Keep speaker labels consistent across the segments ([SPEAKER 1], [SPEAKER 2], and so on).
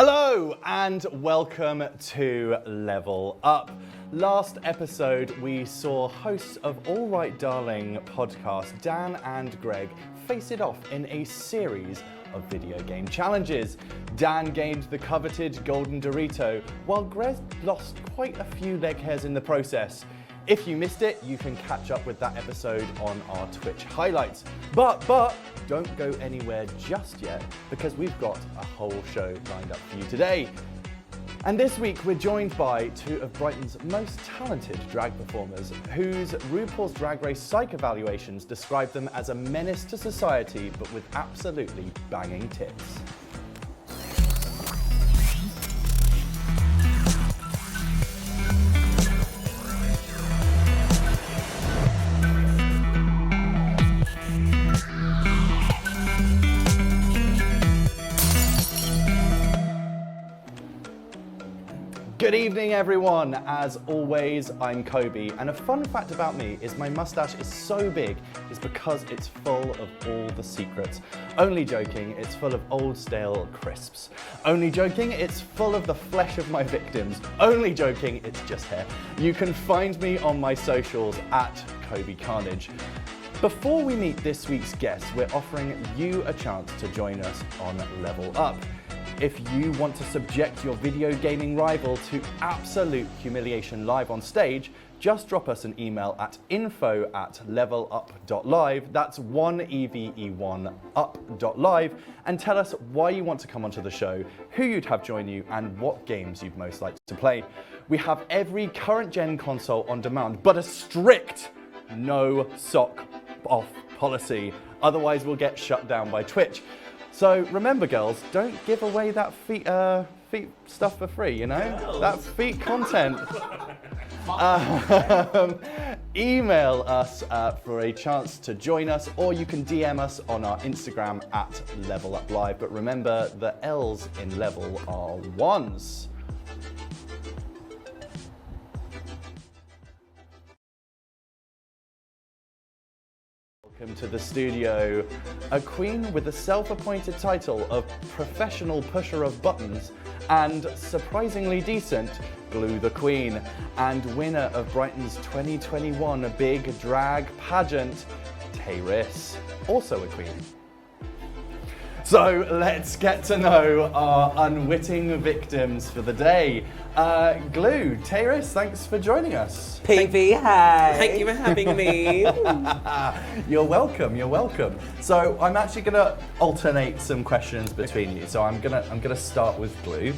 [SPEAKER 1] Hello and welcome to Level Up. Last episode we saw hosts of All Right Darling podcast, Dan and Greg, face it off in a series of video game challenges. Dan gained the coveted Golden Dorito, while Greg lost quite a few leg hairs in the process. If you missed it, you can catch up with that episode on our Twitch highlights. But don't go anywhere just yet, because we've got a whole show lined up for you today. And this week we're joined by two of Brighton's most talented drag performers, whose RuPaul's Drag Race psych evaluations describe them as a menace to society, but with absolutely banging tits. Good evening, everyone. As always, I'm Kobe, and a fun fact about me is my mustache is so big is because it's full of all the secrets. Only joking, it's full of old stale crisps. Only joking, it's full of the flesh of my victims. Only joking, it's just hair. You can find me on my socials at Kobe Carnage. Before we meet this week's guest, we're offering you a chance to join us on Level Up. If you want to subject your video gaming rival to absolute humiliation live on stage, just drop us an email at info@levelup.live, that's 1EVE1UP.live, and tell us why you want to come onto the show, who you'd have join you, and what games you'd most like to play. We have every current gen console on demand, but a strict no sock off policy, otherwise we'll get shut down by Twitch. So remember, girls, don't give away that feet stuff for free, you know? That feet content. Email us for a chance to join us, or you can DM us on our Instagram at LevelUpLive. But remember, the L's in level are ones. Welcome to the studio, a queen with the self-appointed title of Professional Pusher of Buttons and surprisingly decent Glue the Queen, and winner of Brighton's 2021 Big Drag Pageant, Tayris, also a queen. So let's get to know our unwitting victims for the day. Glue, Tayris, thanks for joining us.
[SPEAKER 2] PV, hi.
[SPEAKER 3] Thank you for having me.
[SPEAKER 1] You're welcome, you're welcome. So I'm actually gonna alternate some questions between you. So I'm gonna start with Glue.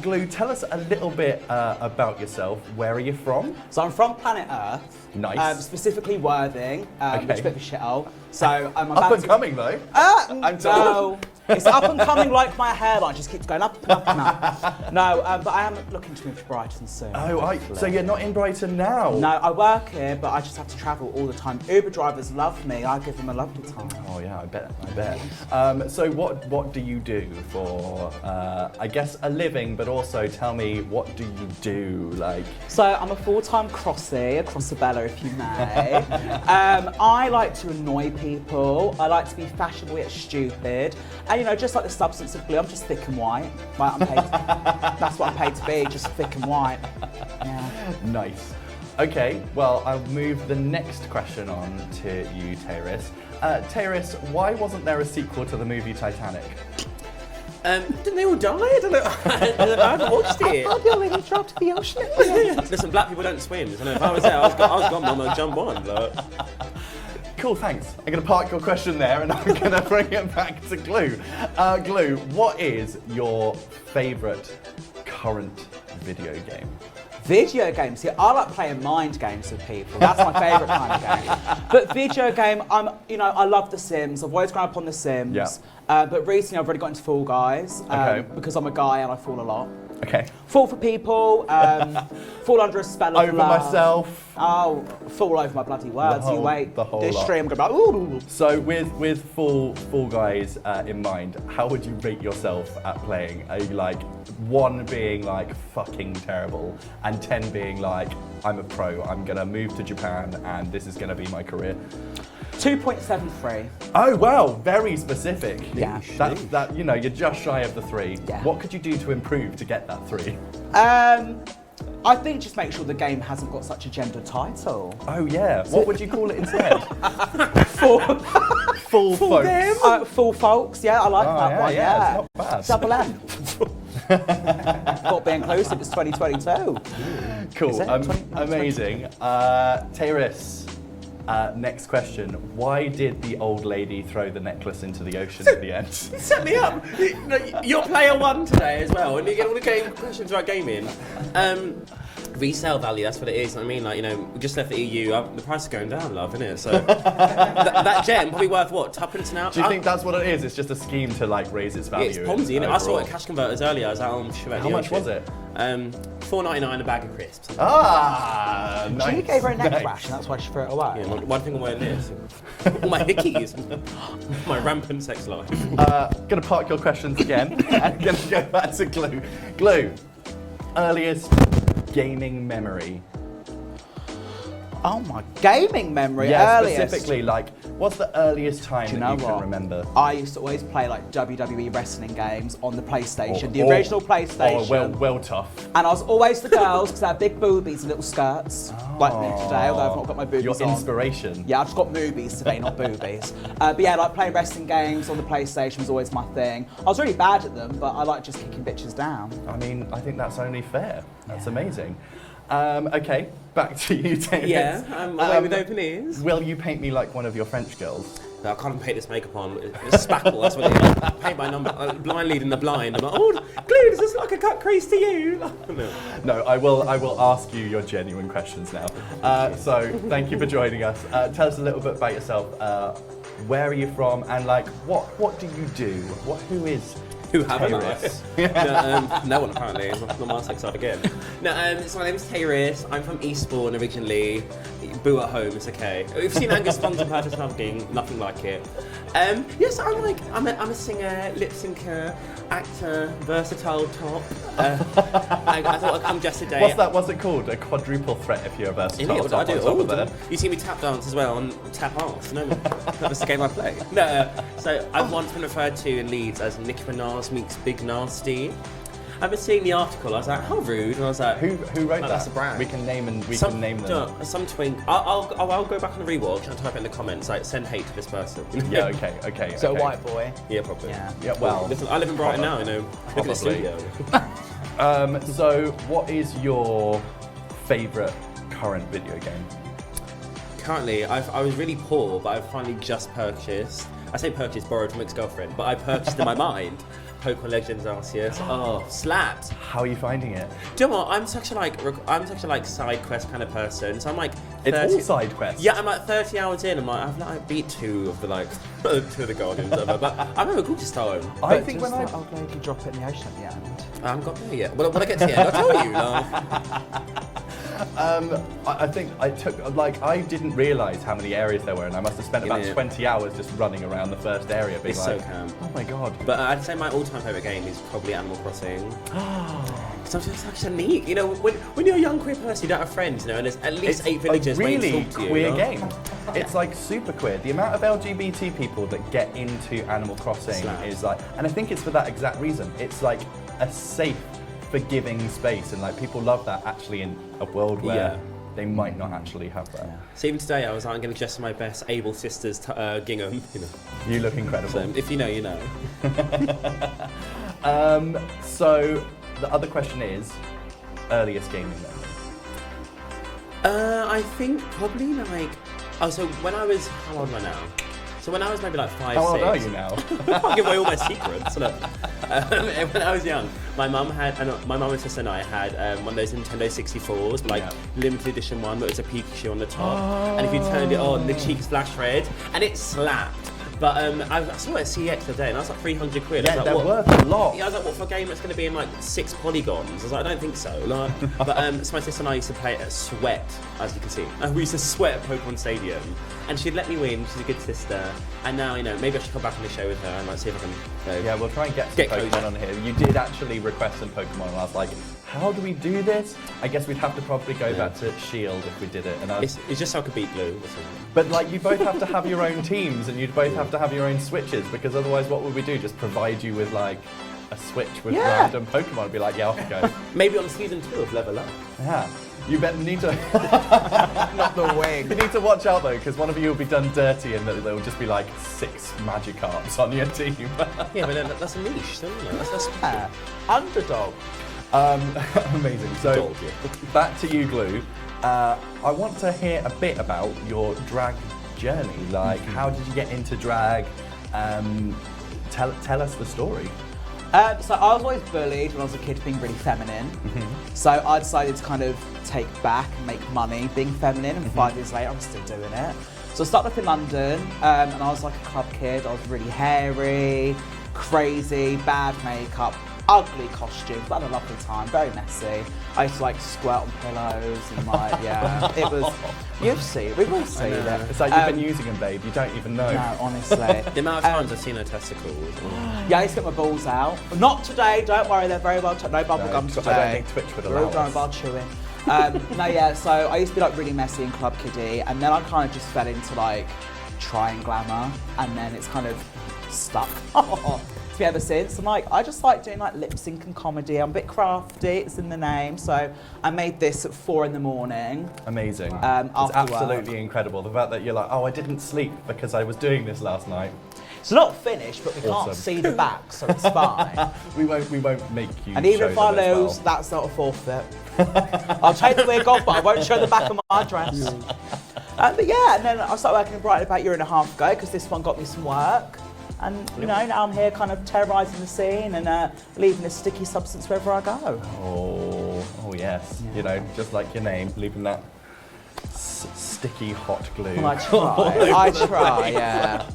[SPEAKER 1] Glue, tell us a little bit about yourself. Where are you from?
[SPEAKER 2] So I'm from planet Earth.
[SPEAKER 1] Nice.
[SPEAKER 2] Specifically Worthing, which is a bit of a shithole. So I'm
[SPEAKER 1] Up
[SPEAKER 2] about
[SPEAKER 1] and coming though. I'm
[SPEAKER 2] no,
[SPEAKER 1] told.
[SPEAKER 2] it's up and coming like my hairline just keeps going up and up and up. No, but I am looking to move to Brighton soon.
[SPEAKER 1] Oh, so you're not in Brighton now?
[SPEAKER 2] No, I work here, but I just have to travel all the time. Uber drivers love me. I give them a lovely time.
[SPEAKER 1] Oh yeah, I bet. So what do you do for, I guess, a living, but also tell me, what do you do, like?
[SPEAKER 2] So I'm a full-time crossy, a crossabella if you may. I like to annoy people. I like to be fashionable yet stupid. And you know, just like the substance of glue, I'm just thick and white. Right, I'm paid that's what I'm paid to be, just thick and white. Yeah.
[SPEAKER 1] Nice. Okay, well, I'll move the next question on to you, Tayris. Tayris, why wasn't there a sequel to the movie Titanic?
[SPEAKER 3] Didn't they all die? I don't know. I haven't watched it.
[SPEAKER 2] I'll be already dropped to the ocean.
[SPEAKER 3] Listen, black people don't swim. So if I was there, I was gone, Mum, I'd jump on. Like.
[SPEAKER 1] Cool, thanks. I'm going to park your question there and I'm going to bring it back to Glue. Glue, what is your favourite current video game?
[SPEAKER 2] Video games, see, I like playing mind games with people. That's my favourite kind of game. But video game, I love The Sims. I've always grown up on The Sims.
[SPEAKER 1] Yeah.
[SPEAKER 2] But recently I've really got into Fall Guys because I'm a guy and I fall a lot.
[SPEAKER 1] Okay.
[SPEAKER 2] Fall for people, fall under a spell of
[SPEAKER 1] Over
[SPEAKER 2] love.
[SPEAKER 1] myself.
[SPEAKER 2] Oh, fall over my bloody words. You wait.
[SPEAKER 1] The whole
[SPEAKER 2] this
[SPEAKER 1] lot.
[SPEAKER 2] stream, I'm going to be like, ooh.
[SPEAKER 1] So with Fall Guys in mind, how would you rate yourself at playing? Are you like 1 being like fucking terrible and 10 being like, I'm a pro, I'm gonna move to Japan and this is gonna be my career?
[SPEAKER 2] 2.73.
[SPEAKER 1] Oh wow, very specific.
[SPEAKER 2] Yeah.
[SPEAKER 1] That you're just shy of the 3.
[SPEAKER 2] Yeah.
[SPEAKER 1] What could you do to improve to get that 3?
[SPEAKER 2] I think just make sure the game hasn't got such a gender title.
[SPEAKER 1] Oh yeah. What would you call it instead?
[SPEAKER 2] Full
[SPEAKER 1] folks.
[SPEAKER 2] Full folks, yeah, I like that one.
[SPEAKER 1] Yeah, it's not bad.
[SPEAKER 2] Double M. Got to be inclusive, it's 2022.
[SPEAKER 1] Cool.
[SPEAKER 2] Is it?
[SPEAKER 1] Amazing. Tayris. Next question. Why did the old lady throw the necklace into the ocean at the end?
[SPEAKER 3] Set me up. You're player 1 today as well, and you get all the game questions about gaming. Resale value, that's what it is. I mean, like, we just left the EU. The price is going down, love, isn't it? So that gem probably worth what? Tuppence now.
[SPEAKER 1] Do you think that's what it is? It's just a scheme to like raise its value?
[SPEAKER 3] It's Ponzi, innit? I saw it at Cash Converters earlier. I was out on
[SPEAKER 1] How much was it?
[SPEAKER 3] $4.99 a bag of crisps.
[SPEAKER 1] Ah, nice.
[SPEAKER 2] She gave her a neck crash and that's why she threw it away.
[SPEAKER 3] Yeah, one thing I'm wearing this. All my hickeys. My rampant sex life.
[SPEAKER 1] Gonna park your questions again and gonna go back to Glew. Glew, earliest gaming memory.
[SPEAKER 2] Oh my, gaming memory,
[SPEAKER 1] Yeah,
[SPEAKER 2] earliest.
[SPEAKER 1] specifically, like, what's the earliest time
[SPEAKER 2] Do you
[SPEAKER 1] that
[SPEAKER 2] know
[SPEAKER 1] you can
[SPEAKER 2] what?
[SPEAKER 1] remember?
[SPEAKER 2] I used to always play like WWE wrestling games on the PlayStation, the original PlayStation.
[SPEAKER 1] Oh, well tough.
[SPEAKER 2] And I was always the girls because I had big boobies and little skirts, like me today, although I've not got my boobies
[SPEAKER 1] Your
[SPEAKER 2] on.
[SPEAKER 1] inspiration.
[SPEAKER 2] Yeah, I've just got movies today, not boobies. But yeah, like playing wrestling games on the PlayStation was always my thing. I was really bad at them, but I like just kicking bitches down.
[SPEAKER 1] I mean, I think that's only fair. That's amazing. Okay, back to you, David.
[SPEAKER 3] Yeah, I'm away with open ears.
[SPEAKER 1] Will you paint me like one of your French girls?
[SPEAKER 3] No, I can't paint this makeup on. It's spackle, that's what it is. Paint by number, blind leading the blind. I'm like, oh, Glew, does this look like a cut crease to you? No.
[SPEAKER 1] No, I will ask you your genuine questions now. So, thank you for joining us. Tell us a little bit about yourself. Where are you from? And like, what do you do? Who is
[SPEAKER 3] Who haven't I?
[SPEAKER 1] Tayris?
[SPEAKER 3] No one apparently. Not my sex life again. No, so my name's Tayris. I'm from Eastbourne originally. Boo at home, it's okay. We've seen Angus Sponge Purchase nothing like it. Yes, I'm a singer, lip syncer, actor, versatile top. I thought I'd come just today.
[SPEAKER 1] What's it called? A quadruple threat if you're a versatile.
[SPEAKER 3] I do it all the time. You see me tap dance as well and tap ass. No, that's the game I play. No, so I've once been referred to in Leeds as Nicki Minaj meets Big Nasty. I've been seeing the article. I was like, how rude. And I was like,
[SPEAKER 1] who wrote that?
[SPEAKER 3] That's a brand.
[SPEAKER 1] We can name them.
[SPEAKER 3] Some twink. I'll go back on the rewatch and type it in the comments. Like, send hate to this person.
[SPEAKER 1] Yeah. Okay.
[SPEAKER 2] So a white boy.
[SPEAKER 3] Yeah, probably.
[SPEAKER 2] Yeah.
[SPEAKER 1] Well,
[SPEAKER 3] listen, I live in Brighton now. Look at the studio.
[SPEAKER 1] So, what is your favourite current video game?
[SPEAKER 3] Currently, I was really poor, but I've finally just purchased. I say purchased, borrowed from ex-girlfriend, but I purchased in my mind. Pokemon Legends Arceus. Oh, slaps!
[SPEAKER 1] How are you finding it?
[SPEAKER 3] Do you know what? I'm such a side quest kind of person. So I'm like,
[SPEAKER 1] It's all side quests.
[SPEAKER 3] yeah, I'm like 30 hours in. I'm like, I've like beat 2 of the Guardians, whatever. But I'm having a gorgeous time.
[SPEAKER 1] I think when
[SPEAKER 2] that old lady drop it in the ocean at the end.
[SPEAKER 3] I haven't got there yet. When I get to the end, I'll tell you.
[SPEAKER 1] I think I didn't realise how many areas there were, and I must have spent about 20 hours just running around the first area, being
[SPEAKER 3] It's
[SPEAKER 1] like,
[SPEAKER 3] so camp.
[SPEAKER 1] oh my god.
[SPEAKER 3] But I'd say my all-time favourite game is probably Animal Crossing. Because I'm just such a neat. When you're a young queer person, you don't have friends, and there's at least 8 villagers
[SPEAKER 1] a really
[SPEAKER 3] waiting to talk to you.
[SPEAKER 1] queer game. It's like super queer. The amount of LGBT people that get into Animal Crossing is like, and I think it's for that exact reason. It's like a safe, forgiving space, and like people love that actually in a world where they might not actually have that.
[SPEAKER 3] Yeah. So even today, I'm going to dress in my best able sisters gingham.
[SPEAKER 1] You look incredible.
[SPEAKER 3] So if you know, you know.
[SPEAKER 1] So the other question is, earliest gaming memory.
[SPEAKER 3] I think probably like. Oh, so when I was, how old am I now? So when I was maybe like 5, 6.
[SPEAKER 1] How old are you now?
[SPEAKER 3] I'll give away all my secrets. Look. When I was young, my mum and sister and I had one of those Nintendo 64s, like limited edition one, but it was a Pikachu on the top. And if you turned it on, the cheeks flashed red, and it slapped. But I saw it at CEX the other day, and I was like 300 quid.
[SPEAKER 1] Yeah,
[SPEAKER 3] I was
[SPEAKER 1] they're
[SPEAKER 3] like,
[SPEAKER 1] worth a lot.
[SPEAKER 3] Yeah, I was like, what for a game that's going to be in like 6 polygons? I was like, I don't think so. Like, but so my sister and I used to play at Sweat, as you can see. We used to sweat at Pokemon Stadium, and she'd let me win. She's a good sister. And now, maybe I should come back on the show with her and like see if I can.
[SPEAKER 1] Yeah, we'll try and get some
[SPEAKER 3] Get
[SPEAKER 1] Pokemon
[SPEAKER 3] closer.
[SPEAKER 1] on here. You did actually request some Pokemon, and I was like, how do we do this? I guess we'd have to probably go back to Shield if we did it. And
[SPEAKER 3] It's just so I could beat Glue. That's all.
[SPEAKER 1] but like, you both have to have your own teams, and you'd both have to have your own switches, because otherwise, what would we do? Just provide you with like a switch with random Pokemon and be like, yeah, off you go.
[SPEAKER 3] Maybe on season 2 of Level Up.
[SPEAKER 1] Yeah. You need to.
[SPEAKER 2] Not the wing.
[SPEAKER 1] You need to watch out though, because one of you will be done dirty, and there will just be like 6 Magikarps on your team.
[SPEAKER 3] Yeah, but then that's a niche, isn't it? That's
[SPEAKER 2] Underdog.
[SPEAKER 1] Amazing. So,
[SPEAKER 3] Dog, yeah.
[SPEAKER 1] back to you, Glue. I want to hear a bit about your drag journey. Like, how did you get into drag? Tell us the story.
[SPEAKER 2] So I was always bullied when I was a kid being really feminine. So I decided to kind of take back and make money being feminine, and 5 years later I'm still doing it. So I started up in London, and I was like a club kid. I was really hairy, crazy, bad makeup, ugly costumes, but I had a lovely time, very messy. I used to like squirt on pillows and like, yeah, it was, you've seen it, we've all seen it.
[SPEAKER 1] It's like you've been using them, babe. You don't even know.
[SPEAKER 2] No, honestly.
[SPEAKER 3] The amount of times I've seen her testicles.
[SPEAKER 2] Yeah, I used to get my balls out. Not today, don't worry, they're very well, no bubble gum today.
[SPEAKER 1] I don't think Twitch would
[SPEAKER 2] We're
[SPEAKER 1] allow
[SPEAKER 2] all done
[SPEAKER 1] us.
[SPEAKER 2] about chewing. No, yeah, so I used to be like really messy and club kiddie, and then I kind of just fell into like trying glamour, and then it's kind of stuck to me ever since. And like, I just like doing like lip sync and comedy. I'm a bit crafty, it's in the name. So I made this at 4 in the morning.
[SPEAKER 1] Amazing. It's
[SPEAKER 2] After
[SPEAKER 1] absolutely
[SPEAKER 2] work.
[SPEAKER 1] incredible. The fact that you're like, oh, I didn't sleep because I was doing this last night.
[SPEAKER 2] It's not finished, but we
[SPEAKER 1] Awesome.
[SPEAKER 2] can't see the back, so it's fine.
[SPEAKER 1] We won't make you.
[SPEAKER 2] And even
[SPEAKER 1] show
[SPEAKER 2] if I
[SPEAKER 1] them as
[SPEAKER 2] lose,
[SPEAKER 1] well.
[SPEAKER 2] that's not a forfeit. I'll take the wig off, but I won't show the back of my dress. But yeah, and then I started working in Brighton about a year and a half ago, because this one got me some work. And you know, now I'm here kind of terrorising the scene and leaving a sticky substance wherever I go.
[SPEAKER 1] Oh yes.
[SPEAKER 2] Yeah.
[SPEAKER 1] You know, just like your name, leaving that sticky hot glue.
[SPEAKER 2] Well, I try, yeah.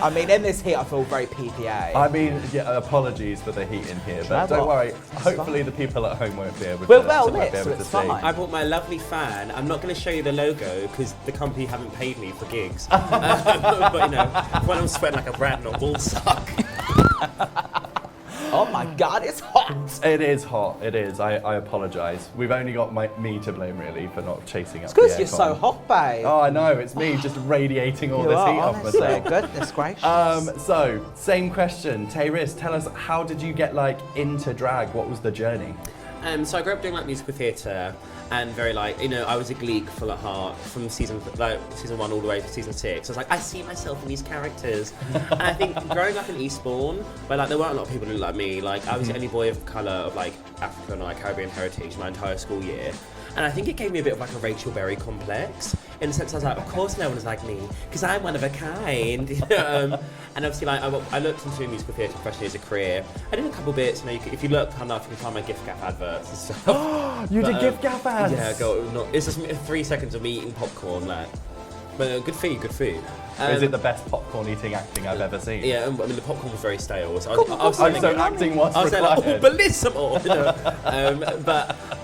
[SPEAKER 2] I mean, in this heat, I feel very PPA.
[SPEAKER 1] I mean, yeah, apologies for the heat in here, but
[SPEAKER 2] Travel.
[SPEAKER 1] don't worry.
[SPEAKER 2] It's
[SPEAKER 1] Hopefully,
[SPEAKER 2] fine.
[SPEAKER 1] the people at home won't be able to.
[SPEAKER 2] We're well
[SPEAKER 1] won't
[SPEAKER 2] lit,
[SPEAKER 1] be able
[SPEAKER 2] so
[SPEAKER 1] to
[SPEAKER 2] it's
[SPEAKER 1] see.
[SPEAKER 2] fine.
[SPEAKER 3] I bought my lovely fan. I'm not going to show you the logo because the company haven't paid me for gigs. But you know, when I'm sweating like a rat on a ball suck.
[SPEAKER 2] Oh my God, it's hot.
[SPEAKER 1] It is hot. It is. I apologise. We've only got me to blame really for not chasing up.
[SPEAKER 2] It's because
[SPEAKER 1] the
[SPEAKER 2] you're so
[SPEAKER 1] aircon.
[SPEAKER 2] hot, babe.
[SPEAKER 1] Oh, I know. It's me just radiating all
[SPEAKER 2] You
[SPEAKER 1] this
[SPEAKER 2] are,
[SPEAKER 1] heat off
[SPEAKER 2] honestly.
[SPEAKER 1] myself.
[SPEAKER 2] Goodness gracious.
[SPEAKER 1] So, same question. Tayris, tell us, how did you get like into drag? What was the journey?
[SPEAKER 3] So I grew up doing like musical theatre and very like, you know, I was a Gleek full at heart from season 1 all the way to season 6. I was like, I see myself in these characters. And I think growing up in Eastbourne, where like there weren't a lot of people who looked like me, like I was the only boy of colour of like African or like Caribbean heritage my entire school year. And I think it gave me a bit of like a Rachel Berry complex, in the sense I was like, of course no one's like me, because I'm one of a kind. And obviously like I looked into musical theatre professionally as a career. I did a couple bits, you know, if you look enough, you can find my gift gap adverts and stuff.
[SPEAKER 1] You did gift gap ads?
[SPEAKER 3] Yeah, it's just 3 seconds of me eating popcorn, like. But good food, good food.
[SPEAKER 1] Is it the best popcorn eating acting I've ever seen?
[SPEAKER 3] Yeah, I mean the popcorn was very stale. So I was
[SPEAKER 1] So
[SPEAKER 3] saying,
[SPEAKER 1] acting was
[SPEAKER 3] I was saying, like,
[SPEAKER 1] required.
[SPEAKER 3] bellissimo! You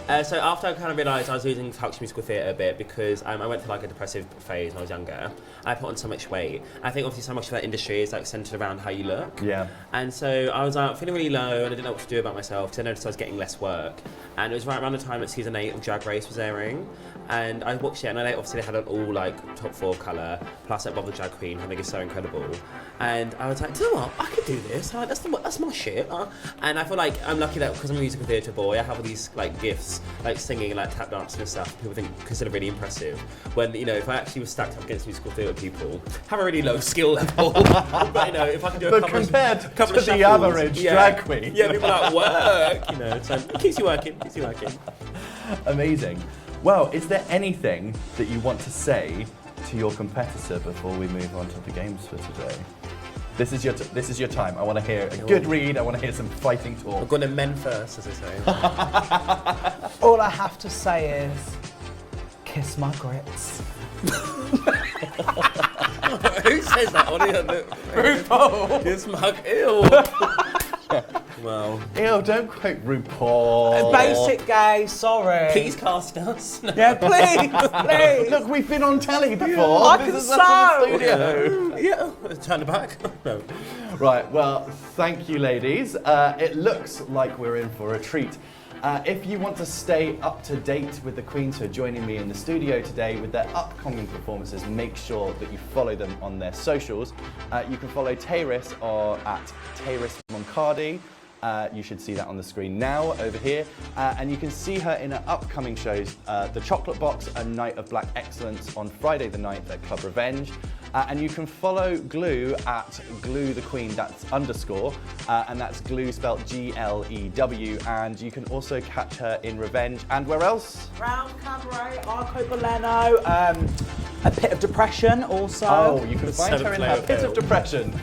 [SPEAKER 3] know? So after I kind of realised I was losing touch with musical theatre a bit because I went through like a depressive phase when I was younger. I put on so much weight. I think obviously so much of that industry is like centred around how you look.
[SPEAKER 1] Yeah.
[SPEAKER 3] And so I was feeling really low and I didn't know what to do about myself because I noticed I was getting less work. And it was right around the time that season 8 of Drag Race was airing. And I watched it and obviously they had an all like top 4 colour, plus like Bob the Drag Queen, who I think is so incredible. And I was like, do you know what, I could do this, like, that's my shit. And I feel like I'm lucky that because I'm a musical theatre boy, I have all these like gifts, like singing and like tap dancing and stuff, people consider really impressive. When, you know, if I actually was stacked up against musical theatre people, have a really low skill level. But you know, if I can do a
[SPEAKER 1] But
[SPEAKER 3] couple
[SPEAKER 1] compared
[SPEAKER 3] of, couple
[SPEAKER 1] to
[SPEAKER 3] of
[SPEAKER 1] the
[SPEAKER 3] shuffles,
[SPEAKER 1] average drag queen.
[SPEAKER 3] Yeah, people are at work, you know, so it keeps you working.
[SPEAKER 1] Amazing. Well, is there anything that you want to say to your competitor before we move on to the games for today? This is your time. I want to hear a good read. I want to hear some fighting
[SPEAKER 3] We're
[SPEAKER 1] talk.
[SPEAKER 3] going to men first, as they say.
[SPEAKER 2] All I have to say is, kiss my grits.
[SPEAKER 3] Who says that? RuPaul. It's mug. Ew. Well.
[SPEAKER 1] Ew, don't quote RuPaul.
[SPEAKER 2] Basic gay, sorry.
[SPEAKER 3] Please cast us. No.
[SPEAKER 2] Yeah, please.
[SPEAKER 1] Look, we've been on telly before.
[SPEAKER 2] I
[SPEAKER 1] This
[SPEAKER 2] can
[SPEAKER 1] is us in the
[SPEAKER 2] sew.
[SPEAKER 1] studio.
[SPEAKER 3] Yeah. Turn it back. No.
[SPEAKER 1] Right, well, thank you, ladies. It looks like we're in for a treat. If you want to stay up to date with the Queens who are joining me in the studio today with their upcoming performances, make sure that you follow them on their socials. You can follow Tayris at Tayris Mongardi. You should see that on the screen now over here. And you can see her in her upcoming shows, The Chocolate Box and Night of Black Excellence on Friday the 9th at Club Revenge. And you can follow Glew at Glew the Queen, that's _, and that's Glew spelled Glew. And you can also catch her in Revenge. And where else?
[SPEAKER 2] Round Cabaret, Arco Boleno, A Pit of Depression also.
[SPEAKER 1] Oh, you can find her in her Pit of Depression.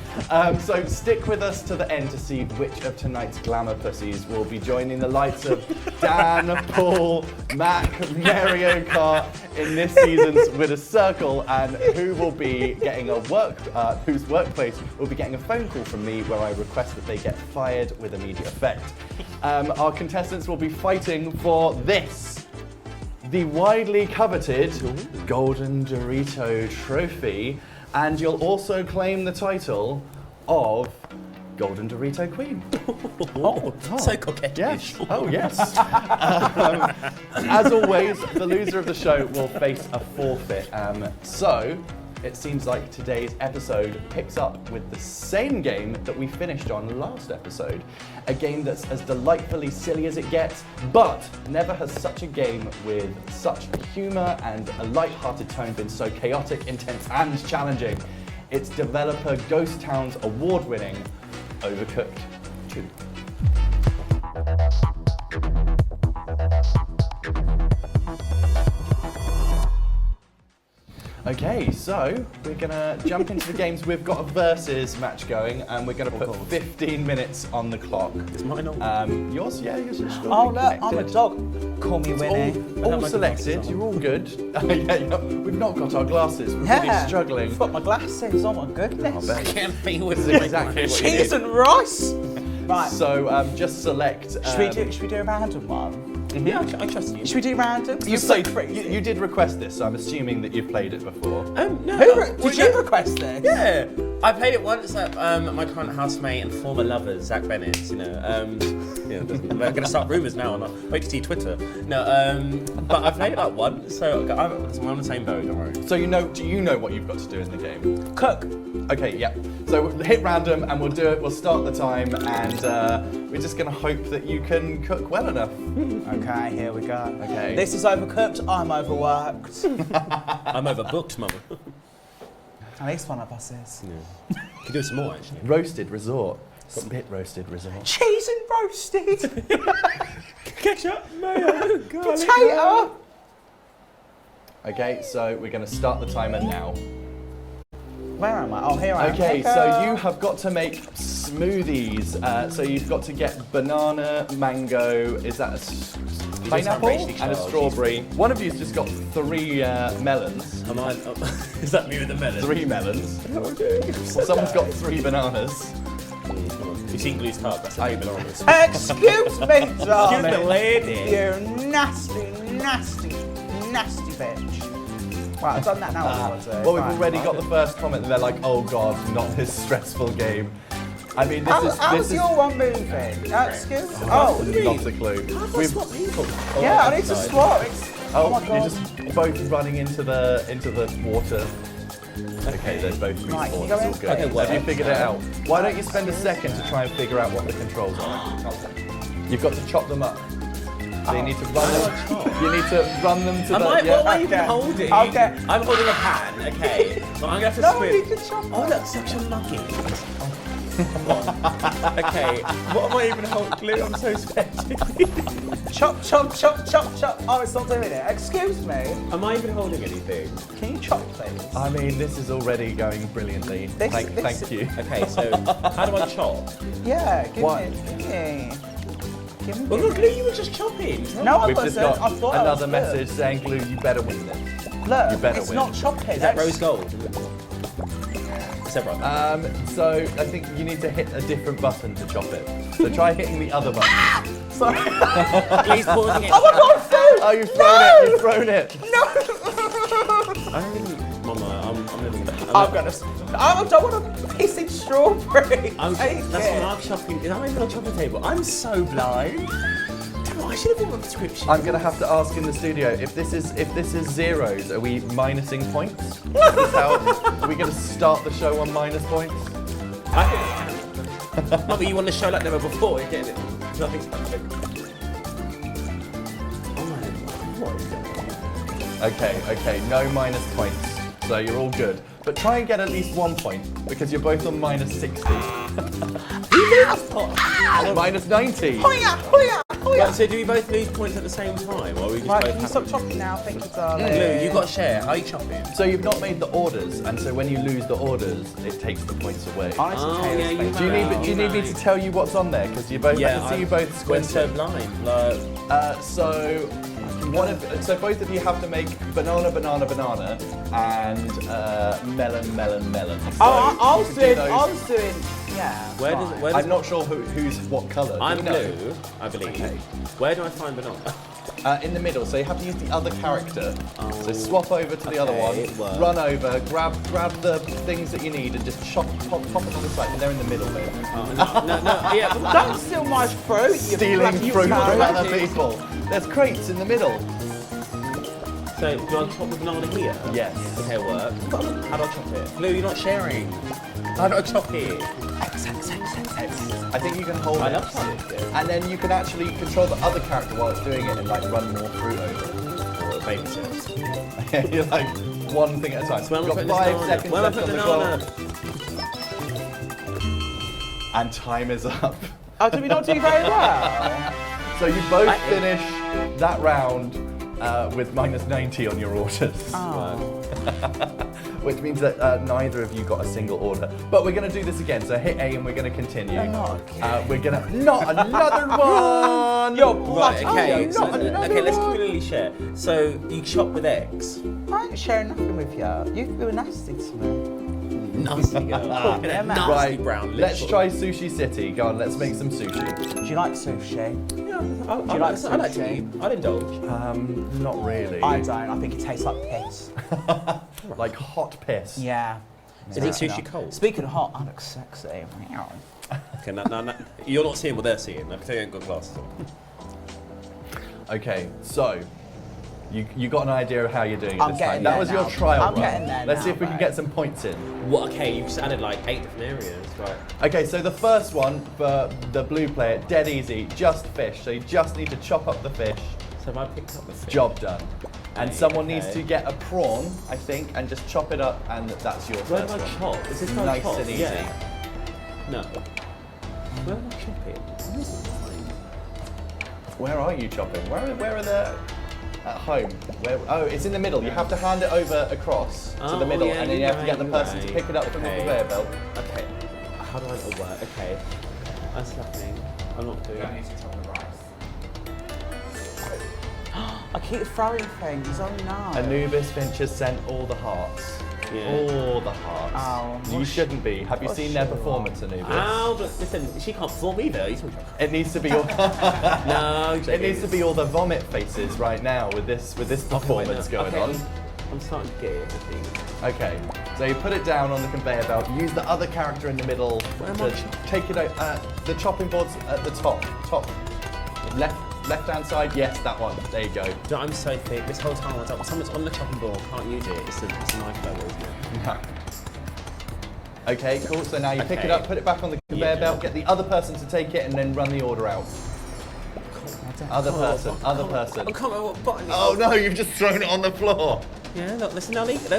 [SPEAKER 1] So stick with us to the end to see which of tonight's glamour pussies will be joining the likes of Dan, Paul, Mac, Mario Kart in this season's Winner's Circle, and who will be getting whose workplace will be getting a phone call from me where I request that they get fired with immediate effect. Our contestants will be fighting for this, the widely coveted Golden Dorito Trophy, and you'll also claim the title of Golden Dorito Queen.
[SPEAKER 3] So coquettish.
[SPEAKER 1] Yes. Oh, yes. As always, the loser of the show will face a forfeit. So it seems like today's episode picks up with the same game that we finished on last episode. A game that's as delightfully silly as it gets, but never has such a game with such humour and a light-hearted tone been so chaotic, intense and challenging. It's developer Ghost Town's award-winning Overcooked 2. Okay, so we're gonna jump into the games. We've got a versus match going, and we're gonna put 15 minutes on the clock.
[SPEAKER 3] Is mine on?
[SPEAKER 1] Yours, yeah, yours is still
[SPEAKER 2] Oh, look, I'm a
[SPEAKER 1] connected.
[SPEAKER 2] dog. Call me Winnie.
[SPEAKER 1] All selected, you're all good. Yeah, we've not got our glasses, we're really struggling.
[SPEAKER 2] I've got my glasses, oh my goodness.
[SPEAKER 1] I bet.
[SPEAKER 3] Can't feel with
[SPEAKER 1] This is exactly what you
[SPEAKER 2] Cheese
[SPEAKER 1] need.
[SPEAKER 2] and rice. Right,
[SPEAKER 1] So just select.
[SPEAKER 2] should we do a random one?
[SPEAKER 3] Yeah, I trust you.
[SPEAKER 2] Should we do random?
[SPEAKER 1] You, you did request this, so I'm assuming that you've played it before.
[SPEAKER 3] No.
[SPEAKER 2] Did you request this?
[SPEAKER 3] Yeah, I played it once at my current housemate and former lover, Zach Bennett. You know, we're gonna start rumours now. Wait to see Twitter. No, but I played it like once, so I'm on the same boat. Don't worry.
[SPEAKER 1] So do you know what you've got to do in the game?
[SPEAKER 2] Cook.
[SPEAKER 1] Okay, yeah. So hit random and we'll do it. We'll start the time, and we're just gonna hope that you can cook well enough.
[SPEAKER 2] Okay, here we go.
[SPEAKER 1] Okay.
[SPEAKER 2] This is overcooked, I'm overworked.
[SPEAKER 3] I'm overbooked, mama.
[SPEAKER 2] At least one of us is.
[SPEAKER 3] Yeah. Could do some more actually.
[SPEAKER 1] Roasted resort. Spit roasted resort.
[SPEAKER 2] Cheese and roasted.
[SPEAKER 3] Ketchup, mayo, garlic.
[SPEAKER 2] Potato.
[SPEAKER 1] Okay, so we're gonna start the timer now.
[SPEAKER 2] Where am I? Oh, here I am.
[SPEAKER 1] Okay, so you have got to make smoothies. So you've got to get banana, mango, is that a pineapple?
[SPEAKER 3] racially
[SPEAKER 1] And a
[SPEAKER 3] charged.
[SPEAKER 1] strawberry. One of you's just got 3 melons.
[SPEAKER 3] Am I? Is that me with the melon?
[SPEAKER 1] 3 melons. Someone's got 3 bananas.
[SPEAKER 3] You've seen Glue's tub, that's how you belong.
[SPEAKER 2] Excuse me, darling.
[SPEAKER 3] Excuse the lady.
[SPEAKER 2] You nasty, nasty, nasty bitch. Right, I've done that now.
[SPEAKER 1] Well, we've already got the first comment, and they're like, "Oh God, not this stressful game." I mean,
[SPEAKER 2] How's your one moving? Excuse me. Oh,
[SPEAKER 1] not a clue.
[SPEAKER 2] yeah, I need to swap. Oh my
[SPEAKER 1] You're
[SPEAKER 2] God.
[SPEAKER 1] just both running into the water. Okay, they're both
[SPEAKER 2] Right, can you
[SPEAKER 1] respawned.
[SPEAKER 2] go
[SPEAKER 1] It's
[SPEAKER 2] in?
[SPEAKER 1] all good.
[SPEAKER 3] Okay, well,
[SPEAKER 1] Have you figured it out? Why don't you spend a second to try and figure out what the controls are? You've got to chop them up. So you need to run them. You need to run them to
[SPEAKER 3] What
[SPEAKER 1] the.
[SPEAKER 3] am I even
[SPEAKER 2] Okay.
[SPEAKER 3] holding?
[SPEAKER 2] Okay.
[SPEAKER 3] I'm holding a pan, okay. So I'm gonna have to
[SPEAKER 2] No,
[SPEAKER 3] swim.
[SPEAKER 2] you can chop
[SPEAKER 3] Oh, look, such a nugget. Okay, what am I even holding? Glue, I'm so scared.
[SPEAKER 2] Chop, chop, chop, chop, chop. Oh, it's not doing it. Excuse me.
[SPEAKER 3] Am I even holding anything?
[SPEAKER 2] Can you chop, please?
[SPEAKER 1] I mean, this is already going brilliantly.
[SPEAKER 2] This-
[SPEAKER 1] Thank you.
[SPEAKER 3] Okay, so how do I chop?
[SPEAKER 2] Yeah, give
[SPEAKER 1] What?
[SPEAKER 2] me. Give me.
[SPEAKER 3] Well, look, Glue, you were just chopping.
[SPEAKER 2] No, I
[SPEAKER 1] We've just
[SPEAKER 2] wasn't.
[SPEAKER 1] got
[SPEAKER 2] I thought I was
[SPEAKER 1] another
[SPEAKER 2] good.
[SPEAKER 1] message saying, "Glue, you better win this."
[SPEAKER 2] Look,
[SPEAKER 1] You better
[SPEAKER 2] it's
[SPEAKER 1] win.
[SPEAKER 2] not chopping.
[SPEAKER 3] Is that rose gold? Is that right?
[SPEAKER 1] So I think you need to hit a different button to chop it. So try hitting the other button.
[SPEAKER 2] Sorry.
[SPEAKER 3] Please pausing it.
[SPEAKER 2] Oh my God, food!
[SPEAKER 1] Oh, you've thrown it! You've thrown it!
[SPEAKER 2] No!
[SPEAKER 3] Mama,
[SPEAKER 2] I'm gonna. I don't want a piece of strawberry.
[SPEAKER 3] That's what I'm shopping. Is that even on chocolate table? I'm so blind. I should have bought a prescription.
[SPEAKER 1] I'm gonna have to ask in the studio if this is zeros. Are we minusing points? Is this how, are we gonna start the show on minus points?
[SPEAKER 3] I think. No, but you want to show like never before. You're getting it. Nothing's happening.
[SPEAKER 1] Okay, no minus points. So you're all good. But try and get at least 1 point, because you're both on minus 60. Minus 90.
[SPEAKER 3] Right, so do we both lose points at the same time, or are we just
[SPEAKER 2] Right,
[SPEAKER 3] both
[SPEAKER 2] can you stop chopping now? Thank you, darling.
[SPEAKER 3] Glue, you got to share. How are you chopping?
[SPEAKER 1] So you've not made the orders, and so when you lose the orders, it takes the points away.
[SPEAKER 2] Honestly,
[SPEAKER 3] yeah, you
[SPEAKER 1] Do you need me to tell you what's on there? Because you both, I can see you both
[SPEAKER 3] We're so
[SPEAKER 1] squinting.
[SPEAKER 3] blind. Like,
[SPEAKER 1] So both of you have to make banana, and melon. So
[SPEAKER 2] I
[SPEAKER 1] you
[SPEAKER 2] was
[SPEAKER 1] can do
[SPEAKER 2] doing. I
[SPEAKER 1] those.
[SPEAKER 2] was doing. Yeah.
[SPEAKER 3] where does
[SPEAKER 1] I'm not sure who's what colour.
[SPEAKER 3] I'm
[SPEAKER 1] Do you know?
[SPEAKER 3] blue, I believe.
[SPEAKER 1] Okay.
[SPEAKER 3] Where do I find banana?
[SPEAKER 1] In the middle, so you have to use the other character. So swap over to the other one,
[SPEAKER 3] well.
[SPEAKER 1] run over, grab the things that you need, and just pop it on the side. And they're in the middle there.
[SPEAKER 3] No, yeah.
[SPEAKER 2] Don't steal my fruit. You
[SPEAKER 1] Stealing
[SPEAKER 2] bloody
[SPEAKER 1] fruit from
[SPEAKER 2] carrot.
[SPEAKER 1] other people. There's crates in the middle.
[SPEAKER 3] So do I chop the banana here?
[SPEAKER 1] Yes.
[SPEAKER 3] Okay, work. How do I chop it? Blue, you're not sharing. How do I chop it?
[SPEAKER 1] I think you can hold
[SPEAKER 3] I
[SPEAKER 1] it.
[SPEAKER 3] love it. Yeah.
[SPEAKER 1] And then you can actually control the other character while it's doing it and like run more fruit over.
[SPEAKER 3] Or babysit.
[SPEAKER 1] You're like one thing at a time.
[SPEAKER 3] Where am I
[SPEAKER 1] You've
[SPEAKER 3] putting
[SPEAKER 1] got 5
[SPEAKER 3] this
[SPEAKER 1] seconds
[SPEAKER 3] banana? Where am I
[SPEAKER 1] left on
[SPEAKER 3] putting
[SPEAKER 1] the
[SPEAKER 3] the
[SPEAKER 1] clock. And time is up.
[SPEAKER 2] Oh, did we not do very well?
[SPEAKER 1] So you both finish that round with minus 90 on your orders.
[SPEAKER 2] Oh.
[SPEAKER 1] Which means that neither of you got a single order. But we're going to do this again. So hit A and we're going to continue. We're going to... Not another one!
[SPEAKER 2] You're
[SPEAKER 3] Right, okay.
[SPEAKER 1] not another
[SPEAKER 3] Let's
[SPEAKER 1] one.
[SPEAKER 3] communally share. So you chop with X.
[SPEAKER 2] I ain't sharing nothing with you. You were nasty to me.
[SPEAKER 3] Nasty girl.
[SPEAKER 2] Yeah, man.
[SPEAKER 3] Nasty
[SPEAKER 1] Right,
[SPEAKER 3] brown.
[SPEAKER 1] let's try Sushi City. Go on, let's make some sushi.
[SPEAKER 2] Do you like sushi?
[SPEAKER 3] Yeah,
[SPEAKER 2] Do you like
[SPEAKER 3] I like to
[SPEAKER 2] sushi?
[SPEAKER 3] eat. I'd indulge.
[SPEAKER 1] Not really.
[SPEAKER 2] I don't. I think it tastes like piss.
[SPEAKER 1] Like hot piss.
[SPEAKER 2] Yeah.
[SPEAKER 3] Is it sushi cold?
[SPEAKER 2] Speaking of hot, I look sexy.
[SPEAKER 3] Okay, no. You're not seeing what they're seeing. I can tell you ain't got glasses on.
[SPEAKER 1] Okay, so you got an idea of how you're doing it
[SPEAKER 2] I'm
[SPEAKER 1] this
[SPEAKER 2] getting
[SPEAKER 1] time. That
[SPEAKER 2] there
[SPEAKER 1] was
[SPEAKER 2] now.
[SPEAKER 1] your trial
[SPEAKER 2] I'm
[SPEAKER 1] run.
[SPEAKER 2] getting there
[SPEAKER 1] Let's see
[SPEAKER 2] now,
[SPEAKER 1] if we can
[SPEAKER 2] mate.
[SPEAKER 1] get some points in.
[SPEAKER 3] What? Okay, you've just added like 8 different areas, right?
[SPEAKER 1] Okay, so the first one for the blue player, dead easy, just fish. So you just need to chop up the fish.
[SPEAKER 3] So if I picked up the fish.
[SPEAKER 1] Job done. And someone needs
[SPEAKER 3] okay.
[SPEAKER 1] to get a prawn, I think, and just chop it up, and that's your
[SPEAKER 3] Where
[SPEAKER 1] first
[SPEAKER 3] do I
[SPEAKER 1] one.
[SPEAKER 3] chop? Is this how I
[SPEAKER 1] Nice
[SPEAKER 3] chop?
[SPEAKER 1] and easy.
[SPEAKER 3] Yeah. No. Where do I chop it? Where's the line?
[SPEAKER 1] Where are you chopping? Where are the... At home. Oh, it's in the middle. You have to hand it over across to the middle,
[SPEAKER 3] yeah,
[SPEAKER 1] and then you have to get the
[SPEAKER 3] you're
[SPEAKER 1] person
[SPEAKER 3] right.
[SPEAKER 1] to pick it up from the
[SPEAKER 3] Okay.
[SPEAKER 1] conveyor belt.
[SPEAKER 3] Okay. How do I work? Okay. That's happening. I'm not doing it.
[SPEAKER 2] I keep throwing things. Oh no.
[SPEAKER 1] Anubis Finch has sent all the hearts.
[SPEAKER 3] Yeah.
[SPEAKER 1] All the hearts.
[SPEAKER 2] Oh,
[SPEAKER 1] you
[SPEAKER 2] what
[SPEAKER 1] shouldn't be. Have you
[SPEAKER 2] what
[SPEAKER 1] seen their
[SPEAKER 2] should I?
[SPEAKER 1] performance, Anubis?
[SPEAKER 3] Ow, but listen, she can't perform either. You
[SPEAKER 1] It needs to be all.
[SPEAKER 3] No,
[SPEAKER 1] It needs to be all the vomit faces right now with this performance going on.
[SPEAKER 3] I'm starting to get it, I think.
[SPEAKER 1] Okay, so you put it down on the conveyor belt. Use the other character in the middle
[SPEAKER 3] Where am
[SPEAKER 1] to
[SPEAKER 3] I
[SPEAKER 1] take it out. The chopping board's at the top. Left hand side. Yes, that one. There you go.
[SPEAKER 3] No, I'm so thick. This whole time I was like, someone's on the chopping board, can't use it. It's a knife level, isn't it?
[SPEAKER 1] Okay, cool. So now you pick it
[SPEAKER 3] Okay.
[SPEAKER 1] up, put it back on the conveyor
[SPEAKER 3] Yeah.
[SPEAKER 1] belt, get the other person to take it, and then run the order out. Other person.
[SPEAKER 3] I can't remember what button it
[SPEAKER 1] Oh
[SPEAKER 3] was.
[SPEAKER 1] no, you've just thrown it on the floor.
[SPEAKER 3] Yeah, look, listen, now leave it.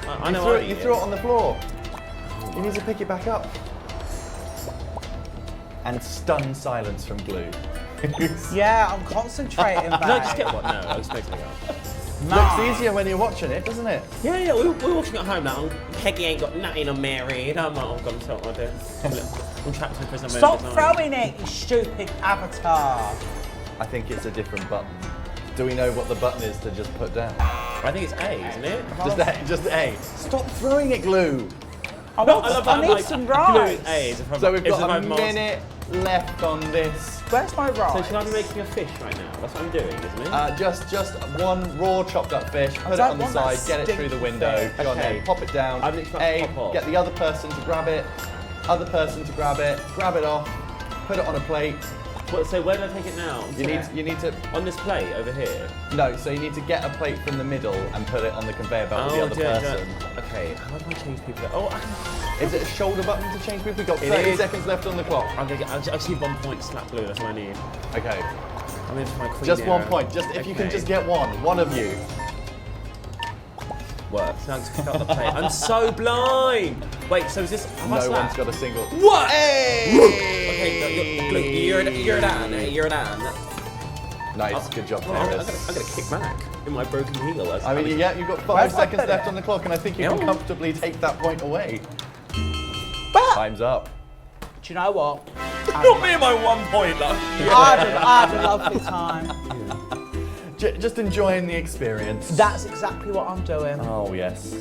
[SPEAKER 3] I know
[SPEAKER 1] You threw it on the floor. You need to pick it back up. And stunned silence from Glue.
[SPEAKER 2] Yeah, I'm concentrating.
[SPEAKER 3] No,
[SPEAKER 2] babe.
[SPEAKER 3] just get one. No, I was supposed to go.
[SPEAKER 1] Looks easier when you're watching it, doesn't it?
[SPEAKER 3] Yeah, we're watching at home now. Peggy ain't got nothing on Mary. I'm like, oh, God, I'm sorry, I do. I'm trapped in prison.
[SPEAKER 2] Stop throwing it, you stupid avatar.
[SPEAKER 1] I think it's a different button. Do we know what the button is to just put down?
[SPEAKER 3] I think it's A, isn't it?
[SPEAKER 1] Just A. Stop throwing it, Glue.
[SPEAKER 2] I need some rice.
[SPEAKER 3] A is if I'm,
[SPEAKER 1] So we've
[SPEAKER 3] if
[SPEAKER 1] got a
[SPEAKER 3] I'm
[SPEAKER 1] minute left on this
[SPEAKER 2] Where's my rice?
[SPEAKER 3] So should I be making a fish right now? That's what I'm doing, isn't it?
[SPEAKER 1] Just one raw chopped up fish, put it on the side, get it through the window,
[SPEAKER 2] fish.
[SPEAKER 1] go on
[SPEAKER 3] Okay.
[SPEAKER 1] then, pop it down,
[SPEAKER 3] I'm literally about to pop off.
[SPEAKER 1] get the other person to grab it, other person to grab it off, put it on a plate.
[SPEAKER 3] So where do I take it now?
[SPEAKER 1] You need to,
[SPEAKER 3] On this plate over here?
[SPEAKER 1] no, so you need to get a plate from the middle and put it on the conveyor belt with the other person.
[SPEAKER 3] Okay, how do I change people? Oh,
[SPEAKER 1] Is it a shoulder button to change people? We've got
[SPEAKER 3] It
[SPEAKER 1] 30
[SPEAKER 3] is.
[SPEAKER 1] seconds left on the clock.
[SPEAKER 3] I just need 1 point slap blue, that's what I need.
[SPEAKER 1] Okay,
[SPEAKER 3] I'm going to try queen
[SPEAKER 1] just 1
[SPEAKER 3] arrow.
[SPEAKER 1] point, if you can
[SPEAKER 3] Okay.
[SPEAKER 1] just get one of you.
[SPEAKER 3] Works. Now just pick up the plate. I'm so blind! Wait, so is this...
[SPEAKER 1] No one's got a single.
[SPEAKER 3] What?
[SPEAKER 1] Hey!
[SPEAKER 3] Okay, you're an Anne. You're an Anne.
[SPEAKER 1] Nice, good job,
[SPEAKER 3] Oh, I'm
[SPEAKER 1] Tayris.
[SPEAKER 3] gonna kick back in my broken heel.
[SPEAKER 1] I mean, yeah, you've got 5
[SPEAKER 2] Where's my
[SPEAKER 1] seconds
[SPEAKER 2] put
[SPEAKER 1] left
[SPEAKER 2] it?
[SPEAKER 1] on the clock, and I think you can
[SPEAKER 3] Yeah.
[SPEAKER 1] comfortably take that point away. Time's up.
[SPEAKER 2] Do you know what?
[SPEAKER 3] Not me and my 1 point, like.
[SPEAKER 2] I had a lovely time.
[SPEAKER 1] Just enjoying the experience.
[SPEAKER 2] That's exactly what I'm doing.
[SPEAKER 1] Oh, yes.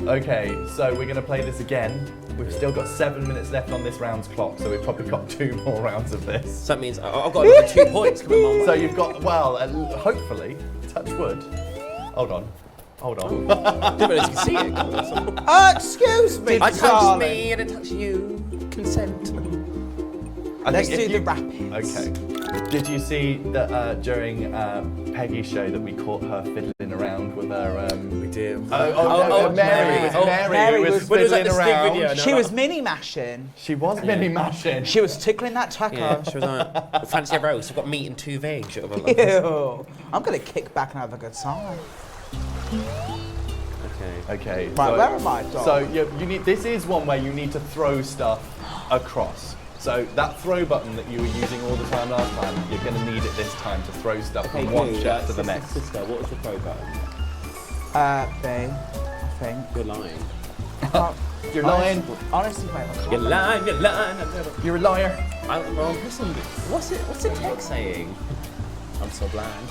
[SPEAKER 1] Okay, so we're going to play this again. We've still got 7 minutes left on this round's clock, so we've probably got 2 more rounds of this.
[SPEAKER 3] So that means I've got another 2 points coming my way.
[SPEAKER 1] So you've got, well, hopefully, touch wood. Hold on.
[SPEAKER 3] Didn't realize you could see it.
[SPEAKER 2] Excuse me,
[SPEAKER 3] I touched
[SPEAKER 2] darling.
[SPEAKER 3] me and it touched you. Consent.
[SPEAKER 2] Let's do the rapids.
[SPEAKER 1] Okay. Did you see that during Peggy's show that we caught her fiddling around with her?
[SPEAKER 3] We do.
[SPEAKER 1] Mary.
[SPEAKER 2] Mary
[SPEAKER 1] was
[SPEAKER 2] was-
[SPEAKER 3] when it was like
[SPEAKER 1] fiddling
[SPEAKER 3] the stick
[SPEAKER 1] around.
[SPEAKER 3] video,
[SPEAKER 2] She was mini mashing.
[SPEAKER 1] She was mini mashing.
[SPEAKER 2] She was tickling that taco.
[SPEAKER 3] Yeah, she was like, fancy a roast. I've got meat and 2 veg.
[SPEAKER 2] Ew. I'm gonna kick back and have a good time.
[SPEAKER 3] Okay.
[SPEAKER 1] Okay.
[SPEAKER 2] Right, where am I, Dom?
[SPEAKER 1] So you need. This is one where you need to throw stuff across. So that throw button that you were using all the time last time, you're going to need it this time to throw stuff from one chest to the next.
[SPEAKER 3] Sister, what was the throw button?
[SPEAKER 2] B, I think.
[SPEAKER 3] You're lying.
[SPEAKER 1] You're lying.
[SPEAKER 2] Honestly, mate, I can't.
[SPEAKER 3] You're lying. You're lying.
[SPEAKER 1] You're a liar.
[SPEAKER 3] I'm listening. What's the text saying? I'm so blind.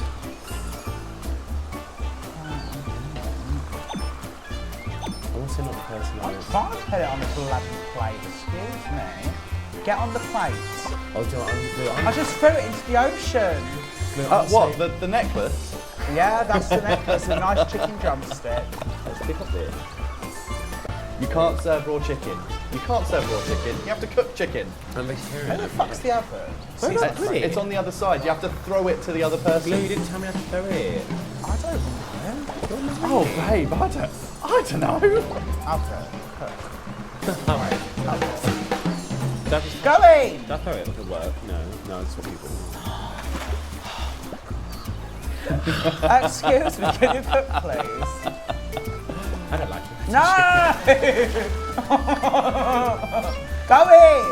[SPEAKER 3] I want to not the person I
[SPEAKER 2] I'm
[SPEAKER 3] was.
[SPEAKER 2] trying to put it on the bloody plate, excuse me. Get on the plate.
[SPEAKER 3] Oh, do
[SPEAKER 2] I just threw it into the ocean.
[SPEAKER 1] What? The necklace?
[SPEAKER 2] Yeah, that's the necklace, a nice chicken drumstick.
[SPEAKER 3] Let's pick up there.
[SPEAKER 1] You can't serve raw chicken. You can't serve raw chicken. You have to cook chicken.
[SPEAKER 3] I'm
[SPEAKER 2] Who
[SPEAKER 3] vegetarian.
[SPEAKER 2] the fuck's the other?
[SPEAKER 1] It's on the other side. You have to throw it to the other person.
[SPEAKER 3] Blue, you didn't tell me how to throw it.
[SPEAKER 2] I don't know.
[SPEAKER 1] Oh, babe, I don't know.
[SPEAKER 2] Okay.
[SPEAKER 3] Alright. That just
[SPEAKER 2] Going!
[SPEAKER 3] Did I throw it? Would it work? No, it's what people.
[SPEAKER 2] Excuse me, can you cook, please?
[SPEAKER 3] I don't like it.
[SPEAKER 2] No! Go in!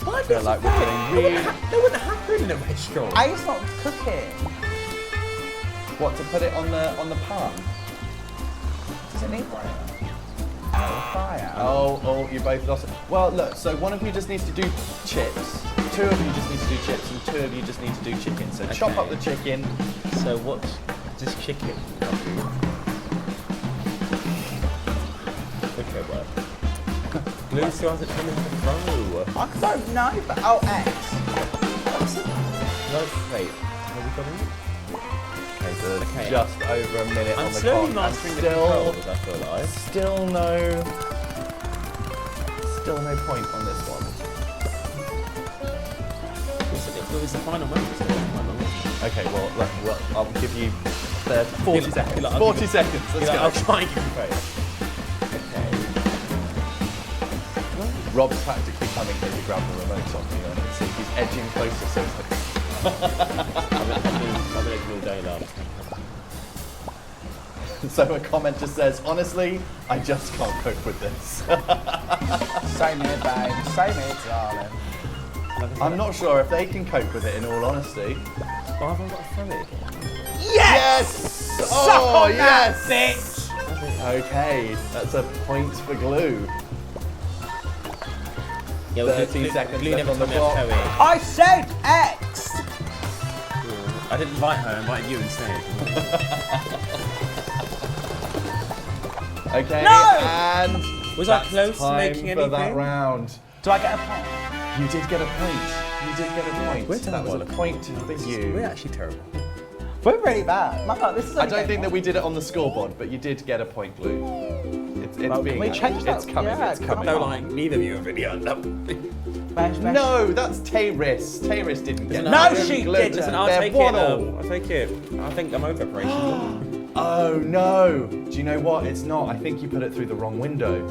[SPEAKER 3] Why
[SPEAKER 1] They're like we're getting really.
[SPEAKER 3] That wouldn't happen in a restaurant.
[SPEAKER 2] A's not cooking.
[SPEAKER 1] What, to put it on the pan?
[SPEAKER 2] Does it need fire? Fire.
[SPEAKER 1] Oh, you both lost it. Well, look, so one of you just needs to do chips, 2 of you just need to do chips, and 2 of you just need to do chicken. So chop up the chicken.
[SPEAKER 3] So what does chicken do? Okay, well. Blue still hasn't come in the throw.
[SPEAKER 2] I don't know, but X.
[SPEAKER 3] No, wait. Have we got it?
[SPEAKER 1] Okay, so there's
[SPEAKER 3] Okay.
[SPEAKER 1] just over a minute
[SPEAKER 3] I'm
[SPEAKER 1] on the
[SPEAKER 3] slowly
[SPEAKER 1] clock.
[SPEAKER 3] mastering the
[SPEAKER 1] Still,
[SPEAKER 3] controls, I feel like.
[SPEAKER 1] still no point on this one.
[SPEAKER 3] It was the final moment. So
[SPEAKER 1] Okay, well, look, I'll give you 40
[SPEAKER 3] Feel
[SPEAKER 1] seconds.
[SPEAKER 3] like I'll
[SPEAKER 1] 40
[SPEAKER 3] give you-
[SPEAKER 1] seconds, let's go.
[SPEAKER 3] I'll try and get it right. Okay.
[SPEAKER 1] Rob's practically coming here to grab the remote off me. I can see he's edging closer, so it's like...
[SPEAKER 3] I've been all day long.
[SPEAKER 1] So a comment just says, honestly, I just can't cope with this.
[SPEAKER 2] Same here, babe. Same here, darling.
[SPEAKER 1] I'm not sure if they can cope with it, in all honesty.
[SPEAKER 3] Why have I got to throw it again?
[SPEAKER 1] Yes!
[SPEAKER 2] Suck
[SPEAKER 1] Oh,
[SPEAKER 2] on that,
[SPEAKER 1] yes!
[SPEAKER 2] bitch!
[SPEAKER 1] Okay, that's a point for Glue.
[SPEAKER 3] Yeah, well,
[SPEAKER 1] 30 seconds
[SPEAKER 3] Glue
[SPEAKER 1] left
[SPEAKER 3] never
[SPEAKER 1] on the
[SPEAKER 3] told me how to
[SPEAKER 1] clock.
[SPEAKER 3] throw it.
[SPEAKER 2] I said X!
[SPEAKER 3] I didn't invite her, I invited you instead.
[SPEAKER 1] Okay,
[SPEAKER 2] No!
[SPEAKER 1] and
[SPEAKER 3] Was I
[SPEAKER 1] that's
[SPEAKER 3] close to
[SPEAKER 1] time
[SPEAKER 3] making
[SPEAKER 1] for that
[SPEAKER 3] anything?
[SPEAKER 1] round.
[SPEAKER 2] Do I get a point?
[SPEAKER 1] You did get a point. You did get a point.
[SPEAKER 3] We're
[SPEAKER 1] That was a
[SPEAKER 3] terrible.
[SPEAKER 1] point for you.
[SPEAKER 3] We're actually terrible.
[SPEAKER 2] We're really bad. This is
[SPEAKER 1] I don't think that we did it on the scoreboard, but you did get a point, Glue. It's
[SPEAKER 2] Well,
[SPEAKER 1] being.
[SPEAKER 2] can we change that?
[SPEAKER 1] It's coming.
[SPEAKER 2] Yeah,
[SPEAKER 1] it's coming.
[SPEAKER 3] No, like, neither of you have really earned up.
[SPEAKER 1] No, that's Tayris. Tayris didn't get it.
[SPEAKER 2] No,
[SPEAKER 1] Only
[SPEAKER 2] she
[SPEAKER 1] Glue.
[SPEAKER 2] didn't.
[SPEAKER 3] Listen, I'll
[SPEAKER 1] They're
[SPEAKER 3] take it.
[SPEAKER 1] 1-1.
[SPEAKER 3] I'll take it. I think I'm over operation.
[SPEAKER 1] Oh no! Do you know what? It's not. I think you put it through the wrong window.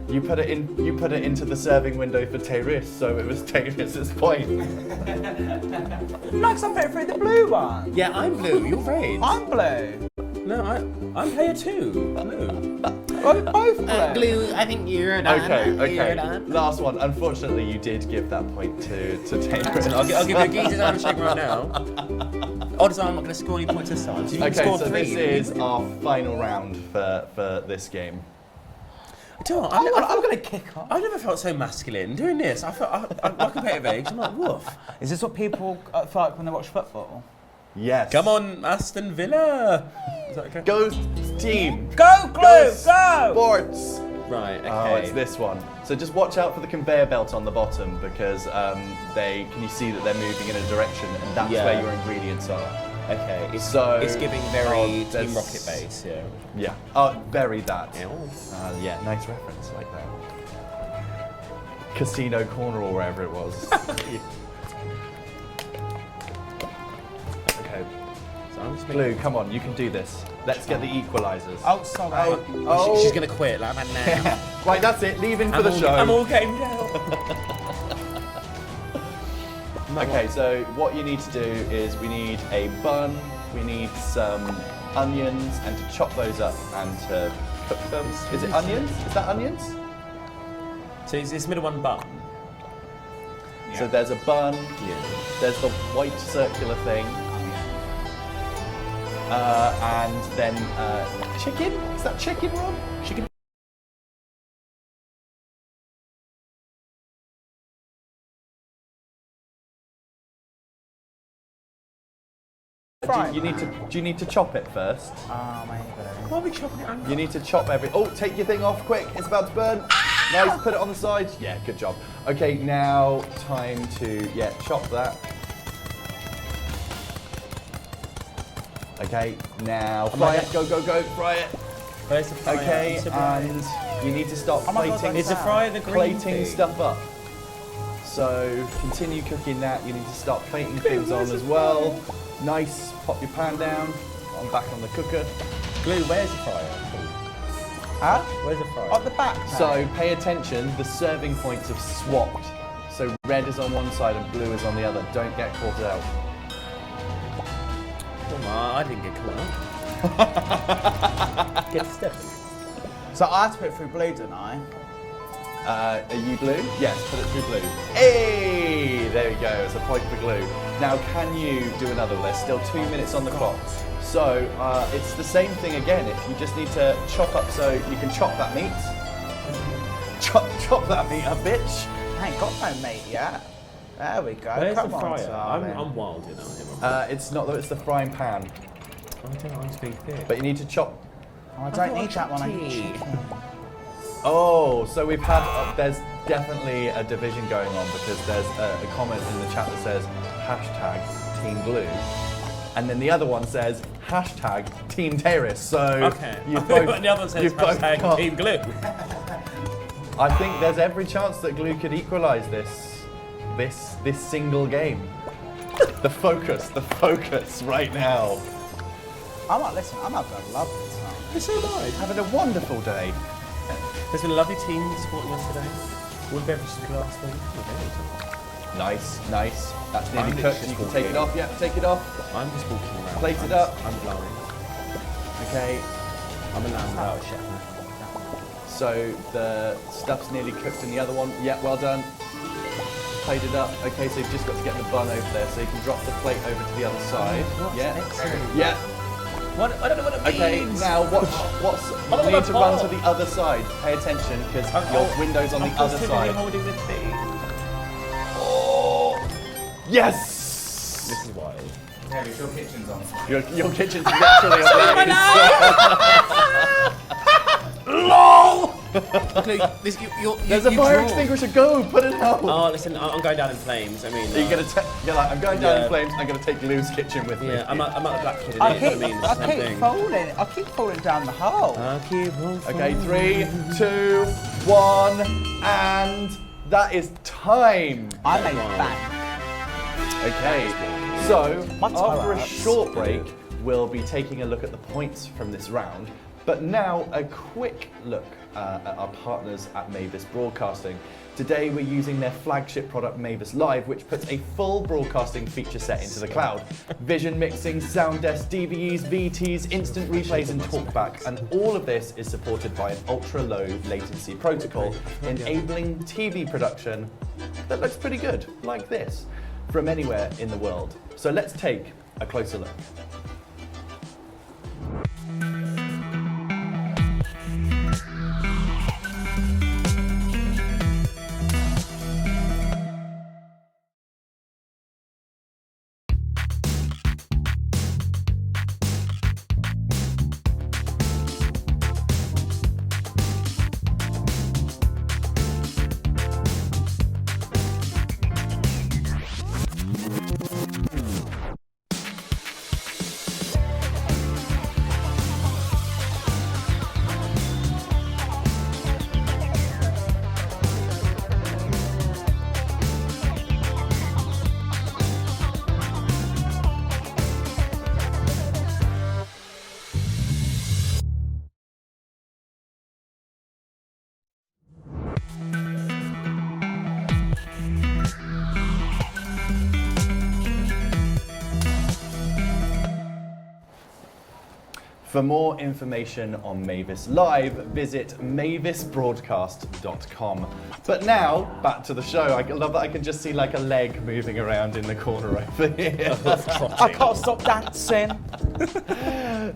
[SPEAKER 1] You put it in. You put it into the serving window for Tayris, so it was Tayris's point.
[SPEAKER 2] No, because I put it through the blue one.
[SPEAKER 3] Yeah, I'm blue. You're red.
[SPEAKER 2] I'm blue.
[SPEAKER 3] No, I'm player 2. Blue.
[SPEAKER 2] We're both blue.
[SPEAKER 3] Blue. I think you're done.
[SPEAKER 1] Okay. Last one. Unfortunately, you did give that point to Tayris.
[SPEAKER 3] I'll give you a geezer's handshake right now. Odds are I'm not going to score any points this time. So you can
[SPEAKER 1] Okay,
[SPEAKER 3] score
[SPEAKER 1] so
[SPEAKER 3] 3.
[SPEAKER 1] this is our final round for this game.
[SPEAKER 3] Do you know what?
[SPEAKER 2] I'm going to kick off.
[SPEAKER 3] I've never felt so masculine doing this. I felt I'm like a bit of age. I'm like, woof.
[SPEAKER 2] Is this what people feel like when they watch football?
[SPEAKER 1] Yes.
[SPEAKER 3] Come on, Aston Villa. Is that okay?
[SPEAKER 1] Ghost team.
[SPEAKER 2] Go, Glue,
[SPEAKER 1] Ghost
[SPEAKER 2] go!
[SPEAKER 1] Sports.
[SPEAKER 3] Right, okay.
[SPEAKER 1] Oh, it's this one. So just watch out for the conveyor belt on the bottom because can you see that they're moving in a direction and that's
[SPEAKER 3] Yeah.
[SPEAKER 1] where your ingredients are.
[SPEAKER 3] Okay,
[SPEAKER 1] So-
[SPEAKER 3] it's giving very
[SPEAKER 1] there's-
[SPEAKER 3] Team Rocket base, yeah.
[SPEAKER 1] Yeah. Oh, very that.
[SPEAKER 3] Yeah.
[SPEAKER 1] Yeah, nice reference like that. Casino Corner or wherever it was. Okay.
[SPEAKER 3] So I'm just
[SPEAKER 1] Glue, come on, you can do this. Let's get the equalizers.
[SPEAKER 2] Oh, sorry.
[SPEAKER 1] Oh.
[SPEAKER 3] She's gonna quit like that now.
[SPEAKER 1] Right, that's it. Leaving for the show.
[SPEAKER 3] I'm all gamed out.
[SPEAKER 1] Okay, so what you need to do is we need a bun, we need some onions, and to chop those up and to cook them. Is it onions? Is that onions?
[SPEAKER 3] So is this middle one bun?
[SPEAKER 1] So there's a bun,
[SPEAKER 3] Yeah.
[SPEAKER 1] there's the white circular thing, and then chicken? Is that chicken, Rob? Chicken. Do you need to chop it first?
[SPEAKER 2] Oh, maybe.
[SPEAKER 3] Why are we chopping it?
[SPEAKER 1] You need to chop every. Oh, take your thing off quick! It's about to burn. Nice. Put it on the side. Yeah, good job. Okay, now time to chop that. Okay, now fry it. Go, fry it.
[SPEAKER 3] Where's the fryer?
[SPEAKER 1] Okay,
[SPEAKER 3] It's a fryer.
[SPEAKER 1] and you need to stop
[SPEAKER 2] Oh my God,
[SPEAKER 1] plating.
[SPEAKER 3] Is the fryer the green
[SPEAKER 1] plating
[SPEAKER 3] thing?
[SPEAKER 1] stuff up. So continue cooking that. You need to start plating things on as well. Nice. Pop your pan down. I'm back on the cooker.
[SPEAKER 3] Glue, where's the fryer?
[SPEAKER 2] Huh?
[SPEAKER 3] Where's the fryer?
[SPEAKER 2] At the back.
[SPEAKER 1] So pay attention, the serving points have swapped. So red is on one side and blue is on the other. Don't get caught out.
[SPEAKER 3] Come on, I didn't get caught out. Get Stephanie.
[SPEAKER 2] So I have to put it through blue, don't I?
[SPEAKER 1] Are you blue? Yes, put it through blue. Hey! There we go, it's a point for glue. Now can you do another one? There's still 2 minutes on the clock. So it's the same thing again. If you just need to chop up so you can chop that meat. Chop that meat up, bitch.
[SPEAKER 2] I ain't got no meat yet. There we go.
[SPEAKER 3] Where's
[SPEAKER 2] Come
[SPEAKER 3] the
[SPEAKER 2] on,
[SPEAKER 3] fryer?
[SPEAKER 2] darling.
[SPEAKER 3] I'm wild here.
[SPEAKER 1] It's not that, it's the frying pan.
[SPEAKER 3] I don't want to be thick.
[SPEAKER 1] But you need to chop.
[SPEAKER 2] Oh, I don't need that one. I need
[SPEAKER 3] tea.
[SPEAKER 2] chicken.
[SPEAKER 1] Oh, so we've had, there's definitely a division going on because there's a comment in the chat that says hashtag Team Glue. And then the other one says hashtag Team Tayris. So
[SPEAKER 3] Okay.
[SPEAKER 1] you've both,
[SPEAKER 3] the other one says
[SPEAKER 1] you've both
[SPEAKER 3] hashtag
[SPEAKER 1] got-
[SPEAKER 3] Team Glue.
[SPEAKER 1] I think there's every chance that Glue could equalise this single game. The focus right now.
[SPEAKER 2] I'm not listening. I'm having a lovely time.
[SPEAKER 3] It's so nice.
[SPEAKER 1] Having a wonderful day.
[SPEAKER 3] There's been a lovely team supporting us today. All the beverages glass thing.
[SPEAKER 1] Nice. That's nearly
[SPEAKER 3] I'm
[SPEAKER 1] cooked.
[SPEAKER 3] just
[SPEAKER 1] You can take it
[SPEAKER 3] walking.
[SPEAKER 1] off. Yeah, take it off.
[SPEAKER 3] I'm just walking around.
[SPEAKER 1] Plate it up.
[SPEAKER 3] I'm blind.
[SPEAKER 1] Okay.
[SPEAKER 3] I'm a lamb without a chef.
[SPEAKER 1] So the stuff's nearly cooked in the other one. Yeah, well done. Plate it up. Okay, so you've just got to get the bun over there. So you can drop the plate over to the other side. Yeah.
[SPEAKER 3] Excellent.
[SPEAKER 1] Yeah.
[SPEAKER 3] What? I don't know what it
[SPEAKER 1] Okay,
[SPEAKER 3] means.
[SPEAKER 1] now what's
[SPEAKER 3] don't
[SPEAKER 1] you
[SPEAKER 3] know
[SPEAKER 1] need to
[SPEAKER 3] what
[SPEAKER 1] run to the other side. Pay attention because your window's on the other side.
[SPEAKER 3] holding the tea.
[SPEAKER 1] Oh. Yes!
[SPEAKER 3] This is wild.
[SPEAKER 2] Yeah, your kitchen's on.
[SPEAKER 1] Your kitchen's literally ablaze.
[SPEAKER 3] LOL!
[SPEAKER 1] There's a fire extinguisher. Go, put it out.
[SPEAKER 3] Oh, listen, I'm going down in flames. I mean,
[SPEAKER 1] You're like, I'm going down in flames. I'm gonna take Glue's kitchen with me.
[SPEAKER 3] yeah, I'm at the Black Kid.
[SPEAKER 2] I
[SPEAKER 3] I mean, it's the same
[SPEAKER 2] keep
[SPEAKER 3] thing.
[SPEAKER 2] falling. I keep falling down the hole.
[SPEAKER 3] I keep on
[SPEAKER 1] Okay, 3, 2, 1, and that is time.
[SPEAKER 2] I made bank.
[SPEAKER 1] Okay, so
[SPEAKER 2] My toe
[SPEAKER 1] after a
[SPEAKER 2] hurts.
[SPEAKER 1] short break, we'll be taking a look at the points from this round. But now a quick look at our partners at Mavis Broadcasting. Today we're using their flagship product Mavis Live, which puts a full broadcasting feature set into the cloud. Vision mixing, sound desk, DVEs, VTs, instant replays and talkback. And all of this is supported by an ultra-low latency protocol, enabling TV production that looks pretty good, like this, from anywhere in the world. So let's take a closer look. For more information on Mavis Live, visit mavisbroadcast.com. But now, back to the show. I love that I can just see like a leg moving around in the corner over here.
[SPEAKER 2] I can't stop dancing.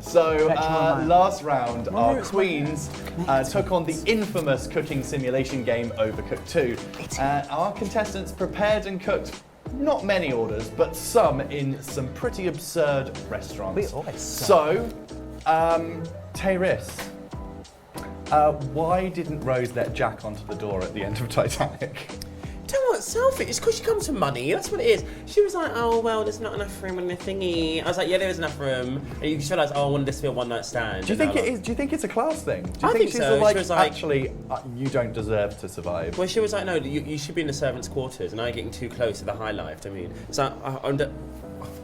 [SPEAKER 1] So, last round, our queens took on the infamous cooking simulation game Overcooked 2. Our contestants prepared and cooked not many orders, but some in some pretty absurd restaurants.
[SPEAKER 2] We always
[SPEAKER 1] So, Tayris, why didn't Rose let Jack onto the door at the end of Titanic?
[SPEAKER 3] Do you know what, selfish? It's because she comes for money. That's what it is. She was like, oh, well, there's not enough room in the thingy. I was like, yeah, there is enough room. And you just realise, oh, I wanted this to be a one-night stand.
[SPEAKER 1] Do you think it is? Do you think it's a class thing? Do you
[SPEAKER 3] I think
[SPEAKER 1] she's
[SPEAKER 3] so.
[SPEAKER 1] like,
[SPEAKER 3] She was like-
[SPEAKER 1] actually, you don't deserve to survive?
[SPEAKER 3] Well, she was like, no, you should be in the servants' quarters, and I'm getting too close to the high life. I mean, so I'm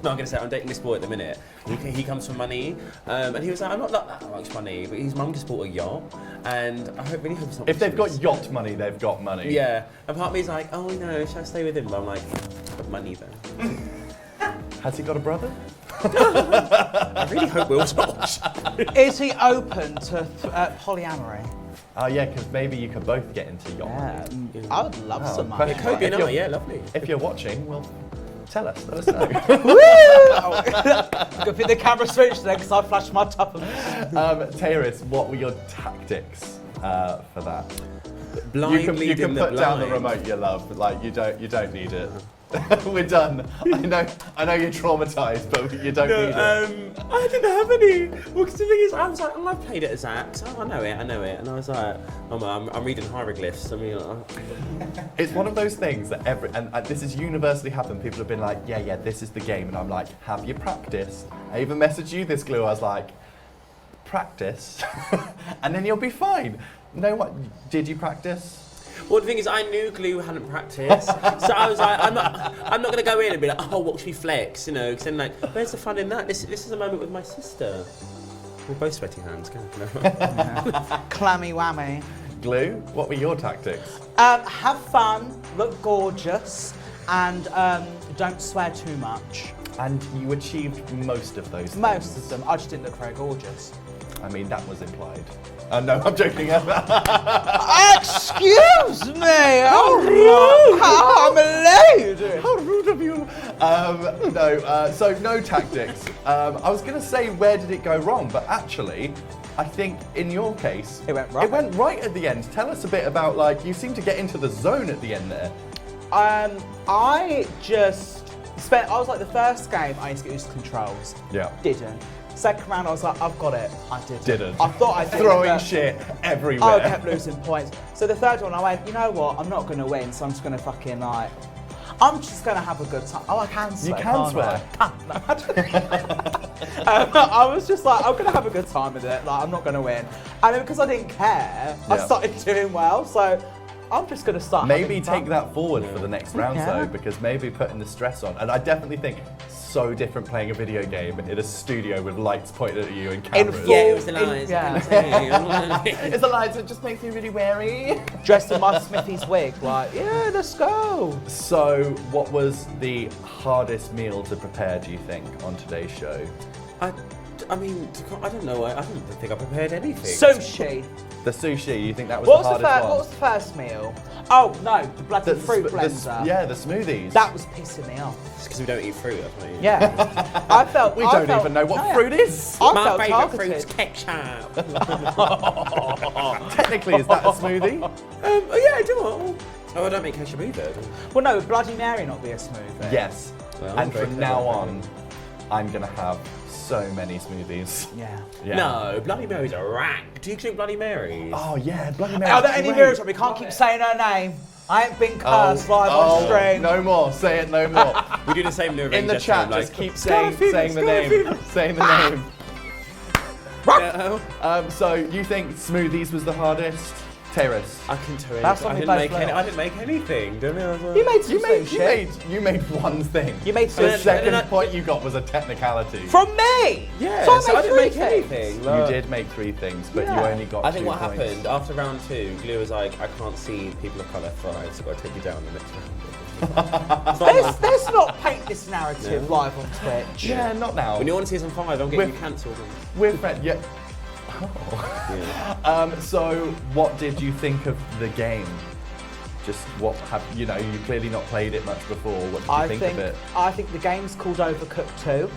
[SPEAKER 3] going to say I'm dating this boy at the minute. He comes from money, and he was like, I'm not that much money, but his mum just bought a yacht, and I really hope it's not.
[SPEAKER 1] If they've got yacht money, they've got money.
[SPEAKER 3] Yeah, and part of me's like, oh no, should I stay with him? But I'm like, got money then.
[SPEAKER 1] Has he got a brother?
[SPEAKER 3] I really hope Will's not.
[SPEAKER 2] Is he open to polyamory?
[SPEAKER 1] Oh yeah, because maybe you could both get into yacht money.
[SPEAKER 2] Yeah, I would love some money.
[SPEAKER 1] question.
[SPEAKER 3] Kobe and
[SPEAKER 1] If
[SPEAKER 3] I,
[SPEAKER 1] you're-
[SPEAKER 3] yeah, lovely.
[SPEAKER 1] If you're watching, well, tell us. Let us know.
[SPEAKER 2] Good thing the camera switched there because I flashed my topple.
[SPEAKER 1] Tayris, what were your tactics for that?
[SPEAKER 3] Blind
[SPEAKER 1] You can
[SPEAKER 3] leading the
[SPEAKER 1] put down the
[SPEAKER 3] blind.
[SPEAKER 1] remote, you love. Like you don't need it. We're done. I know you're traumatized, but you don't need it.
[SPEAKER 3] I didn't have any. Well, because the thing is, I was like, oh, I've played it as Axe. Oh, I know it. And I was like, I'm reading hieroglyphs. I mean,
[SPEAKER 1] It's one of those things that and this has universally happened. People have been like, yeah, this is the game, and I'm like, have you practiced? I even messaged you this, Glue. I was like, practice, and then you'll be fine. No, what? Did you practice?
[SPEAKER 3] well, the thing is, I knew Glue hadn't practiced, so I was like, I'm not going to go in and be like, oh, watch me flex, you know? Because then, like, where's the fun in that? This is a moment with my sister. We're both sweaty hands, can't we?
[SPEAKER 2] Clammy whammy.
[SPEAKER 1] Glue, what were your tactics?
[SPEAKER 2] Have fun, look gorgeous, and don't swear too much.
[SPEAKER 1] And you achieved most of those.
[SPEAKER 2] Most of them. I just didn't look very gorgeous.
[SPEAKER 1] I mean, that was implied. No, I'm joking.
[SPEAKER 2] Excuse me! Oh, I'm a lady!
[SPEAKER 1] How rude of you! So no tactics. I was going to say, where did it go wrong? But actually, I think in your case,
[SPEAKER 2] It went right.
[SPEAKER 1] It went right at the end. Tell us a bit about, like, you seem to get into the zone at the end there.
[SPEAKER 2] I just spent, I was like the first game I used to get used to controls.
[SPEAKER 1] Yeah.
[SPEAKER 2] Didn't. Second round, I was like, I've got it. I
[SPEAKER 1] Didn't.
[SPEAKER 2] I thought I did.
[SPEAKER 1] Throwing
[SPEAKER 2] but
[SPEAKER 1] shit everywhere.
[SPEAKER 2] I kept losing points. So the third one, I went, you know what? I'm not going to win, so I'm just going to fucking like, I'm just going to have a good time. Oh, I can swear.
[SPEAKER 1] You can swear.
[SPEAKER 2] I was just like, I'm going to have a good time with it. Like, I'm not going to win. And then because I didn't care, I started doing well. So I'm just going to start.
[SPEAKER 1] Maybe take that forward for the next round,
[SPEAKER 2] Yeah.
[SPEAKER 1] though, because maybe putting the stress on. And I definitely think so different playing a video game in a studio with lights pointed at you and cameras.
[SPEAKER 2] full-
[SPEAKER 3] Yeah, it was the lies.
[SPEAKER 2] yeah.
[SPEAKER 1] It's the lights that just makes me really wary.
[SPEAKER 2] Dressed in my Smithy's wig, like, yeah, let's go.
[SPEAKER 1] So, what was the hardest meal to prepare, do you think, on today's show?
[SPEAKER 3] I mean, I don't know. I don't think I prepared anything.
[SPEAKER 2] Sushi.
[SPEAKER 1] The sushi, you think that was
[SPEAKER 2] What
[SPEAKER 1] the
[SPEAKER 2] was the,
[SPEAKER 1] hardest one?
[SPEAKER 2] what was the first meal? Oh, no, the bloody fruit blender.
[SPEAKER 1] Yeah, the smoothies.
[SPEAKER 2] That was pissing me off.
[SPEAKER 3] It's because we don't eat fruit, that's what I mean.
[SPEAKER 2] Yeah. I felt.
[SPEAKER 1] We
[SPEAKER 2] I
[SPEAKER 1] don't
[SPEAKER 2] felt-
[SPEAKER 1] even know what
[SPEAKER 2] no,
[SPEAKER 1] fruit is.
[SPEAKER 2] I
[SPEAKER 3] My
[SPEAKER 2] felt
[SPEAKER 3] favourite
[SPEAKER 2] targeted.
[SPEAKER 3] fruit's ketchup.
[SPEAKER 1] Technically, is that a smoothie?
[SPEAKER 3] Oh yeah, I do. Oh, I don't make ketchup either.
[SPEAKER 2] Well, no, would Bloody Mary not be a smoothie?
[SPEAKER 1] Yes.
[SPEAKER 3] Well,
[SPEAKER 1] and
[SPEAKER 3] very
[SPEAKER 1] from now
[SPEAKER 3] clever.
[SPEAKER 1] on, I'm gonna have so many smoothies.
[SPEAKER 2] Yeah.
[SPEAKER 1] Yeah.
[SPEAKER 3] No, Bloody Mary's a rank. Do you drink Bloody Marys?
[SPEAKER 1] Oh yeah, Bloody Mary.
[SPEAKER 2] Are there any mirrors? We can't keep saying her name. I ain't been cursed live on stream.
[SPEAKER 1] No more. Say it no more.
[SPEAKER 3] We do the same in
[SPEAKER 1] In the chat, just keep saying
[SPEAKER 3] Scarlet
[SPEAKER 1] the name.
[SPEAKER 3] fever.
[SPEAKER 1] Saying the name.
[SPEAKER 3] Yeah.
[SPEAKER 1] So you think smoothies was the hardest? Tayris.
[SPEAKER 3] I can tell you.
[SPEAKER 2] That's what
[SPEAKER 3] I
[SPEAKER 2] we
[SPEAKER 3] didn't
[SPEAKER 2] both
[SPEAKER 3] make any.
[SPEAKER 2] learned.
[SPEAKER 3] I didn't make anything. Don't know.
[SPEAKER 2] You made some
[SPEAKER 1] You made one thing.
[SPEAKER 2] You made
[SPEAKER 1] The
[SPEAKER 2] some
[SPEAKER 1] second
[SPEAKER 3] and
[SPEAKER 1] point you got was a technicality.
[SPEAKER 2] From me.
[SPEAKER 3] Yeah,
[SPEAKER 2] So
[SPEAKER 3] so I didn't
[SPEAKER 2] three
[SPEAKER 3] make
[SPEAKER 2] things.
[SPEAKER 3] anything.
[SPEAKER 1] You
[SPEAKER 3] Look.
[SPEAKER 1] did make 3 things, but you
[SPEAKER 2] Yeah.
[SPEAKER 1] only got
[SPEAKER 3] I think
[SPEAKER 1] 2
[SPEAKER 3] what
[SPEAKER 1] points.
[SPEAKER 3] happened after round 2, Glew was like, I can't see people of colour thrive, so I've got to take you down the next round.
[SPEAKER 2] Let's not paint this narrative live on Twitch.
[SPEAKER 1] Yeah, not now.
[SPEAKER 3] When you want to see some thrive, I'm getting you cancelled.
[SPEAKER 1] We're friends. Yeah. Oh.
[SPEAKER 3] Yeah.
[SPEAKER 1] So, what did you think of the game? Just what have you know? You clearly not played it much before. What did you think of it?
[SPEAKER 2] I think the game's called Overcooked 2.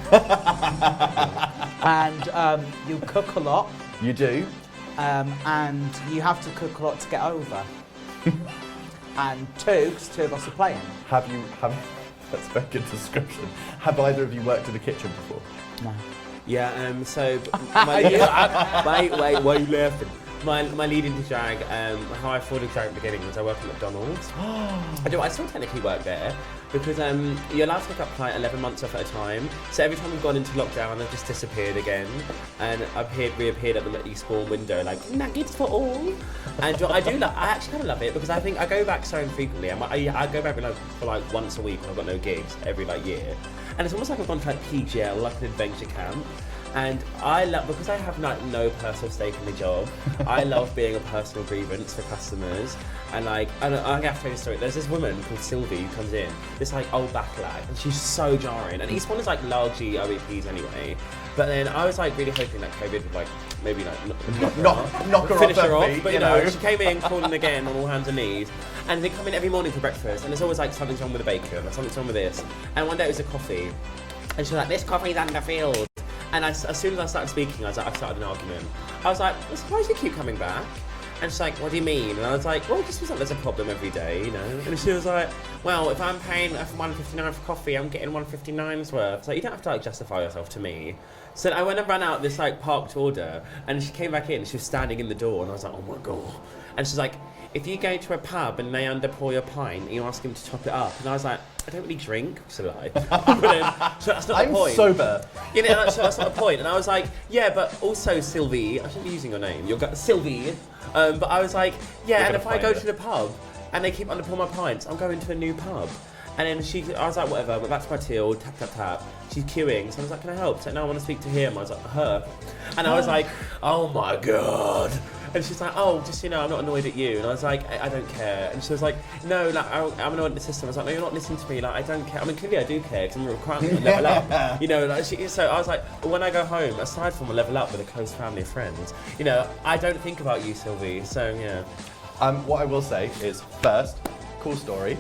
[SPEAKER 2] And you cook a lot,
[SPEAKER 1] You do.
[SPEAKER 2] and you have to cook a lot to get over. And 2, because 2 of us are playing.
[SPEAKER 1] Have that's a very good description. Have either of you worked in the kitchen before?
[SPEAKER 2] No.
[SPEAKER 3] Yeah, so my wait, why are you laughing? My lead into drag, how I thought of drag at the beginning was I work at McDonald's. I still technically work there because you're allowed to pick up like 11 months off at a time. So every time we've gone into lockdown, I've just disappeared again, and reappeared at the Eastbourne window like nuggets for all. And I actually kind of love it because I think I go back so infrequently. I go back for like once a week when I've got no gigs every like year, and it's almost like I've gone to like PGL, like an adventure camp. And I love, because I have like no personal stake in the job, I love being a personal grievance for customers. And like, I'm gonna have to tell you a story. There's this woman called Sylvie who comes in, this like old backlag, and she's so jarring. And Eastbourne is like largely OEPs anyway. But then I was like really hoping that COVID would like maybe like
[SPEAKER 1] knock her
[SPEAKER 3] finish
[SPEAKER 1] off
[SPEAKER 3] her
[SPEAKER 1] her
[SPEAKER 3] off.
[SPEAKER 1] feet,
[SPEAKER 3] But
[SPEAKER 1] you
[SPEAKER 3] you know,
[SPEAKER 1] know.
[SPEAKER 3] she came in calling again on all hands and knees. And they come in every morning for breakfast, and there's always like something's wrong with the bacon, or something's wrong with this. And one day it was a coffee, and she was like, "This coffee's underfilled." And as soon as I started speaking, I started an argument. I was like, I'm surprised you keep coming back. And she's like, what do you mean? And I was like, well, it just feels like there's a problem every day, you know? And she was like, well, if I'm paying $1.59 for coffee, I'm getting $1.59's worth. So you don't have to like justify yourself to me. So I went and ran out this like parked order, and she came back in, she was standing in the door, and I was like, oh my God. And she's like, if you go to a pub and they underpour your pint, and you ask them to top it up. And I was like, I don't really drink, so I. So that's not
[SPEAKER 1] I'm
[SPEAKER 3] the point.
[SPEAKER 1] sober.
[SPEAKER 3] You know, so that's not the point. And I was like, yeah, but also Sylvie, I shouldn't be using your name, Sylvie. But I was like, yeah, and if I go to the pub and they keep underpouring my pints, I'm going to a new pub. And then I was like, whatever, but that's my till, tap, tap, tap. She's queuing, so I was like, can I help? She's like, no, I want to speak to him. I was like, her. And I was like, oh my God. And she's like, oh, just, you know, I'm not annoyed at you. And I was like, I don't care. And she was like, no, like, I'm annoyed at the system. I was like, no, you're not listening to me. Like, I don't care. I mean, clearly I do care, because I'm requiring to level up. You know, like, so I was like, when I go home, aside from a level up with a close family of friends, you know, I don't think about you, Sylvie. So, yeah.
[SPEAKER 1] What I will say is, first, cool story.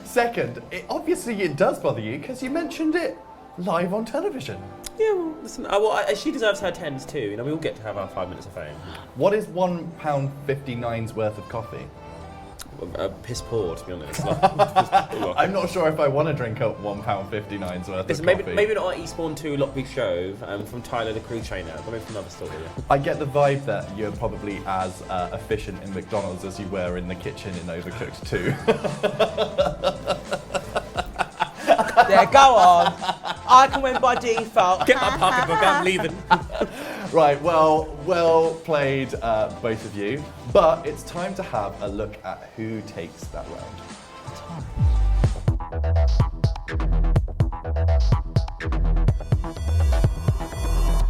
[SPEAKER 1] Second, obviously it does bother you because you mentioned it live on television.
[SPEAKER 3] Yeah, well, listen, she deserves her tens too. You know, we all get to have our 5 minutes of fame.
[SPEAKER 1] What is £1.59's worth of coffee?
[SPEAKER 3] Piss poor, to be honest.
[SPEAKER 1] I'm not sure if I want to drink up £1.59's worth of
[SPEAKER 3] maybe,
[SPEAKER 1] coffee.
[SPEAKER 3] maybe not at Eastbourne 2 Lockbeach Shove from Tyler the crew trainer, but maybe from another store. Yeah.
[SPEAKER 1] I get the vibe that you're probably as efficient in McDonald's as you were in the kitchen in Overcooked 2.
[SPEAKER 2] Yeah, go on. I can win by default.
[SPEAKER 3] Get my pocketbook, I'm leaving.
[SPEAKER 1] Right, well played, both of you. But it's time to have a look at who takes that round.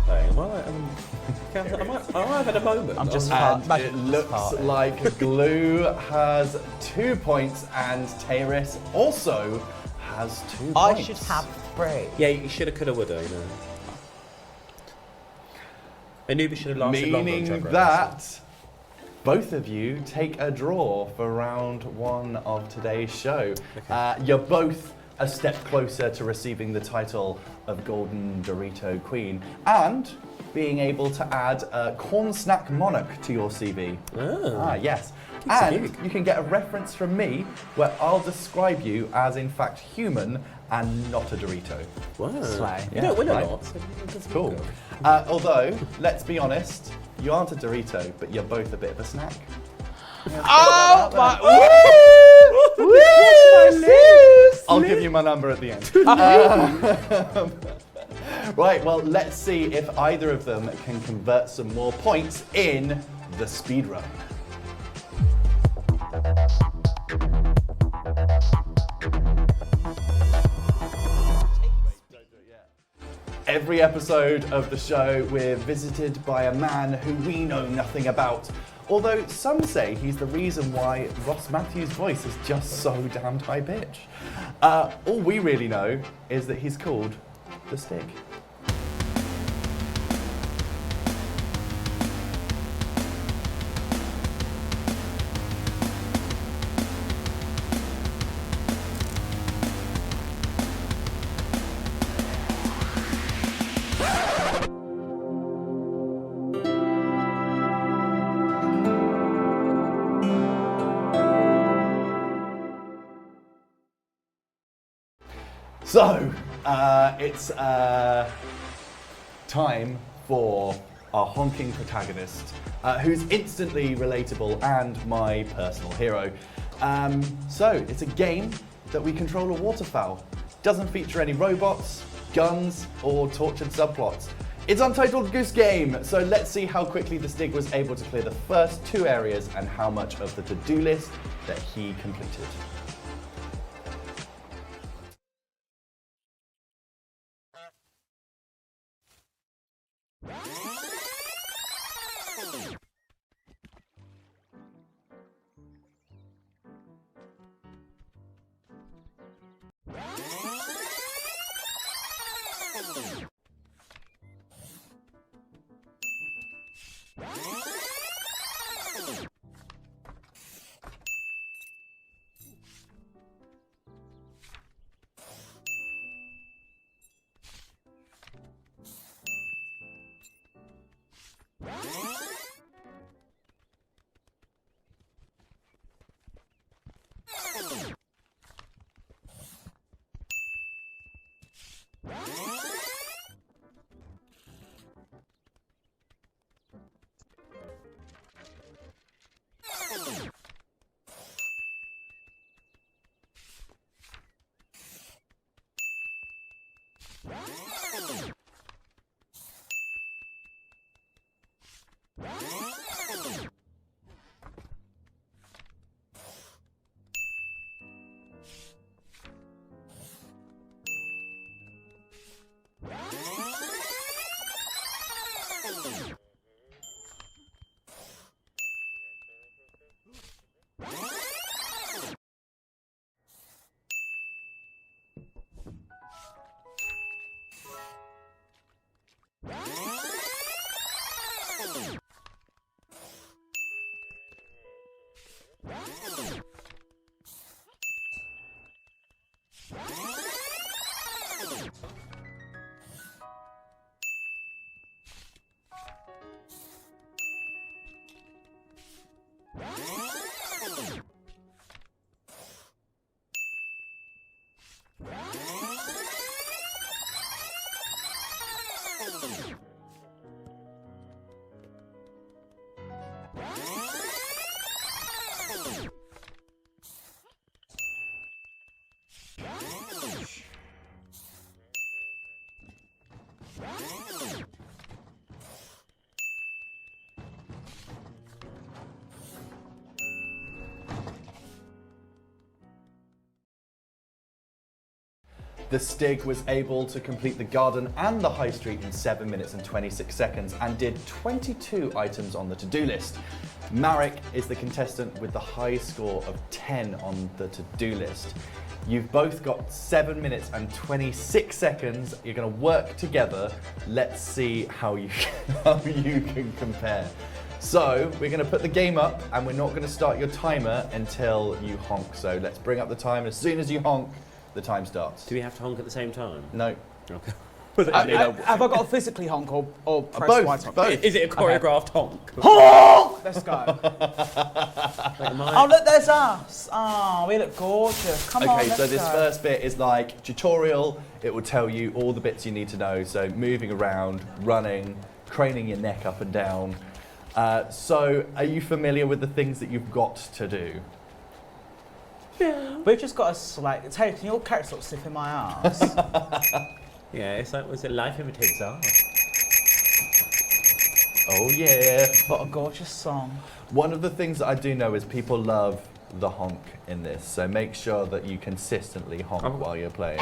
[SPEAKER 3] I might have had a moment.
[SPEAKER 2] I'm just
[SPEAKER 1] And it looks like Glue has 2 points and Tayris also has 2 points.
[SPEAKER 2] I should have 3.
[SPEAKER 3] Yeah, you shoulda, coulda, woulda, you know. I knew we should have lasted longer on
[SPEAKER 1] Meaning
[SPEAKER 3] Drag Race.
[SPEAKER 1] that both of you take a draw for round 1 of today's show.
[SPEAKER 3] Okay.
[SPEAKER 1] You're both a step closer to receiving the title of Golden Dorito Queen and being able to add a corn snack monarch to your CV.
[SPEAKER 3] Oh.
[SPEAKER 1] Yes.
[SPEAKER 3] It's
[SPEAKER 1] And
[SPEAKER 3] big.
[SPEAKER 1] you can get a reference from me where I'll describe you as in fact human and not a Dorito.
[SPEAKER 3] Wow.
[SPEAKER 2] Slay.
[SPEAKER 3] You don't win a
[SPEAKER 1] Right.
[SPEAKER 3] lot. So that's
[SPEAKER 1] Cool.
[SPEAKER 3] good.
[SPEAKER 1] Although, let's be honest, you aren't a Dorito, but you're both a bit of a snack.
[SPEAKER 2] Oh my! Woo! Woo!
[SPEAKER 1] I'll give you my number at the end. Right, well, let's see if either of them can convert some more points in the speed run. Every episode of the show, we're visited by a man who we know nothing about. Although some say he's the reason why Ross Matthews' voice is just so damned high pitch. All we really know is that he's called the Stick. So, it's time for our honking protagonist, who's instantly relatable and my personal hero. So, it's a game that we control a waterfowl. Doesn't feature any robots, guns, or tortured subplots. It's Untitled Goose Game, so let's see how quickly the Stig was able to clear the first 2 areas and how much of the to-do list that he completed. The Stig was able to complete the garden and the high street in 7 minutes and 26 seconds and did 22 items on the to-do list. Marek is the contestant with the highest score of 10 on the to-do list. You've both got 7 minutes and 26 seconds. You're going to work together. Let's see how you can compare. So we're going to put the game up and we're not going to start your timer until you honk. So let's bring up the timer. As soon as you honk, the time starts.
[SPEAKER 3] Do we have to honk at the same time?
[SPEAKER 1] No.
[SPEAKER 3] Okay.
[SPEAKER 2] Have I got to physically honk or press
[SPEAKER 1] Both,
[SPEAKER 2] white honk?
[SPEAKER 1] both.
[SPEAKER 3] Is it a choreographed honk?
[SPEAKER 2] Honk! Let's go.
[SPEAKER 3] Wait, am I-
[SPEAKER 2] Oh, look, there's us. Oh, we look gorgeous. Come on,
[SPEAKER 1] Okay,
[SPEAKER 2] let's
[SPEAKER 1] so this
[SPEAKER 2] go.
[SPEAKER 1] first bit is like tutorial. It will tell you all the bits you need to know. So moving around, running, craning your neck up and down. So are you familiar with the things that you've got to do?
[SPEAKER 2] We've just got a select. Terry, can your carrot stop sniffing my ass?
[SPEAKER 3] Yeah, it's like, was it life imitates art?
[SPEAKER 1] Oh yeah.
[SPEAKER 2] What a gorgeous song.
[SPEAKER 1] One of the things that I do know is people love the honk in this. So make sure that you consistently honk while you're playing.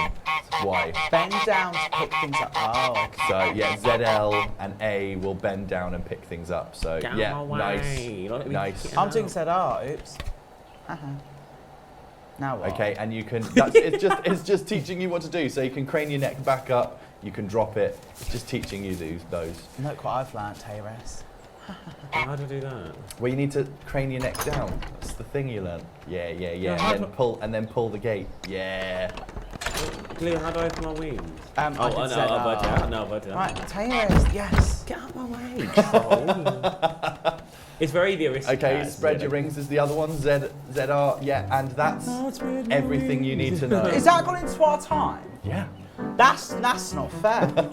[SPEAKER 1] Why?
[SPEAKER 2] Bend down to pick things up. Oh, okay.
[SPEAKER 1] So yeah, ZL and A will bend down and pick things up. So
[SPEAKER 3] Get out
[SPEAKER 1] yeah,
[SPEAKER 3] my way.
[SPEAKER 1] nice, nice.
[SPEAKER 3] Get
[SPEAKER 2] I'm
[SPEAKER 3] out.
[SPEAKER 2] doing ZR. Oops. Now what?
[SPEAKER 1] Okay, and you can. It's just teaching you what to do. So you can crane your neck back up. You can drop it. It's just teaching you those.
[SPEAKER 2] Look what I've learnt, Tayris.
[SPEAKER 3] How do I do that?
[SPEAKER 1] Well, you need to crane your neck down. That's the thing you learn. Yeah,
[SPEAKER 3] how
[SPEAKER 1] and then pull the gate. Yeah.
[SPEAKER 3] Glue, how do I open my wings?
[SPEAKER 2] I
[SPEAKER 3] Oh,
[SPEAKER 2] did
[SPEAKER 3] I know,
[SPEAKER 2] ZR.
[SPEAKER 3] I've worked it out. No, I've worked it out.
[SPEAKER 2] Right, Tayris, yes.
[SPEAKER 3] Get out my way. troll. It's very the aristocrat.
[SPEAKER 1] Okay, spread your rings is the other one. ZR. Yeah, and that's everything you need to know.
[SPEAKER 2] Is that gone into our time?
[SPEAKER 1] Yeah.
[SPEAKER 2] That's not fair.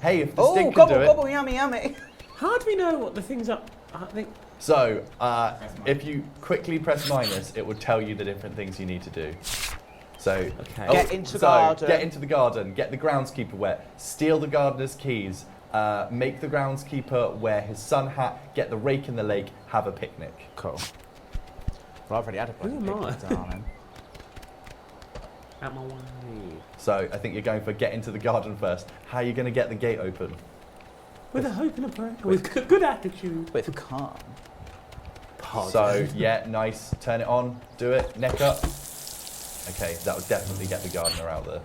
[SPEAKER 1] Hey, if the
[SPEAKER 2] Oh,
[SPEAKER 1] stick can
[SPEAKER 2] gobble,
[SPEAKER 1] do it.
[SPEAKER 2] gobble, yummy, yummy.
[SPEAKER 3] How do we know what the things are? I think.
[SPEAKER 1] So, if you quickly press minus, it will tell you the different things you need to do. So,
[SPEAKER 3] Okay.
[SPEAKER 2] Get into garden.
[SPEAKER 1] Get into the garden. Get the groundskeeper wet. Steal the gardener's keys. Make the groundskeeper wear his sun hat. Get the rake in the lake. Have a picnic.
[SPEAKER 2] Cool. Well, I've already had a
[SPEAKER 3] Who am I?
[SPEAKER 2] picnic, darling.
[SPEAKER 3] Out my way.
[SPEAKER 1] So, I think you're going for get into the garden first. How are you going to get the gate open?
[SPEAKER 3] With a hope and a prayer. With good attitude.
[SPEAKER 2] With calm.
[SPEAKER 1] So, yeah, nice. Turn it on. Do it. Neck up. Okay, that would definitely get the gardener out there.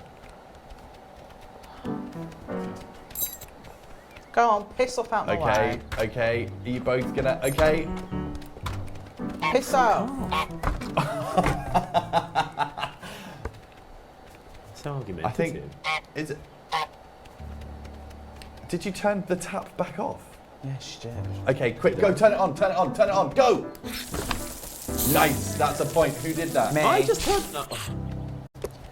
[SPEAKER 2] Go on, piss off out my way.
[SPEAKER 1] Okay. Are you both gonna? Okay.
[SPEAKER 2] Piss out.
[SPEAKER 3] It's argumentative.
[SPEAKER 1] I think. Is it? Did you turn the tap back off?
[SPEAKER 2] Yeah, she did.
[SPEAKER 1] Okay, quick, go, turn it on, go! Nice, that's a point. Who did that?
[SPEAKER 2] Me.
[SPEAKER 3] I just turned. No.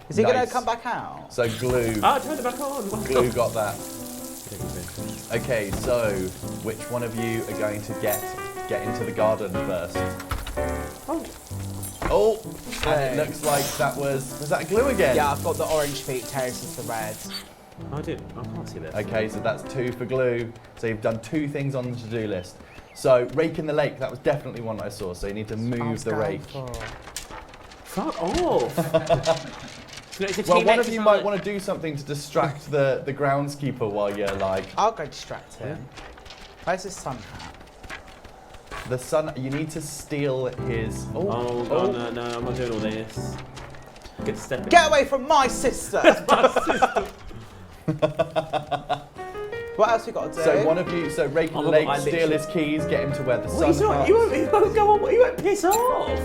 [SPEAKER 2] Is he going
[SPEAKER 1] Nice.
[SPEAKER 2] to come back out?
[SPEAKER 1] So Glue,
[SPEAKER 3] Ah, I turned it back on.
[SPEAKER 1] Glue got that. Okay, so which one of you are going to get into the garden first? Oh, and it looks like that was that Glue again?
[SPEAKER 2] Yeah, I've got the orange feet, Terrace is the red.
[SPEAKER 3] I can't see this.
[SPEAKER 1] Okay, so that's 2 for Glue. So you've done 2 things on the to-do list. So rake in the lake, that was definitely one I saw. So you need to move the rake.
[SPEAKER 3] Fuck off. So it's a
[SPEAKER 1] Well,
[SPEAKER 3] team
[SPEAKER 1] one of you
[SPEAKER 3] exercise.
[SPEAKER 1] might want to do something to distract the groundskeeper while you're like
[SPEAKER 2] I'll go distract him. Where's his sun hat?
[SPEAKER 1] the sun. You need to steal his.
[SPEAKER 3] Oh god, no, I'm not doing all this. Get to step in.
[SPEAKER 2] Get away from my sister! What else we got to do?
[SPEAKER 1] So one of you, so rake in
[SPEAKER 3] Oh
[SPEAKER 1] the
[SPEAKER 3] my
[SPEAKER 1] lake,
[SPEAKER 3] God, I
[SPEAKER 1] steal his keys, get him to where the
[SPEAKER 3] What,
[SPEAKER 1] sun hat.
[SPEAKER 3] he won't go on. He won't piss off.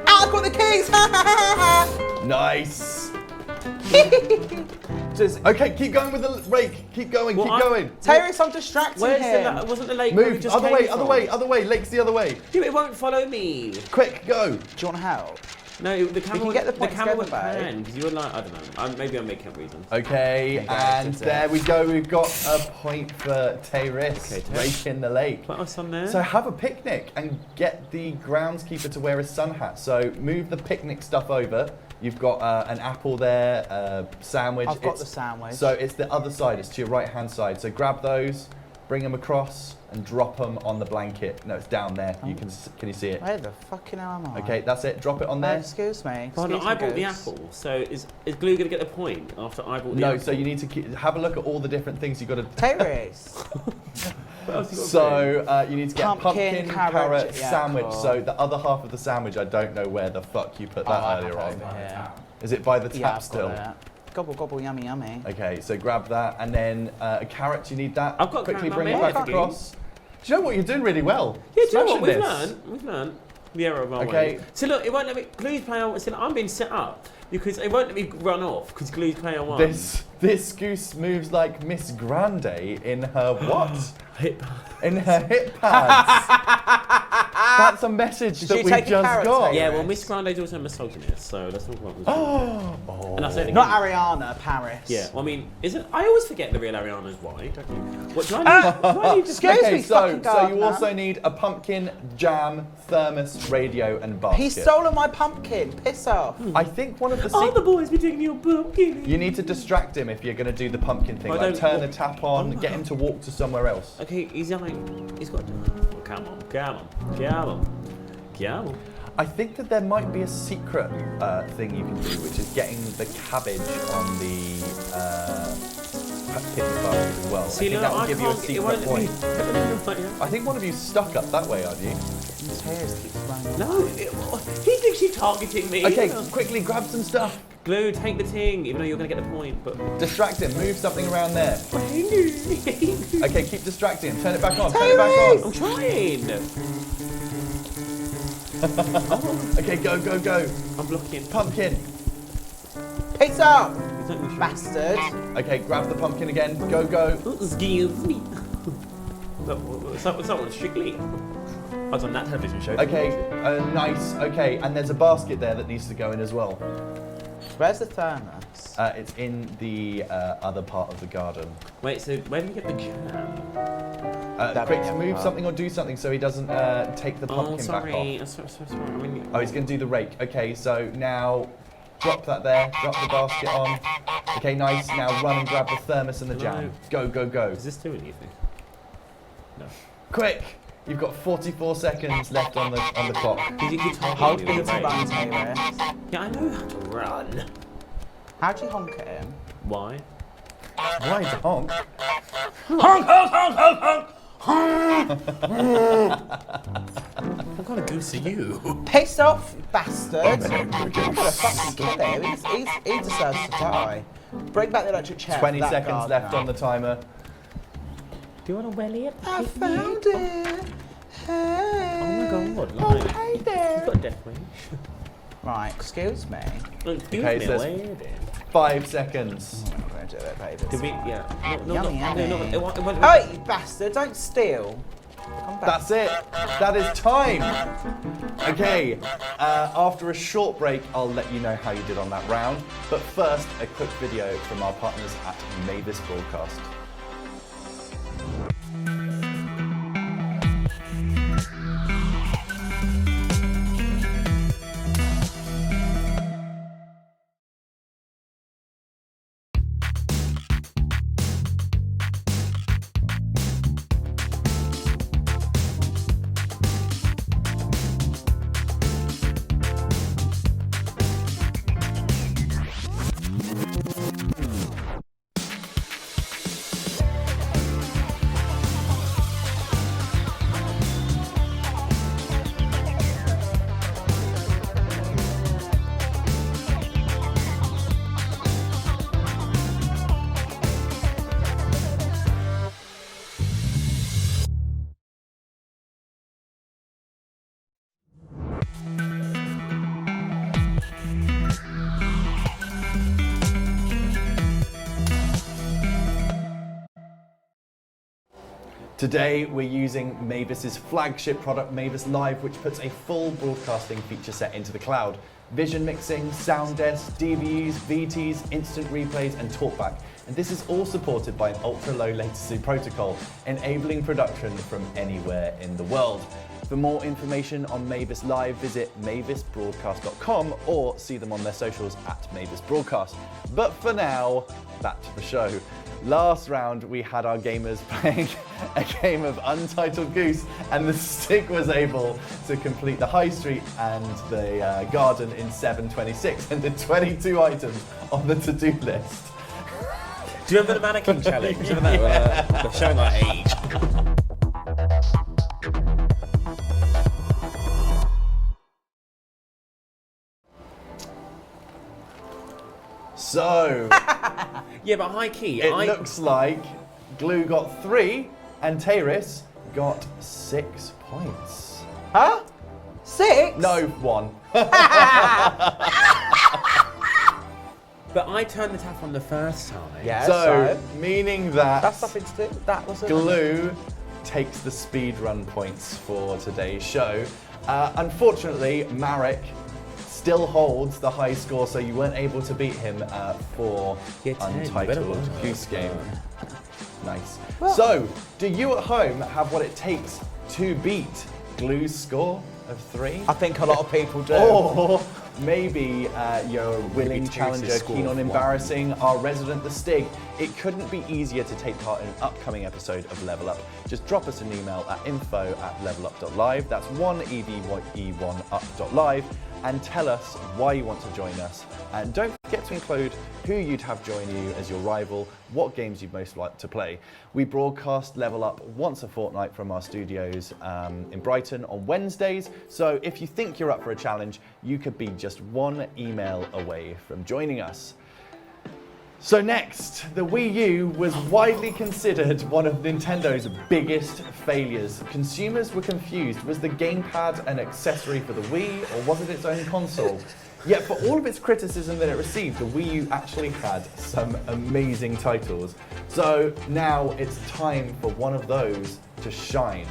[SPEAKER 2] I've got the keys!
[SPEAKER 1] Nice.
[SPEAKER 2] Just,
[SPEAKER 1] Okay, keep going with the rake. Keep going.
[SPEAKER 3] Well,
[SPEAKER 1] keep going.
[SPEAKER 2] Terrace, I'm distracting
[SPEAKER 3] Where's
[SPEAKER 2] him.
[SPEAKER 3] the? Wasn't the lake? where we
[SPEAKER 1] Move.
[SPEAKER 3] just
[SPEAKER 1] Other
[SPEAKER 3] came
[SPEAKER 1] way.
[SPEAKER 3] from?
[SPEAKER 1] Other way. Other way. Lake's the other way.
[SPEAKER 3] Yeah, but it won't follow me.
[SPEAKER 1] Quick, go.
[SPEAKER 2] Do you want help?
[SPEAKER 3] No, the camera.
[SPEAKER 2] can get the points
[SPEAKER 3] camera
[SPEAKER 2] together,
[SPEAKER 3] would
[SPEAKER 2] babe.
[SPEAKER 3] pan because you were like, I don't know. Maybe I'm making up reasons.
[SPEAKER 1] Okay,
[SPEAKER 2] Okay,
[SPEAKER 1] and
[SPEAKER 2] that's it.
[SPEAKER 1] there we go. We've got a point for Tayris.
[SPEAKER 3] Okay, Tay.
[SPEAKER 1] Rake in the lake.
[SPEAKER 3] Put us on there.
[SPEAKER 1] So have a picnic and get the groundskeeper to wear a sun hat. So move the picnic stuff over. You've got an apple there, a sandwich.
[SPEAKER 2] I've got the sandwich.
[SPEAKER 1] So it's the other side. It's to your right-hand side. So grab those, bring them across, and drop them on the blanket. No, it's down there. You can you see it?
[SPEAKER 2] Where the fucking hell am I?
[SPEAKER 1] Okay, that's it. Drop it on there.
[SPEAKER 2] Excuse me.
[SPEAKER 3] But no,
[SPEAKER 2] Excuse
[SPEAKER 3] I
[SPEAKER 2] me,
[SPEAKER 3] bought the
[SPEAKER 2] Goose.
[SPEAKER 3] apple. So is Glue going to get the point after I bought the apple?
[SPEAKER 1] No, so you need to have a look at all the different things you've got to.
[SPEAKER 2] Tayris.
[SPEAKER 3] What else you got to do?
[SPEAKER 1] So you need to get
[SPEAKER 2] Pumpkin,
[SPEAKER 1] carrot,
[SPEAKER 2] yeah,
[SPEAKER 1] sandwich.
[SPEAKER 2] cool.
[SPEAKER 1] So the other half of the sandwich, I don't know where the fuck you put that
[SPEAKER 2] I
[SPEAKER 1] earlier
[SPEAKER 2] have
[SPEAKER 1] on.
[SPEAKER 2] it over here.
[SPEAKER 1] Is it by the tap
[SPEAKER 2] Yeah, I've got
[SPEAKER 1] still?
[SPEAKER 2] it. Gobble, gobble, yummy, yummy.
[SPEAKER 1] Okay, so grab that, and then a carrot. You need that.
[SPEAKER 3] I've got
[SPEAKER 1] quickly
[SPEAKER 3] carrot
[SPEAKER 1] bring
[SPEAKER 3] on
[SPEAKER 1] it
[SPEAKER 3] my
[SPEAKER 1] back
[SPEAKER 3] menu.
[SPEAKER 1] across. Do you know what? You're doing really well.
[SPEAKER 3] Yeah, do you know what?
[SPEAKER 1] Smashing
[SPEAKER 3] We've
[SPEAKER 1] this.
[SPEAKER 3] learned. We've learned the error of our
[SPEAKER 1] Okay.
[SPEAKER 3] way. So look, it won't let me. Glue's playing on. So I'm being set up because it won't let me run off because Glue's playing on one.
[SPEAKER 1] This goose moves like Miss Grande in her what?
[SPEAKER 3] Hip.
[SPEAKER 1] In her hip pads. That's a message
[SPEAKER 2] Did
[SPEAKER 1] that
[SPEAKER 2] you
[SPEAKER 1] we
[SPEAKER 2] take a
[SPEAKER 1] just
[SPEAKER 2] carrot,
[SPEAKER 1] got.
[SPEAKER 2] Tayris?
[SPEAKER 3] Yeah, well, Miss Grande's also a misogynist, so that's not what was.
[SPEAKER 1] Oh.
[SPEAKER 3] And I said it
[SPEAKER 2] Not
[SPEAKER 3] again.
[SPEAKER 2] Ariana, Paris.
[SPEAKER 3] Yeah, well, I mean, is it? I always forget the real Ariana's white. Don't you? What do I need? Do I need to
[SPEAKER 2] Excuse
[SPEAKER 1] Okay,
[SPEAKER 2] me,
[SPEAKER 1] so
[SPEAKER 2] fucking
[SPEAKER 1] you
[SPEAKER 2] gardener.
[SPEAKER 1] also need a pumpkin, jam, thermos, radio, and basket.
[SPEAKER 2] He's stolen my pumpkin. Piss off.
[SPEAKER 1] I think one of the
[SPEAKER 3] Oh, the boys be taking your pumpkin.
[SPEAKER 1] you need to distract him if you're going to do the pumpkin thing.
[SPEAKER 3] I
[SPEAKER 1] Like
[SPEAKER 3] don't-
[SPEAKER 1] turn the tap on, get him to walk to somewhere else.
[SPEAKER 3] Okay, he's yelling. He's got. Oh, come on, come on, come on, come on.
[SPEAKER 1] I think that there might be a secret thing you can do, which is getting the cabbage on the picnic basket as well.
[SPEAKER 3] See,
[SPEAKER 1] I think
[SPEAKER 3] look,
[SPEAKER 1] that will
[SPEAKER 3] I
[SPEAKER 1] give you a
[SPEAKER 3] can't. It
[SPEAKER 1] secret
[SPEAKER 3] won't let me.
[SPEAKER 1] point. I think one of you's stuck up that way, aren't you?
[SPEAKER 2] Tayris keeps running.
[SPEAKER 3] No, he thinks he's targeting me.
[SPEAKER 1] Okay, quickly grab some stuff.
[SPEAKER 3] Glue, take the ting, even though you're going to get the point. But
[SPEAKER 1] Distract him. Move something around there.
[SPEAKER 3] I'm
[SPEAKER 1] Okay, keep distracting him. Turn it back on. Turn it back on.
[SPEAKER 3] trying.
[SPEAKER 1] Okay, go, go, go.
[SPEAKER 3] I'm blocking.
[SPEAKER 1] Pumpkin.
[SPEAKER 2] Piss off,
[SPEAKER 3] He's not even
[SPEAKER 2] bastard.
[SPEAKER 1] Okay, grab the pumpkin again. Go, go.
[SPEAKER 3] Excuse me. Someone strictly. I was on that television show.
[SPEAKER 1] Okay, nice. Okay, and there's a basket there that needs to go in as well.
[SPEAKER 2] Where's the thermos?
[SPEAKER 1] It's in the other part of the garden.
[SPEAKER 3] Wait, so where do you get the jam?
[SPEAKER 1] Quick,
[SPEAKER 2] be the
[SPEAKER 1] move
[SPEAKER 2] other
[SPEAKER 1] something or do something so he doesn't take the pumpkin back off.
[SPEAKER 3] I'm sorry. I mean,
[SPEAKER 1] Oh, he's going to do the rake. Okay, so now drop that there. Drop the basket on. Okay, nice. Now run and grab the thermos and the jam. Go, go, go.
[SPEAKER 3] is this doing anything? No.
[SPEAKER 1] Quick! You've got 44 seconds left on the clock.
[SPEAKER 3] Did you keep
[SPEAKER 2] How
[SPEAKER 3] talking
[SPEAKER 2] do you
[SPEAKER 3] the other
[SPEAKER 2] run,
[SPEAKER 3] way?
[SPEAKER 2] Tayris?
[SPEAKER 3] Yeah, I know how to run.
[SPEAKER 2] How'd you honk at him?
[SPEAKER 3] Why?
[SPEAKER 1] Why is it honk?
[SPEAKER 3] Honk, honk, honk, honk, honk! What kind of goose are you?
[SPEAKER 2] Piss off, you bastard! I'm gonna fucking kill him. He deserves to die. Bring back the electric chair.
[SPEAKER 1] 20
[SPEAKER 2] for that
[SPEAKER 1] seconds
[SPEAKER 2] gardener.
[SPEAKER 1] left on the timer.
[SPEAKER 3] Do you want to welly it?
[SPEAKER 2] I found it. Hey.
[SPEAKER 3] Oh my god,
[SPEAKER 2] Oh,
[SPEAKER 3] like,
[SPEAKER 2] hey
[SPEAKER 3] you've
[SPEAKER 2] there.
[SPEAKER 3] got a death wish.
[SPEAKER 2] Right, excuse me.
[SPEAKER 3] Look, excuse
[SPEAKER 1] Okay,
[SPEAKER 3] me,
[SPEAKER 1] so
[SPEAKER 3] where
[SPEAKER 1] 5 seconds.
[SPEAKER 2] I'm not gonna do it, baby.
[SPEAKER 3] Did we? Yeah. No,
[SPEAKER 2] Yummy, yummy.
[SPEAKER 3] it won't.
[SPEAKER 2] Oh, you bastard! Don't steal. Come back.
[SPEAKER 1] That's it. That is time. Okay, after a short break, I'll let you know how you did on that round. But first, a quick video from our partners at Mavis Broadcast. Today we're using Mavis's flagship product, Mavis Live, which puts a full broadcasting feature set into the cloud. vision mixing, sound desk, DVUs, VTs, instant replays, and talkback. And this is all supported by an ultra-low latency protocol, enabling production from anywhere in the world. For more information on Mavis Live, visit mavisbroadcast.com or see them on their socials at Mavis Broadcast. But for now, back to the show. Last round, we had our gamers playing a game of Untitled Goose, and the stick was able to complete the high street and the garden in 7:26, and did 22 items on the to-do list.
[SPEAKER 3] Do you remember the mannequin challenge? Do you remember that? We're showing our age.
[SPEAKER 1] So,
[SPEAKER 3] Yeah, but high key.
[SPEAKER 1] it looks like Glew got 3 and Tayris got 6 points.
[SPEAKER 2] Huh? 6?
[SPEAKER 1] No, 1.
[SPEAKER 3] But I turned the tap on the first time.
[SPEAKER 2] Yeah,
[SPEAKER 1] So, meaning that
[SPEAKER 2] that's something to do. That was
[SPEAKER 1] Glew takes the speedrun points for today's show. Unfortunately, Marek still holds the high score, so you weren't able to beat him for
[SPEAKER 3] Yeah, 10.
[SPEAKER 1] Untitled
[SPEAKER 3] Better
[SPEAKER 1] Goose Game. Nice. So, do you at home have what it takes to beat Glew's score of 3?
[SPEAKER 2] I think a lot of people do.
[SPEAKER 1] Or maybe you're a willing
[SPEAKER 3] Tayris'
[SPEAKER 1] challenger,
[SPEAKER 3] score
[SPEAKER 1] keen
[SPEAKER 3] of
[SPEAKER 1] on
[SPEAKER 3] 1.
[SPEAKER 1] embarrassing our resident The Stig. It couldn't be easier to take part in an upcoming episode of Level Up. Just drop us an email at info@levelup.live. That's 1EVE1UP.live. And tell us why you want to join us. And don't forget to include who you'd have join you as your rival, what games you'd most like to play. We broadcast Level Up once a fortnight from our studios in Brighton on Wednesdays. So if you think you're up for a challenge, you could be just one email away from joining us. So next, the Wii U was widely considered one of Nintendo's biggest failures. Consumers were confused. Was the gamepad an accessory for the Wii, or was it its own console? Yet for all of its criticism that it received, the Wii U actually had some amazing titles. So now it's time for one of those to shine.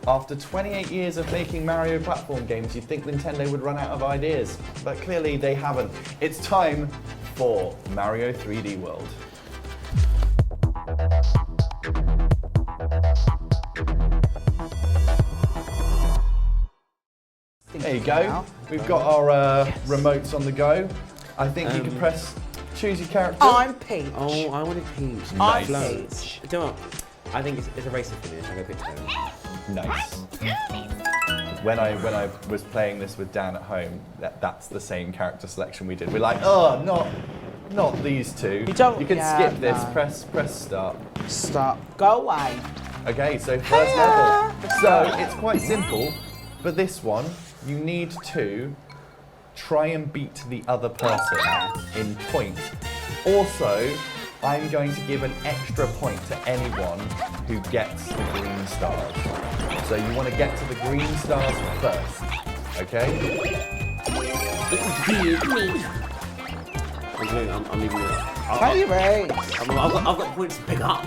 [SPEAKER 1] After 28 years of making Mario platform games, you'd think Nintendo would run out of ideas, but clearly they haven't. It's time for Mario 3D World. There you go. We've got our remotes on the go. I think you can press choose your character.
[SPEAKER 2] I'm Peach.
[SPEAKER 3] Oh, I wanted Peach.
[SPEAKER 1] Nice.
[SPEAKER 2] Peach.
[SPEAKER 3] Do you know what? I think it's a racing finish. I'm going to pick him.
[SPEAKER 1] Nice. When I was playing this with Dan at home, that's the same character selection we did. We're like, oh, not these two.
[SPEAKER 2] You don't-
[SPEAKER 1] You can
[SPEAKER 2] yeah,
[SPEAKER 1] skip this.
[SPEAKER 2] no.
[SPEAKER 1] Press start.
[SPEAKER 2] Stop. Go away.
[SPEAKER 1] Okay, so first level. So it's quite simple. For this one, you need to try and beat the other person in points. Also, I'm going to give an extra point to anyone who gets the green stars. So you want to get to the green stars first, okay?
[SPEAKER 3] I'm leaving it.
[SPEAKER 2] Tayris.
[SPEAKER 3] I've got points to pick up.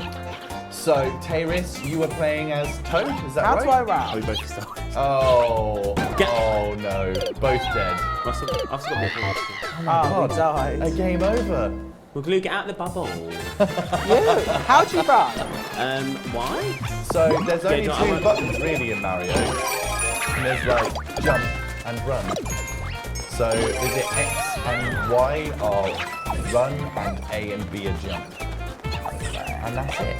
[SPEAKER 1] So, Tayris, you were playing as Toad, is that
[SPEAKER 2] How
[SPEAKER 1] right?
[SPEAKER 2] do I
[SPEAKER 3] Oh,
[SPEAKER 2] run?
[SPEAKER 3] we both start.
[SPEAKER 1] Oh no, both dead.
[SPEAKER 3] I've still got more points.
[SPEAKER 2] Oh, we died.
[SPEAKER 1] A game over.
[SPEAKER 3] Well, Glue, get out of the bubble.
[SPEAKER 2] You. How do you run?
[SPEAKER 3] Why?
[SPEAKER 1] So there's only
[SPEAKER 3] no, I
[SPEAKER 1] two
[SPEAKER 3] won't-
[SPEAKER 1] buttons really in Mario. And there's like jump and run. So is it X and Y are run and A and B are jump? And that's it.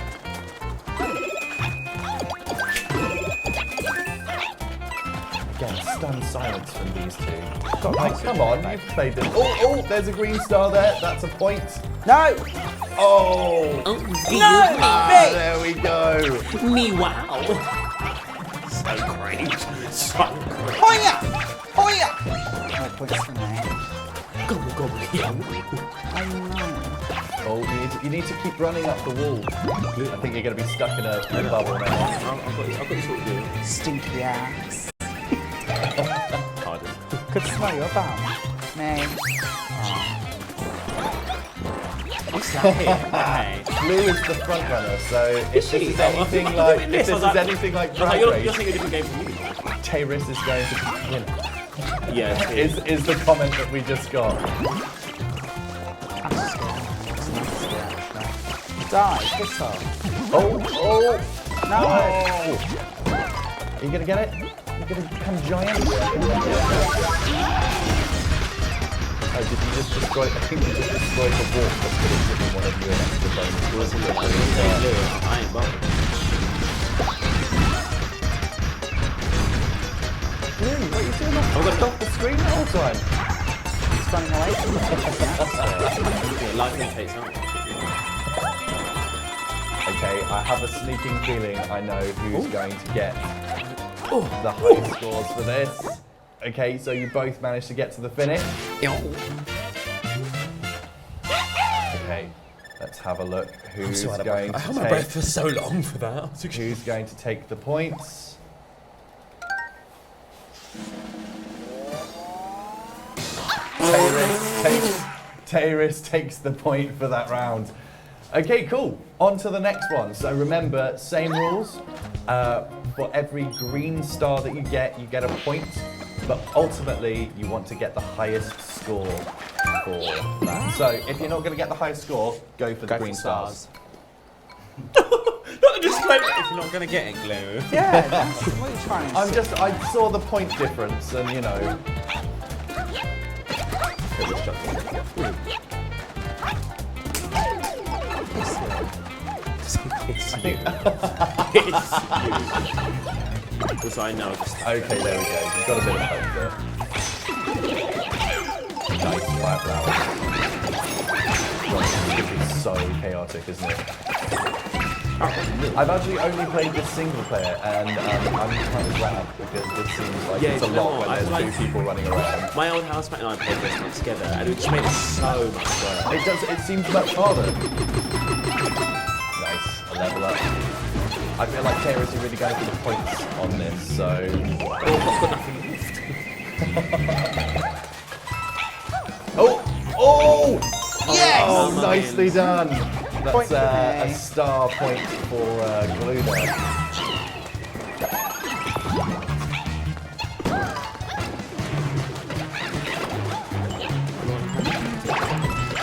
[SPEAKER 1] Again, stunned silence from these two. Like, come on, you've played this. Oh, there's a green star there. That's a point.
[SPEAKER 2] No.
[SPEAKER 1] Oh, there we go.
[SPEAKER 3] Me, wow. So great. So great.
[SPEAKER 2] Hoya! Hoya! No points for me.
[SPEAKER 3] Gobble, gobble, yum.
[SPEAKER 1] Oh, you need to keep running up the wall. I think you're going to be stuck in a bubble now.
[SPEAKER 3] I've got you sorted.
[SPEAKER 2] Stinky ass.
[SPEAKER 3] Pardon.
[SPEAKER 2] Could smell your bum. Me.
[SPEAKER 3] What's that here? Hey.
[SPEAKER 1] Blue is the front runner, so if this
[SPEAKER 3] she?
[SPEAKER 1] is
[SPEAKER 3] Oh,
[SPEAKER 1] anything
[SPEAKER 3] I
[SPEAKER 1] like
[SPEAKER 3] thought
[SPEAKER 1] if this
[SPEAKER 3] I was
[SPEAKER 1] is
[SPEAKER 3] like-
[SPEAKER 1] anything like
[SPEAKER 3] You're
[SPEAKER 1] Drag
[SPEAKER 3] saying a
[SPEAKER 1] Race,
[SPEAKER 3] different game from me.
[SPEAKER 1] Tayris is going to win.
[SPEAKER 3] Yeah.
[SPEAKER 1] is the comment that we just got.
[SPEAKER 2] Die, piss off.
[SPEAKER 1] Oh!
[SPEAKER 2] No.
[SPEAKER 1] Are you gonna get it? You're gonna become giant? Oh, did you just destroy? I think you just destroyed the wall that could have given one of you an extra bonus.
[SPEAKER 3] I ain't bothered.
[SPEAKER 1] Really? What are you doing? I'm gonna stop the screen the whole time.
[SPEAKER 2] It's running away from me.
[SPEAKER 3] Life imitates art.
[SPEAKER 1] Okay, I have a sneaking feeling I know who's going to get the highest scores for this. Okay, so you both managed to get to the finish. Okay, let's have a look. Who's going to
[SPEAKER 3] I held my breath for so long for that.
[SPEAKER 1] Who's going to take the points? Tayris takes the point for that round. Okay, cool. On to the next one. So remember, same rules. For every green star that you get a point. But ultimately, you want to get the highest score for that. So if you're not going to get the highest score, go for the green stars.
[SPEAKER 3] Not the disclaimer if you're not going to get it, Glue.
[SPEAKER 2] Yeah, that's what you're trying to say.
[SPEAKER 1] I saw the point difference and, you know.
[SPEAKER 3] It's you. Because I know.
[SPEAKER 1] Okay, there we go. You've got a bit of hope there. Nice, fire flowers. This is so chaotic, isn't it? I've actually only played this single player, and I'm kind of glad because this seems like it's a lot when there's two people running around.
[SPEAKER 3] My old housemate and I played this one together, and it just made it so much worse.
[SPEAKER 1] It does. It seems much harder. Nice, a level up. I feel like Tayris is really going for the points on this, so.
[SPEAKER 3] Oh, I've got nothing left.
[SPEAKER 1] Oh! Yes!
[SPEAKER 3] Oh,
[SPEAKER 1] nicely done.
[SPEAKER 2] Point
[SPEAKER 1] That's
[SPEAKER 2] for me.
[SPEAKER 1] a star point for Glue there.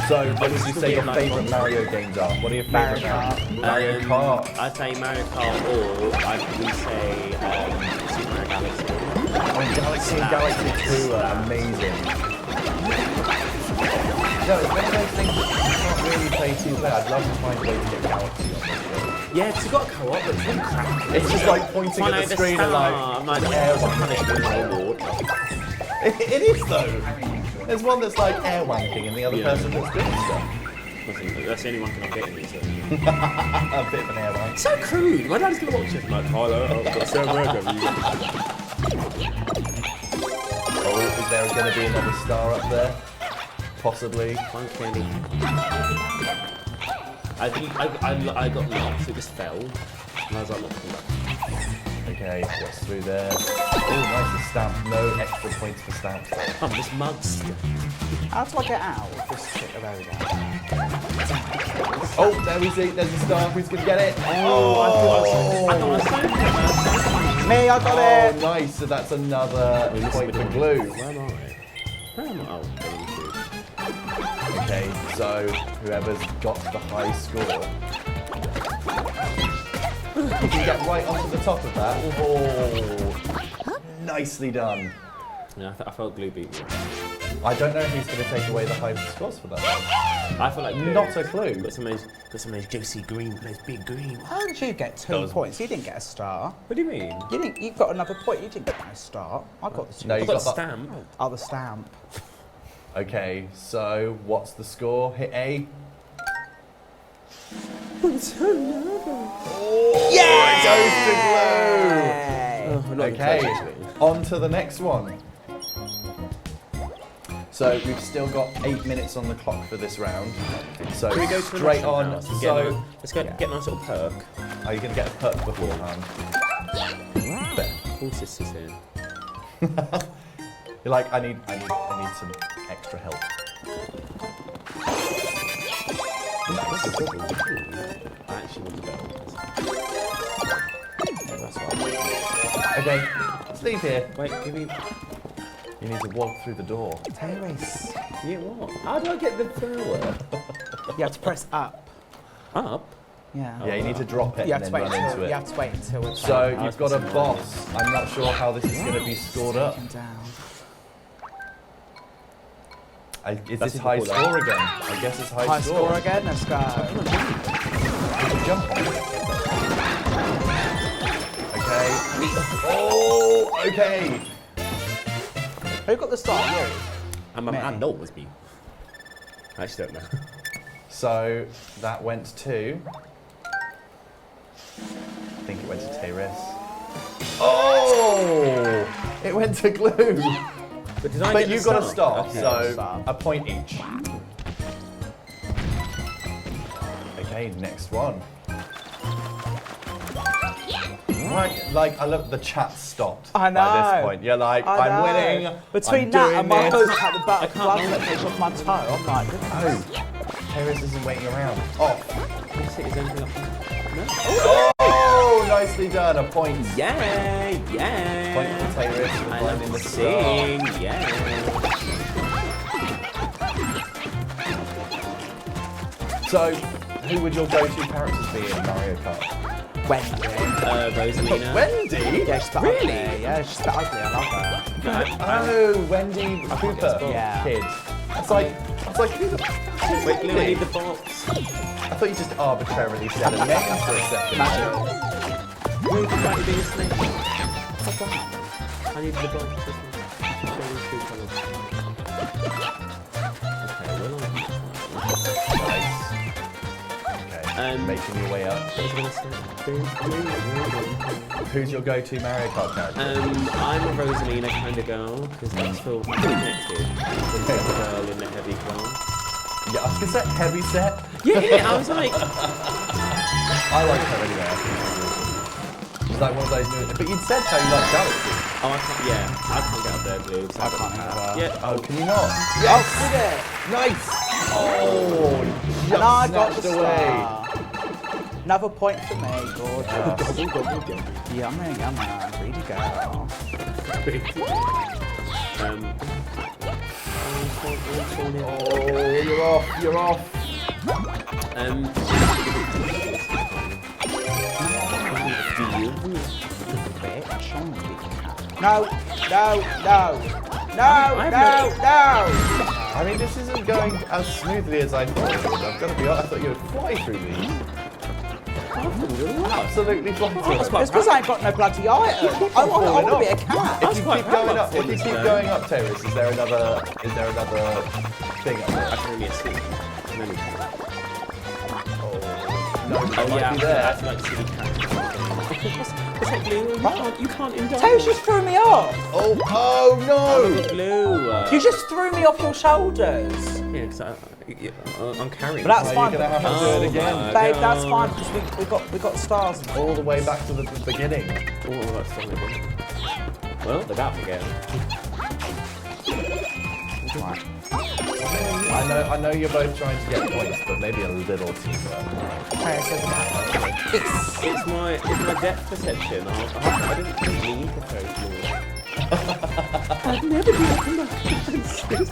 [SPEAKER 1] So, what would you say your favourite Mario games are? What are your favourite Mario Kart?
[SPEAKER 3] I'd say Mario Kart, or I'd probably say Super Mario Galaxy.
[SPEAKER 1] Oh, Galaxy and Galaxy 2 are amazing. No, it's one of those things that you can't really play two-player. I'd love to find a way to get Galaxy on this game.
[SPEAKER 3] Yeah, because you've got a co-op, but it's really crap.
[SPEAKER 1] It's just like pointing at the screen and like,
[SPEAKER 3] I'm like,
[SPEAKER 1] air
[SPEAKER 3] punishment award.
[SPEAKER 1] It is though. There's one that's like air wanking and the other person that's doing stuff.
[SPEAKER 3] That's the only one I'm getting it.
[SPEAKER 1] A bit of an air wank.
[SPEAKER 3] So crude. My dad's gonna watch it. I'm like, Tyler, I've got so much of you.
[SPEAKER 1] Oh, is there going to be another star up there? Possibly.
[SPEAKER 3] One candy. I think I got lost. It just fell. And I was like, not coming back.
[SPEAKER 1] Okay, what's through there? Oh, nice, a stamp. No extra points for stamps.
[SPEAKER 3] Oh, this mug's.
[SPEAKER 2] How do I get out? Just sit there we go.
[SPEAKER 1] Oh, there we see. There's a star. Who's going to get it?
[SPEAKER 3] I thought I was so good.
[SPEAKER 2] Me, I got it!
[SPEAKER 1] Nice. So that's another point for Glue.
[SPEAKER 3] Where am I? Where am I? Oh,
[SPEAKER 1] Okay, so whoever's got the high score. You can get right onto the top of that. Oh, nicely done.
[SPEAKER 3] yeah, I felt Glue beat me.
[SPEAKER 1] I don't know who's going to take away the high scores for that one.
[SPEAKER 3] I feel like Glue.
[SPEAKER 1] Not a clue.
[SPEAKER 3] Got some of those juicy green, those big green.
[SPEAKER 2] How did you get 2 points? You didn't get a star.
[SPEAKER 3] What do you mean?
[SPEAKER 2] You got another point. You didn't get a star. I got the 2.
[SPEAKER 1] No,
[SPEAKER 3] I
[SPEAKER 1] you
[SPEAKER 3] got a
[SPEAKER 1] got that.
[SPEAKER 3] stamp.
[SPEAKER 2] Oh, the stamp.
[SPEAKER 1] Okay, so what's the score? Hit A.
[SPEAKER 3] I'm so nervous.
[SPEAKER 1] Yeah! It goes to Glue!
[SPEAKER 3] Oh,
[SPEAKER 1] Okay, on to the next one. So we've still got 8 minutes on the clock for this round. So
[SPEAKER 3] Can we go to the
[SPEAKER 1] straight
[SPEAKER 3] next
[SPEAKER 1] on.
[SPEAKER 3] one?
[SPEAKER 1] So
[SPEAKER 3] Let's get a nice little perk.
[SPEAKER 1] are you going to get a perk beforehand?
[SPEAKER 3] All sisters here.
[SPEAKER 1] You're like, I need some extra help.
[SPEAKER 3] I actually want the bell.
[SPEAKER 1] Yeah, that's right. Okay, let's leave here.
[SPEAKER 3] Wait, give me.
[SPEAKER 1] You need to walk through the door.
[SPEAKER 2] Tayris.
[SPEAKER 3] Yeah, what? How do I get the flower?
[SPEAKER 2] You have to press up.
[SPEAKER 3] Up?
[SPEAKER 2] Yeah.
[SPEAKER 1] Yeah, you need to drop it
[SPEAKER 2] You
[SPEAKER 1] and
[SPEAKER 2] have to
[SPEAKER 1] then
[SPEAKER 2] wait
[SPEAKER 1] run into
[SPEAKER 2] until.
[SPEAKER 1] it.
[SPEAKER 2] You have to wait until it's.
[SPEAKER 1] So you've got a boss. I'm not sure how this is going to be scored up.
[SPEAKER 2] Down.
[SPEAKER 1] Is
[SPEAKER 3] That's
[SPEAKER 1] this high
[SPEAKER 3] cool, though.
[SPEAKER 1] score again? I guess it's high,
[SPEAKER 2] High score again. Let's go.
[SPEAKER 1] You can jump on it. Okay. Oh, okay.
[SPEAKER 2] Who got the start? You.
[SPEAKER 3] I know it was me. I actually don't know.
[SPEAKER 1] So that went to. I think it went to Tayris. Oh! It went to Glue.
[SPEAKER 3] But did I
[SPEAKER 1] But
[SPEAKER 3] get
[SPEAKER 1] you
[SPEAKER 3] the
[SPEAKER 1] got a
[SPEAKER 3] start?
[SPEAKER 1] start,
[SPEAKER 3] Okay.
[SPEAKER 1] so
[SPEAKER 2] Start.
[SPEAKER 1] a point each. Okay, next one. Right, like I love the chat stopped
[SPEAKER 2] I
[SPEAKER 1] by this
[SPEAKER 2] know.
[SPEAKER 1] point. You're like,
[SPEAKER 2] I
[SPEAKER 1] I'm
[SPEAKER 2] know.
[SPEAKER 1] winning.
[SPEAKER 2] Between
[SPEAKER 1] I'm
[SPEAKER 2] that
[SPEAKER 1] doing
[SPEAKER 2] and my
[SPEAKER 1] this.
[SPEAKER 2] foot at the back, blood slippage off my toe. I'm like,
[SPEAKER 1] Oh, Tayris isn't waiting around. Off.
[SPEAKER 3] Is anything up there? No?
[SPEAKER 1] Oh, nicely done. A point.
[SPEAKER 3] Yay! Yay!
[SPEAKER 1] Point for Tayris for
[SPEAKER 3] I
[SPEAKER 1] finding
[SPEAKER 3] love
[SPEAKER 1] the
[SPEAKER 3] to
[SPEAKER 1] star.
[SPEAKER 3] sing. Yeah.
[SPEAKER 1] So, who would your go-to characters be in Mario Kart?
[SPEAKER 2] Wendy.
[SPEAKER 3] Rosalina.
[SPEAKER 1] Wendy?
[SPEAKER 2] Yeah, she's a bit
[SPEAKER 3] Really?
[SPEAKER 2] ugly. Yeah, she's a bit ugly. I love her.
[SPEAKER 1] Oh, Wendy Cooper
[SPEAKER 2] Yeah.
[SPEAKER 1] kid. It's like who the
[SPEAKER 3] Wait, Lou, I need the box.
[SPEAKER 1] I thought you just arbitrarily said a name for a second.
[SPEAKER 3] Wait, you might be being a snake. I need the box. Okay, well,
[SPEAKER 1] Nice. Okay, making your way up. Who's your go-to Mario Kart character?
[SPEAKER 3] I'm a Rosalina kind of girl because I feel connected with the girl in the heavy class.
[SPEAKER 1] Yeah, is that heavy set?
[SPEAKER 3] Yeah, I was like,
[SPEAKER 1] I like her anyway. I think she's like one of those new. But you'd said how you like Galaxy.
[SPEAKER 3] oh, I can't get up there, Blue. So
[SPEAKER 2] I can't either.
[SPEAKER 3] Yeah.
[SPEAKER 1] Oh, can you not?
[SPEAKER 2] Yes! Did it?
[SPEAKER 1] Nice. Oh, just
[SPEAKER 2] And I got the
[SPEAKER 1] snatched away.
[SPEAKER 2] star. Another point for me, gorgeous. Yummy, yummy. Greedy girl.
[SPEAKER 1] Oh, you're off. You're off.
[SPEAKER 2] No, no, no. No, no, no.
[SPEAKER 1] I mean, this isn't going as smoothly as I thought it would. I've got to be honest. I thought you would fly through these. Absolutely fly through.
[SPEAKER 2] It's because I ain't got no bloody item. I want to be a cat.
[SPEAKER 1] If you keep going up, Tayris, is there another thing up there?
[SPEAKER 3] I can only assume.
[SPEAKER 1] No, it might
[SPEAKER 3] Yeah,
[SPEAKER 1] be there.
[SPEAKER 3] that's like silly cat. What's that, Blue? You can't indulge.
[SPEAKER 2] Tails just threw me off.
[SPEAKER 1] Oh no!
[SPEAKER 3] Blue.
[SPEAKER 2] You just threw me off your shoulders.
[SPEAKER 3] Yeah, because I'm carrying.
[SPEAKER 2] But that's
[SPEAKER 1] Well,
[SPEAKER 2] fine.
[SPEAKER 1] you're gonna have to do it again.
[SPEAKER 2] Babe, that's fine because we got stars.
[SPEAKER 1] All the way back to the beginning.
[SPEAKER 3] Oh, that's something. Well, they're back again.
[SPEAKER 1] I know you're both trying to get points, but maybe a little teamwork.
[SPEAKER 3] It's my depth perception. I didn't need the first I'd never be up in my defenses.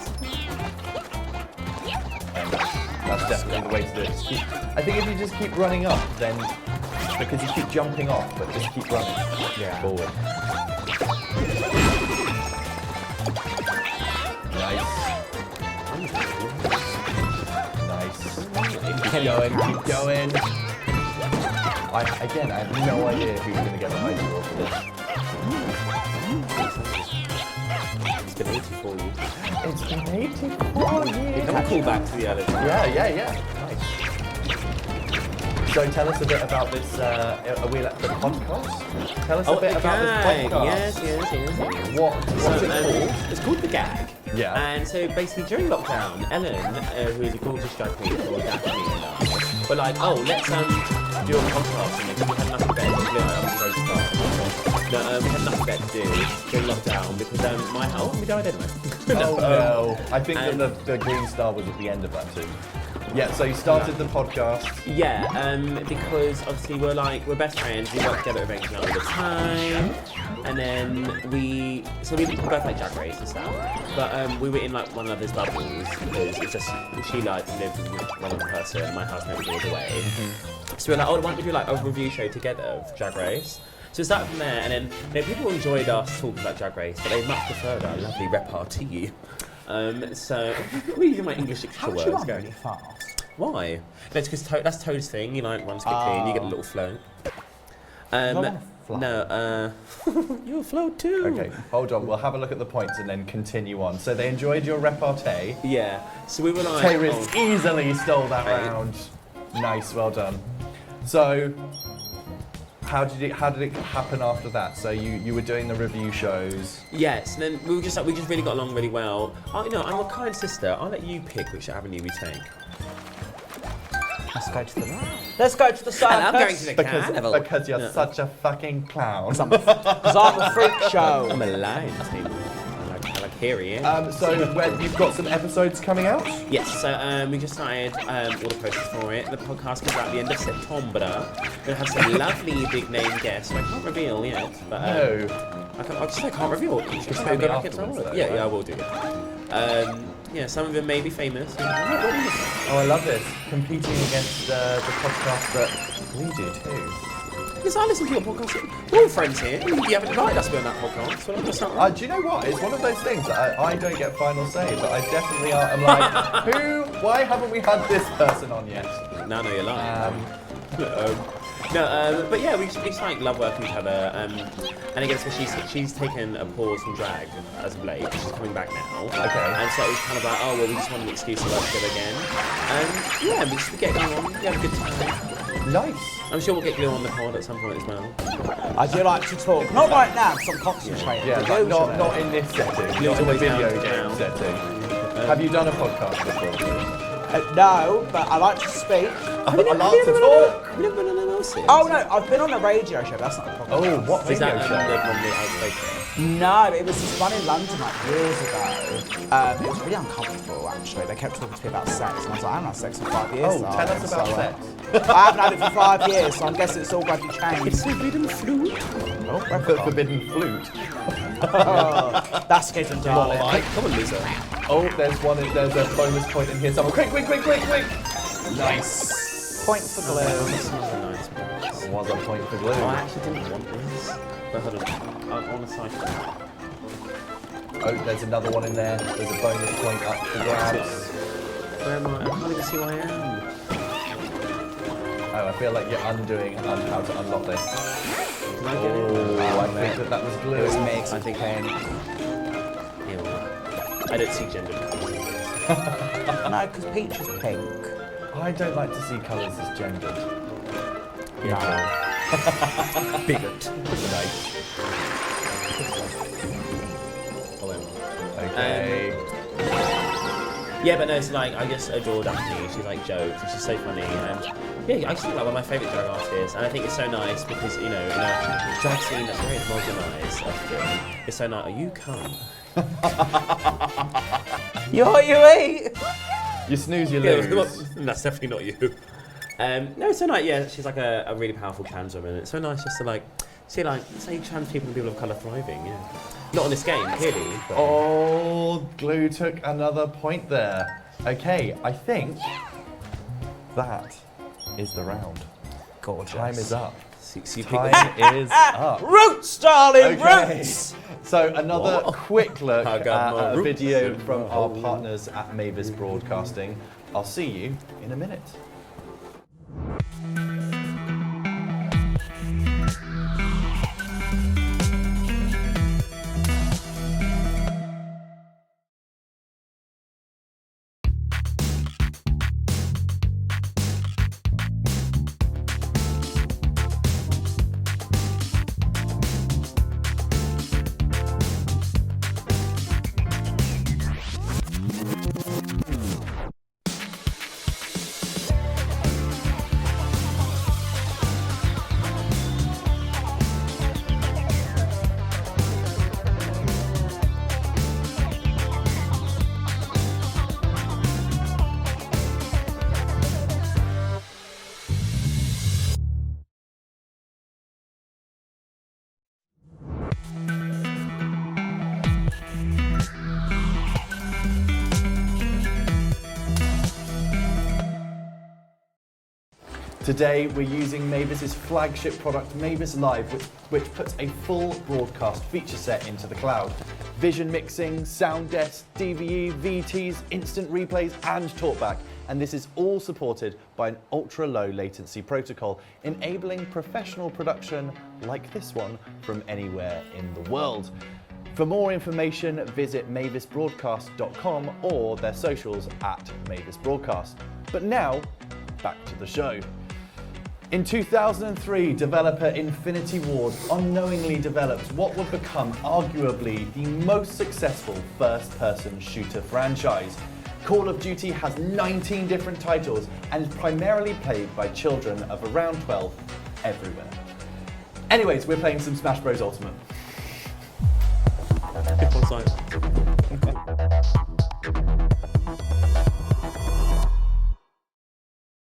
[SPEAKER 1] That's definitely the way to do it. I think if you just keep running up, then because you keep jumping off, but just keep running forward. Nice. Keep going. I have no idea who's going to get the high score for this.
[SPEAKER 3] It's been 84 years.
[SPEAKER 1] It's been 84 years.
[SPEAKER 3] Can we call back to the other?
[SPEAKER 1] Yeah. Nice. So tell us a bit about this, are we at the podcast? Tell us a bit about this podcast.
[SPEAKER 3] Yes.
[SPEAKER 1] What's it called?
[SPEAKER 3] It's called The Gag.
[SPEAKER 1] Yeah.
[SPEAKER 3] And so basically during lockdown, Ellen, who is a gorgeous drag queen called Daphne and us, were like, oh, let's do a podcast and we had nothing better to do. We had nothing better to do during lockdown because my house, we died anyway.
[SPEAKER 1] Oh no. I think that the green star was at the end of that too. Yeah, so you started the podcast.
[SPEAKER 3] Yeah, because obviously we're best friends. We work together at Rachel all the time, and then we both like Drag Race and stuff. But we were in like one another's bubbles because it's just she like lived with one other person, and my housemate was all away. So we were like, oh, why don't we do like a review show together of Drag Race? So we started from there, and then people enjoyed us talking about Drag Race, but they much preferred our lovely repartee. So we're using my English literature words.
[SPEAKER 2] How do you run really fast?
[SPEAKER 3] Why? No, it's because that's Toad's thing. You like runs quickly and you get a little float. No, you'll float too.
[SPEAKER 1] Okay, hold on. We'll have a look at the points and then continue on. So they enjoyed your repartee.
[SPEAKER 3] Yeah. So we were like.
[SPEAKER 1] Tayris easily stole that round. Nice, well done. So, how did it happen after that? So you were doing the review shows.
[SPEAKER 3] Yes, and then we just really got along really well. I'm a kind sister. I'll let you pick which avenue we take.
[SPEAKER 2] Let's go to the circus.
[SPEAKER 3] I'm going to the carnival.
[SPEAKER 1] Because you're such a fucking clown.
[SPEAKER 2] Because I'm a freak show.
[SPEAKER 3] I'm a lion. I like hearing.
[SPEAKER 1] So when you've got some episodes coming out?
[SPEAKER 3] Yes, so we just started all the process for it. The podcast comes out at the end of September. We're going to have some lovely big name guests. I can't reveal yet. But,
[SPEAKER 1] No.
[SPEAKER 3] I can't reveal it. You
[SPEAKER 1] tell me afterwards, though,
[SPEAKER 3] yeah,
[SPEAKER 1] right?
[SPEAKER 3] I will do. Yeah, some of them may be famous.
[SPEAKER 1] Oh, I love this. Competing against the podcast that we do too.
[SPEAKER 3] Because I listen to your podcast. We're all friends here. You haven't invited us to be on that podcast. So that's not right.
[SPEAKER 1] Do you know what? It's one of those things that I don't get final say, but I definitely are. I'm like, why haven't we had this person on yet?
[SPEAKER 3] No, you're lying. But yeah, we just like love working with each other. And again, so she's taken a pause from drag as of late. She's coming back now.
[SPEAKER 1] Okay.
[SPEAKER 3] And so it was kind of like, oh well, we just want an excuse to work together again. And yeah, we get going on. We have a good time.
[SPEAKER 1] Nice.
[SPEAKER 3] I'm sure we'll get Glew on the pod at some point as well.
[SPEAKER 2] I do like to talk. Not right now, because I'm concentrating.
[SPEAKER 1] Yeah, like not in this setting. Not in the video game setting. Have you done a podcast before?
[SPEAKER 2] No, but I like to speak.
[SPEAKER 1] I like to talk.
[SPEAKER 3] Have you never been on an else?
[SPEAKER 2] Oh no, I've been on a radio show, but that's not a problem.
[SPEAKER 1] Oh, what
[SPEAKER 3] Is
[SPEAKER 1] video
[SPEAKER 3] that
[SPEAKER 1] show?
[SPEAKER 3] the one that I was
[SPEAKER 2] No, it was this one in London like years ago. It was really uncomfortable actually. They kept talking to me about sex, and I was like, I haven't had sex for 5 years.
[SPEAKER 1] Oh, tell us about sex.
[SPEAKER 2] I haven't had it for 5 years, so I'm guessing it's all gradually changed.
[SPEAKER 3] It's forbidden flute.
[SPEAKER 1] The forbidden flute.
[SPEAKER 2] Oh, that's getting darling.
[SPEAKER 3] Come on, Lisa.
[SPEAKER 1] Oh, there's a bonus point in here somewhere. Quick! Nice.
[SPEAKER 2] Point for Glew.
[SPEAKER 1] There was a point for Glew.
[SPEAKER 3] I actually didn't want this. But hold on. I'm on the side.
[SPEAKER 1] Oh, there's another one in there. There's a bonus point up for grabs.
[SPEAKER 3] Where am I? I can't even see where I am.
[SPEAKER 1] Oh, I feel like you're undoing how to unlock this.
[SPEAKER 3] Can I get it?
[SPEAKER 1] Oh, I think that was Glew.
[SPEAKER 2] It was me,
[SPEAKER 3] I think I don't see gender.
[SPEAKER 2] No, because peach is pink.
[SPEAKER 1] I don't like to see colours as gendered.
[SPEAKER 2] No.
[SPEAKER 3] Bigot.
[SPEAKER 1] Nice. Okay.
[SPEAKER 3] Yeah, but no, it's like, I just adore Daphne. She's like jokes, and she's so funny. And yeah, I just think like one of my favourite drag artists. And I think it's so nice because, you know, in a drag scene that's very homogenised often, it's so nice. Oh, you come.
[SPEAKER 2] What you eat?
[SPEAKER 1] You snooze, you lose.
[SPEAKER 3] That's definitely not you. No, it's so nice. Yeah, she's like a really powerful trans woman. It's so nice just to like see trans people and people of colour thriving. Yeah, not in this game, clearly. But...
[SPEAKER 1] Oh, Glew took another point there. Okay, I think that is the round.
[SPEAKER 2] Gorgeous.
[SPEAKER 1] Time is up.
[SPEAKER 3] So
[SPEAKER 1] Time is up.
[SPEAKER 2] Roots, darling,
[SPEAKER 1] Okay.
[SPEAKER 2] roots!
[SPEAKER 1] So another quick look
[SPEAKER 3] I
[SPEAKER 1] at
[SPEAKER 3] got my
[SPEAKER 1] a
[SPEAKER 3] roots
[SPEAKER 1] video
[SPEAKER 3] in
[SPEAKER 1] from
[SPEAKER 3] my
[SPEAKER 1] our
[SPEAKER 3] hole.
[SPEAKER 1] partners at Mavis Broadcasting. I'll see you in a minute. Today we're using Mavis's flagship product, Mavis Live, which puts a full broadcast feature set into the cloud. Vision mixing, sound desks, DVE, VTs, instant replays and talkback. And this is all supported by an ultra-low latency protocol, enabling professional production like this one from anywhere in the world. For more information, visit mavisbroadcast.com or their socials at mavisbroadcast. But now, back to the show. In 2003, developer Infinity Ward unknowingly developed what would become arguably the most successful first-person shooter franchise. Call of Duty has 19 different titles and is primarily played by children of around 12 everywhere. Anyways, we're playing some Smash Bros. Ultimate.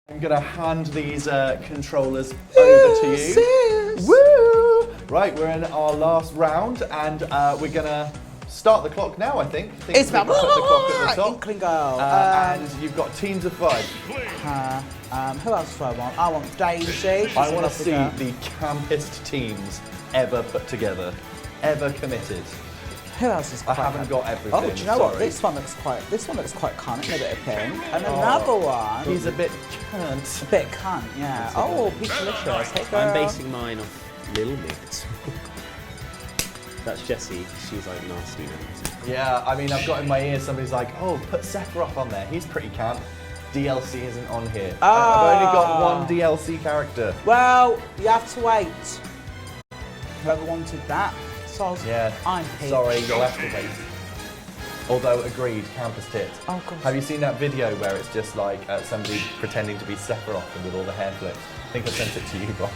[SPEAKER 1] I'm gonna hand these controllers over to you.
[SPEAKER 2] Sis.
[SPEAKER 1] Woo! Right, we're in our last round, and we're gonna start the clock now. I think.
[SPEAKER 2] It's
[SPEAKER 1] we can put the clock at the top.
[SPEAKER 2] Inkling girl.
[SPEAKER 1] And you've got teams of 5.
[SPEAKER 2] Who else do I want? I want Daisy. She's
[SPEAKER 1] I want
[SPEAKER 2] a
[SPEAKER 1] to
[SPEAKER 2] lovely
[SPEAKER 1] see
[SPEAKER 2] girl.
[SPEAKER 1] the campest teams ever put together, ever committed.
[SPEAKER 2] Who else is
[SPEAKER 1] I
[SPEAKER 2] quite
[SPEAKER 1] haven't got everything.
[SPEAKER 2] Oh, do you know what?
[SPEAKER 1] sorry.
[SPEAKER 2] This one looks quite cunt, a bit of pink. And another one.
[SPEAKER 1] He's a bit cunt.
[SPEAKER 2] a bit cunt, yeah. Oh, Peachlicious. Hey, girl.
[SPEAKER 3] I'm basing mine off Little Mix. That's Jessie. She's like nasty now.
[SPEAKER 1] Yeah, I mean, I've got in my ear somebody's like, oh, put Sephiroth on there. He's pretty camp. DLC isn't on here. I've only got one DLC character.
[SPEAKER 2] Well, you have to wait. Whoever wanted that. So
[SPEAKER 1] Yeah.
[SPEAKER 2] I'm Peach.
[SPEAKER 1] Sorry, you'll have to wait. Although, agreed, campus tit.
[SPEAKER 2] Oh, God.
[SPEAKER 1] Have you seen that video where it's just like somebody pretending to be Sephiroth and with all the hair flips? I think I sent it to you, Bob.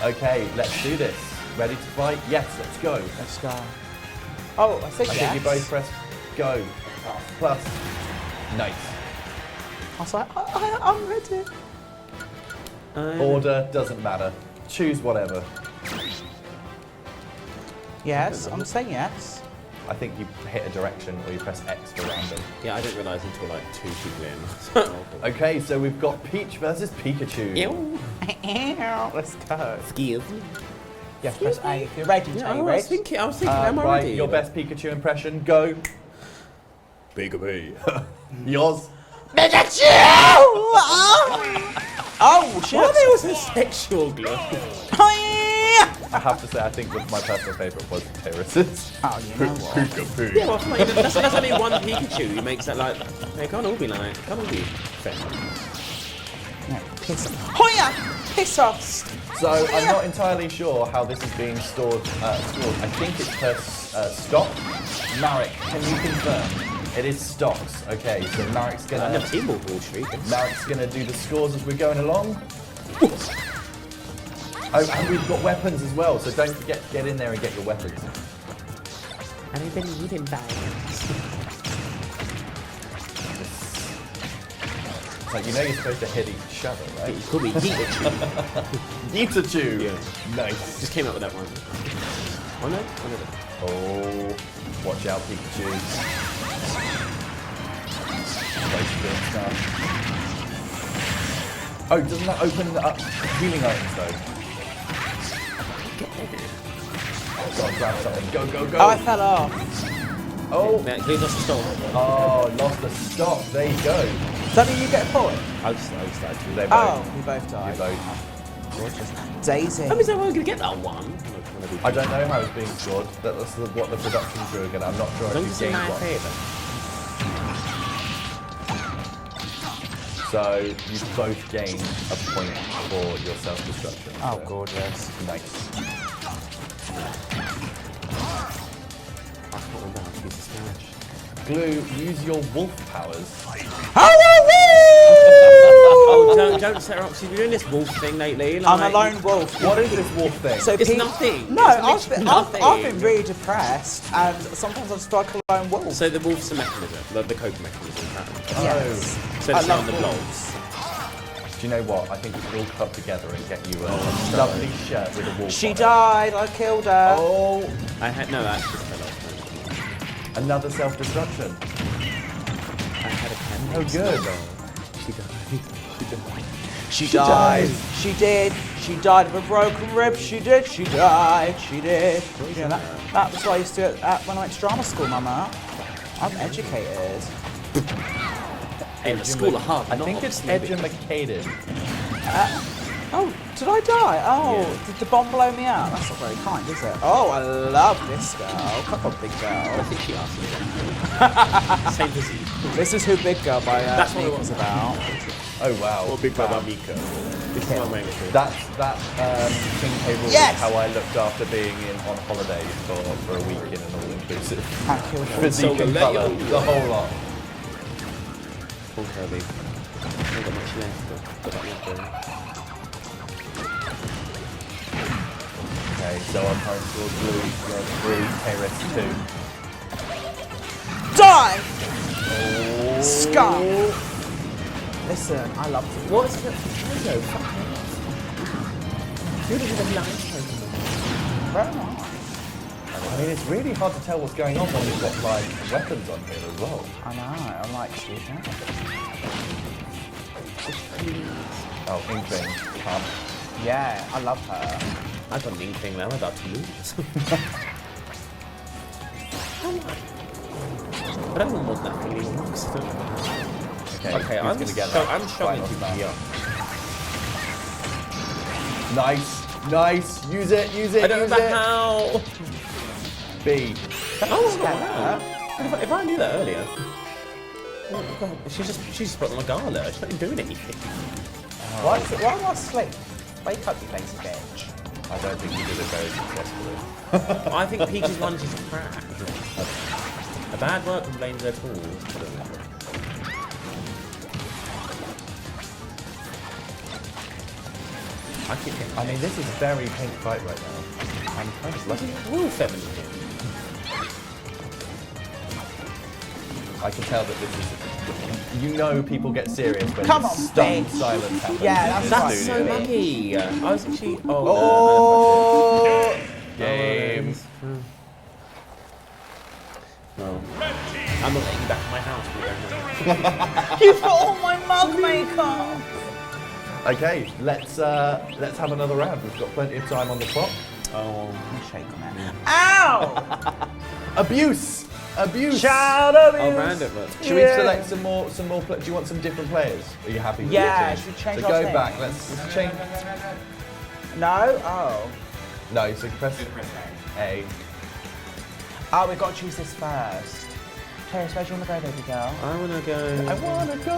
[SPEAKER 1] Okay, let's do this. Ready to fight? Yes, let's go.
[SPEAKER 2] Let's go. Oh, I said
[SPEAKER 1] I
[SPEAKER 2] yes.
[SPEAKER 1] think you both press go. Plus. Nice.
[SPEAKER 2] I was like, I'm ready.
[SPEAKER 1] Order doesn't matter. Choose whatever.
[SPEAKER 2] Yes, I'm saying yes.
[SPEAKER 1] I think you hit a direction or you press X for random.
[SPEAKER 3] Yeah, I didn't realise until like 2 people in.
[SPEAKER 1] Okay, so we've got Peach versus Pikachu.
[SPEAKER 3] Ew.
[SPEAKER 2] Let's go.
[SPEAKER 3] Excuse me.
[SPEAKER 2] Yes, press A if you're ready,
[SPEAKER 3] Yeah, I
[SPEAKER 2] Tayris.
[SPEAKER 3] was thinking, am I
[SPEAKER 1] Right,
[SPEAKER 3] ready?
[SPEAKER 1] your best Pikachu impression, go. Pikachu. Yours.
[SPEAKER 2] Pikachu! Oh, shit.
[SPEAKER 3] Why there was a sexual glow?
[SPEAKER 1] I have to say, I think my personal favourite was Tayris's.
[SPEAKER 2] Oh, you know what?
[SPEAKER 1] Pikachu.
[SPEAKER 3] Yeah, well, that's only one Pikachu who makes that like. They can't all be like. Can't all be fair.
[SPEAKER 2] No, piss off. Hoya! Piss off!
[SPEAKER 1] So I'm not entirely sure how this is being stored. I think it's per stock. Marek, can you confirm? It is stocks. Okay, so Marek's
[SPEAKER 3] I've
[SPEAKER 1] gonna
[SPEAKER 3] never seen Ball Street.
[SPEAKER 1] Marek's gonna do the scores as we're going along. Oh, and we've got weapons as well, so don't forget to get in there and get your weapons.
[SPEAKER 3] And I've been eating bags.
[SPEAKER 1] It's like, you know you're supposed to hit each other, right?
[SPEAKER 3] You call me Pikachu.
[SPEAKER 1] Pikachu!
[SPEAKER 3] Yeah.
[SPEAKER 1] Nice.
[SPEAKER 3] Just came up with that one. Oh no? Oh no.
[SPEAKER 1] Oh, watch out, Pikachu. Oh, doesn't that open up healing items though? Gotta grab something. Go, go, go!
[SPEAKER 2] Oh, I fell off.
[SPEAKER 1] Oh,
[SPEAKER 3] Yeah, who's lost the stone?
[SPEAKER 1] oh, lost the stock. There you go.
[SPEAKER 2] Does that mean you get a point?
[SPEAKER 3] I just actually.
[SPEAKER 1] They both.
[SPEAKER 2] Oh, we both died.
[SPEAKER 1] You both.
[SPEAKER 2] Gorgeous. Daisy.
[SPEAKER 3] That means I was going to get that one.
[SPEAKER 1] I don't know how it's being scored. That's what the production crew are going to. I'm not sure
[SPEAKER 3] As long
[SPEAKER 1] if
[SPEAKER 3] as
[SPEAKER 1] you
[SPEAKER 3] it's in
[SPEAKER 1] gained
[SPEAKER 3] my
[SPEAKER 1] one.
[SPEAKER 3] favour.
[SPEAKER 1] So you both gained a point for your self-destruction.
[SPEAKER 2] Oh,
[SPEAKER 1] so
[SPEAKER 2] gorgeous.
[SPEAKER 1] nice.
[SPEAKER 3] I can't remember how to use this match.
[SPEAKER 1] Glue, use your wolf powers.
[SPEAKER 3] Oh, don't set her up. She's been doing this wolf thing lately. Like,
[SPEAKER 2] I'm a lone wolf.
[SPEAKER 1] What is this wolf thing?
[SPEAKER 2] So
[SPEAKER 3] It's
[SPEAKER 2] Pete-
[SPEAKER 3] nothing.
[SPEAKER 2] No,
[SPEAKER 3] It's
[SPEAKER 2] I've
[SPEAKER 3] nothing.
[SPEAKER 2] been really depressed, and sometimes I strike a lone wolf.
[SPEAKER 3] So the wolf's a mechanism, the coping mechanism.
[SPEAKER 2] Yes.
[SPEAKER 3] So
[SPEAKER 2] I
[SPEAKER 3] it's
[SPEAKER 2] love
[SPEAKER 3] on the
[SPEAKER 2] wolves.
[SPEAKER 3] blogs.
[SPEAKER 1] Do you know what? I think we should all club together and get you a lovely shirt with a wolf
[SPEAKER 2] She
[SPEAKER 1] on it.
[SPEAKER 2] died. I killed her.
[SPEAKER 1] Oh,
[SPEAKER 3] I had no actually fell off.
[SPEAKER 1] another self-destruction.
[SPEAKER 3] I had a pen.
[SPEAKER 1] Oh, good.
[SPEAKER 3] She
[SPEAKER 2] She died. She did. She died of a broken rib. She did. She died. She did. Yeah, that was what I used to do when I went to drama school, Mama. I'm educated.
[SPEAKER 3] In the school of hard
[SPEAKER 1] I think it's educated.
[SPEAKER 2] Oh, did I die? Oh,
[SPEAKER 3] Yeah.
[SPEAKER 2] did the bomb blow me out? That's not very kind, is it? Oh, I love this girl. Come on, big
[SPEAKER 3] I
[SPEAKER 2] girl.
[SPEAKER 3] think she asked me. Same physique.
[SPEAKER 2] This is who Big Girl by
[SPEAKER 3] That's what it
[SPEAKER 2] Mika's
[SPEAKER 3] was.
[SPEAKER 2] about.
[SPEAKER 1] Oh wow.
[SPEAKER 3] Or Big Brother Mika. This is my main thing.
[SPEAKER 1] That King K. Rool
[SPEAKER 2] Yes!
[SPEAKER 1] is how I looked after being on holiday for a week in an all-inclusive.
[SPEAKER 2] Can't kill her.
[SPEAKER 1] Physique and colour, the whole lot.
[SPEAKER 3] Full curvy. Not got much left, but got that left there.
[SPEAKER 1] Okay, so our current score is Glue, you're 3, Tayris 2.
[SPEAKER 2] Die!
[SPEAKER 1] Oh.
[SPEAKER 2] Scum! Listen, I love it.
[SPEAKER 3] What is it? Hello, fuck off. Who does have a live Pokemon?
[SPEAKER 2] Very nice.
[SPEAKER 1] I mean, it's really hard to tell what's going on when we've got like weapons on here as well.
[SPEAKER 2] I know, I like shooting.
[SPEAKER 1] Oh, Inkling, come.
[SPEAKER 2] Yeah, I love her.
[SPEAKER 3] I got an inkling now, I'm about to lose. I don't want more than that feeling. Okay,
[SPEAKER 1] who's
[SPEAKER 3] I'm
[SPEAKER 1] gonna get
[SPEAKER 3] so
[SPEAKER 1] that
[SPEAKER 3] I'm struggling to
[SPEAKER 1] final
[SPEAKER 3] be
[SPEAKER 1] smash?
[SPEAKER 3] up.
[SPEAKER 1] Nice. Use it.
[SPEAKER 3] I don't know how.
[SPEAKER 1] B.
[SPEAKER 3] Oh, wow. If I knew that earlier. Oh, God. She's just put on a gala. She's not even doing anything.
[SPEAKER 2] Why am I asleep? Wake up, you lazy bitch.
[SPEAKER 1] I don't think you did it very successfully.
[SPEAKER 3] I think Peach's lunge is crap. A bad work and blames their tools.
[SPEAKER 1] I mean, this is a very pink fight right now. I'm kind of lucky.
[SPEAKER 3] We're all feminine here.
[SPEAKER 1] I can tell that this is. You know, people get serious when
[SPEAKER 2] Come on,
[SPEAKER 1] stunned
[SPEAKER 2] bitch.
[SPEAKER 1] silence happens.
[SPEAKER 2] Yeah,
[SPEAKER 1] in
[SPEAKER 2] that's
[SPEAKER 1] this
[SPEAKER 3] That's
[SPEAKER 1] studio.
[SPEAKER 3] so lucky. I was actually.
[SPEAKER 1] Oh, game.
[SPEAKER 3] No. I'm not letting you back to my house.
[SPEAKER 2] You put all my mug makeup!
[SPEAKER 1] Okay, let's have another round. We've got plenty of time on the clock.
[SPEAKER 3] Oh.
[SPEAKER 2] Shake on it. Ow!
[SPEAKER 1] Abuse.
[SPEAKER 2] Child abuse!
[SPEAKER 3] Oh, random.
[SPEAKER 1] Should we select some more? Do you want some different players? Are you happy with
[SPEAKER 2] Yeah,
[SPEAKER 1] your team?
[SPEAKER 2] should we change
[SPEAKER 1] So
[SPEAKER 2] our
[SPEAKER 1] go
[SPEAKER 2] thing?
[SPEAKER 1] back. Let's change.
[SPEAKER 2] No? Oh.
[SPEAKER 1] No, so press A.
[SPEAKER 2] Oh, we've got to choose this first. Tayris, where do you want to go, baby girl?
[SPEAKER 3] I wanna go.
[SPEAKER 1] I wanna go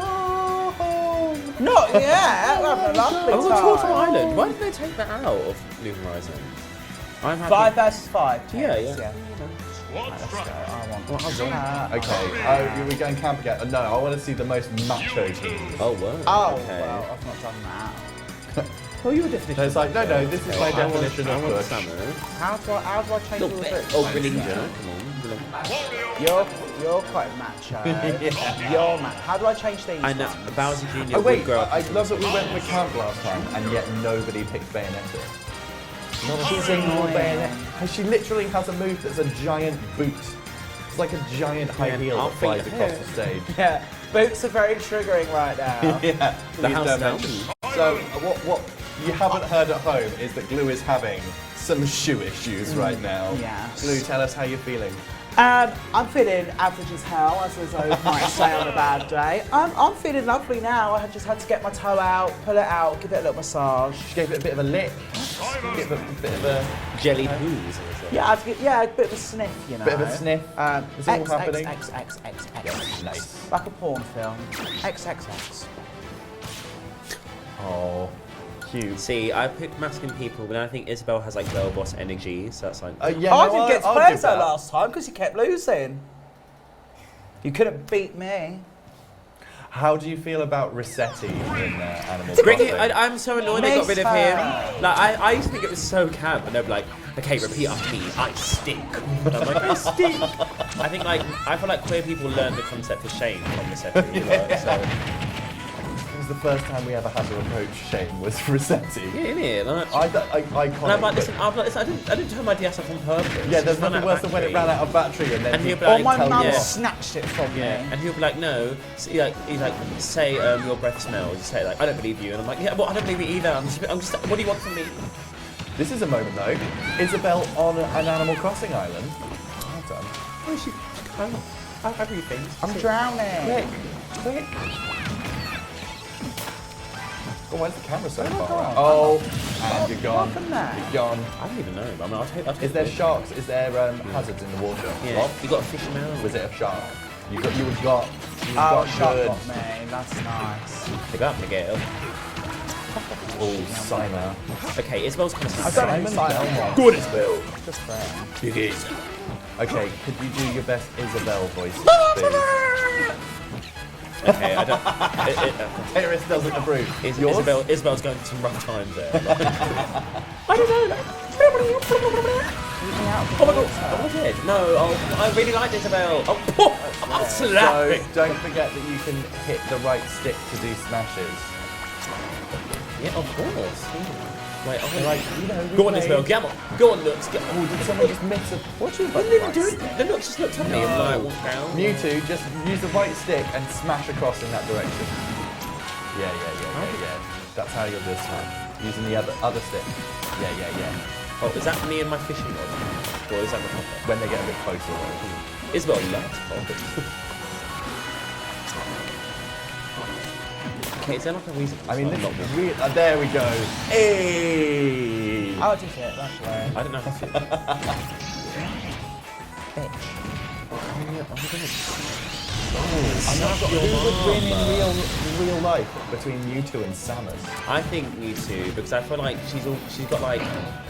[SPEAKER 1] home.
[SPEAKER 2] Not yet! We're having a lovely
[SPEAKER 3] I want to Torture
[SPEAKER 2] time.
[SPEAKER 3] Island. Why did they take that out of New Horizon? I'm happy.
[SPEAKER 2] 5 versus 5.
[SPEAKER 3] Yeah,
[SPEAKER 2] Tayris,
[SPEAKER 3] yeah.
[SPEAKER 2] Right, let's go. I want
[SPEAKER 3] Well, I'll go.
[SPEAKER 1] Okay. Oh, we're going camp again. No, I want to see the most macho team.
[SPEAKER 3] Oh, wow.
[SPEAKER 2] Oh,
[SPEAKER 3] Okay.
[SPEAKER 2] well, I've not done that.
[SPEAKER 3] Well, your definition.
[SPEAKER 1] So it's like, no, this is my definition
[SPEAKER 3] I
[SPEAKER 1] of
[SPEAKER 3] want
[SPEAKER 1] push.
[SPEAKER 3] summer.
[SPEAKER 2] How do I change
[SPEAKER 3] Little
[SPEAKER 2] all
[SPEAKER 3] bit.
[SPEAKER 2] this?
[SPEAKER 3] Oh, Greninja. Come on.
[SPEAKER 2] You're quite macho. You're How do I change these?
[SPEAKER 3] I know. Bowser Jr.
[SPEAKER 1] Oh wait,
[SPEAKER 3] would grow up.
[SPEAKER 1] I love that we went with camp last time and yet nobody picked Bayonetta. Not a single Bayonetta. She literally has a move that's a giant boot. It's like a giant high
[SPEAKER 3] Yeah,
[SPEAKER 1] heel
[SPEAKER 3] I'll
[SPEAKER 1] that flies
[SPEAKER 3] think-
[SPEAKER 1] across the stage.
[SPEAKER 2] Yeah, boots are very triggering right now.
[SPEAKER 1] Yeah,
[SPEAKER 3] The
[SPEAKER 1] please
[SPEAKER 3] house
[SPEAKER 1] don't
[SPEAKER 3] down.
[SPEAKER 1] mention. So what you haven't heard at home is that Glue is having some shoe issues right now.
[SPEAKER 2] Yes.
[SPEAKER 1] Glue, tell us how you're feeling.
[SPEAKER 2] I'm feeling average as hell, as I might say on a bad day. I'm feeling lovely now. I just had to get my toe out, pull it out, give it a little massage.
[SPEAKER 1] She gave it a bit of a lick. Give it a bit of a
[SPEAKER 3] Jelly poos.
[SPEAKER 2] Yeah, a bit of a sniff, you know.
[SPEAKER 1] Bit of a sniff. Is it all happening?
[SPEAKER 2] X.
[SPEAKER 1] Nice.
[SPEAKER 2] Like a porn film. XXX.
[SPEAKER 1] Oh, cute.
[SPEAKER 3] See, I picked masculine people, but I think Isabel has like girl boss energy, so that's like.
[SPEAKER 1] Yeah,
[SPEAKER 2] I
[SPEAKER 1] no,
[SPEAKER 2] didn't get to
[SPEAKER 1] I'll
[SPEAKER 2] play
[SPEAKER 1] give
[SPEAKER 2] so
[SPEAKER 1] that.
[SPEAKER 2] last time because you kept losing. You couldn't beat me.
[SPEAKER 1] How do you feel about Rossetti in Animal
[SPEAKER 3] Ricky,
[SPEAKER 1] Crossing?
[SPEAKER 3] I'm so annoyed they got rid of
[SPEAKER 2] Miss
[SPEAKER 3] him.
[SPEAKER 2] her.
[SPEAKER 3] Like, I used to think it was so camp, and they'd be like, okay, repeat after me, I stink. And I'm like, I stink. I feel like queer people learn the concept of shame from Rossetti. You know, so.
[SPEAKER 1] because the first time we ever had to approach Shane was Rossetti.
[SPEAKER 3] Yeah, innit? Like,
[SPEAKER 1] Iconic.
[SPEAKER 3] and I'm like, listen, I didn't turn my DS off on purpose.
[SPEAKER 1] Yeah, there's
[SPEAKER 3] It ran
[SPEAKER 1] nothing
[SPEAKER 3] out of
[SPEAKER 1] worse than when it
[SPEAKER 3] battery.
[SPEAKER 1] ran out of battery and then
[SPEAKER 3] And he'll be
[SPEAKER 2] Or
[SPEAKER 3] like,
[SPEAKER 2] my mum
[SPEAKER 3] yeah.
[SPEAKER 2] snatched it from
[SPEAKER 3] Yeah,
[SPEAKER 2] me.
[SPEAKER 3] and he'll be like, no. So he like, say your breath smells. You say like, I don't believe you, and I'm like, yeah, well, I don't believe you either. I'm just. What do you want from me?
[SPEAKER 1] This is a moment though. Isabel on an Animal Crossing island. Well done.
[SPEAKER 3] Oh, she can't. I have everything.
[SPEAKER 2] I'm drowning.
[SPEAKER 1] Quick. Oh, where's the camera so far out? Oh, and you're gone.
[SPEAKER 2] What happened there?
[SPEAKER 1] You're gone.
[SPEAKER 3] I don't even know. But I mean, I'll take
[SPEAKER 1] Is there
[SPEAKER 3] it.
[SPEAKER 1] sharks? Is there hazards in the water?
[SPEAKER 3] Yeah.
[SPEAKER 1] What?
[SPEAKER 3] You got a fish around.
[SPEAKER 1] Was it a shark? You got
[SPEAKER 2] Oh, shot
[SPEAKER 1] good.
[SPEAKER 2] got me. That's nice.
[SPEAKER 3] Pick up, Miguel.
[SPEAKER 1] Oh, Simon.
[SPEAKER 3] Okay, Isabel's kind of.
[SPEAKER 2] I don't know
[SPEAKER 1] Simon.
[SPEAKER 2] Simon.
[SPEAKER 1] Good Isabel.
[SPEAKER 2] Just fair.
[SPEAKER 3] Big is.
[SPEAKER 1] Okay, could you do your best Isabel voice, please?
[SPEAKER 3] Okay, I don't.
[SPEAKER 1] Tayris doesn't approve. Yours?
[SPEAKER 3] Isabel's going through some rough times there. I don't know. Oh my god! Oh, I did. No, I really liked Isabel. Oh, I'll slap
[SPEAKER 1] So
[SPEAKER 3] it.
[SPEAKER 1] don't forget that you can hit the right stick to do smashes.
[SPEAKER 3] Yeah, of course. Wait,
[SPEAKER 1] Like, you know, we
[SPEAKER 3] go on,
[SPEAKER 1] played-
[SPEAKER 3] Isabel. Come on. Go on, Lux. Get
[SPEAKER 1] Oh, did someone just miss a... What do you
[SPEAKER 3] What did they do? The Lux just looked at me and like walked down.
[SPEAKER 1] Mewtwo, just use the right stick and smash across in that direction. Yeah. That's how you'll do a smash. Using the other stick. Yeah.
[SPEAKER 3] Oh, is that me and my fishing rod? Or is that the top?
[SPEAKER 1] When they get a bit closer though.
[SPEAKER 3] Isabel loves pop. Okay, is there like a reason?
[SPEAKER 1] I mean,
[SPEAKER 3] I'm
[SPEAKER 1] this
[SPEAKER 3] not
[SPEAKER 1] is real. There we go. Hey!
[SPEAKER 2] I'll just hit that way.
[SPEAKER 3] I don't know how to.
[SPEAKER 1] Who would win in real life between Mewtwo and Samus?
[SPEAKER 3] I think Mewtwo because I feel like she's got like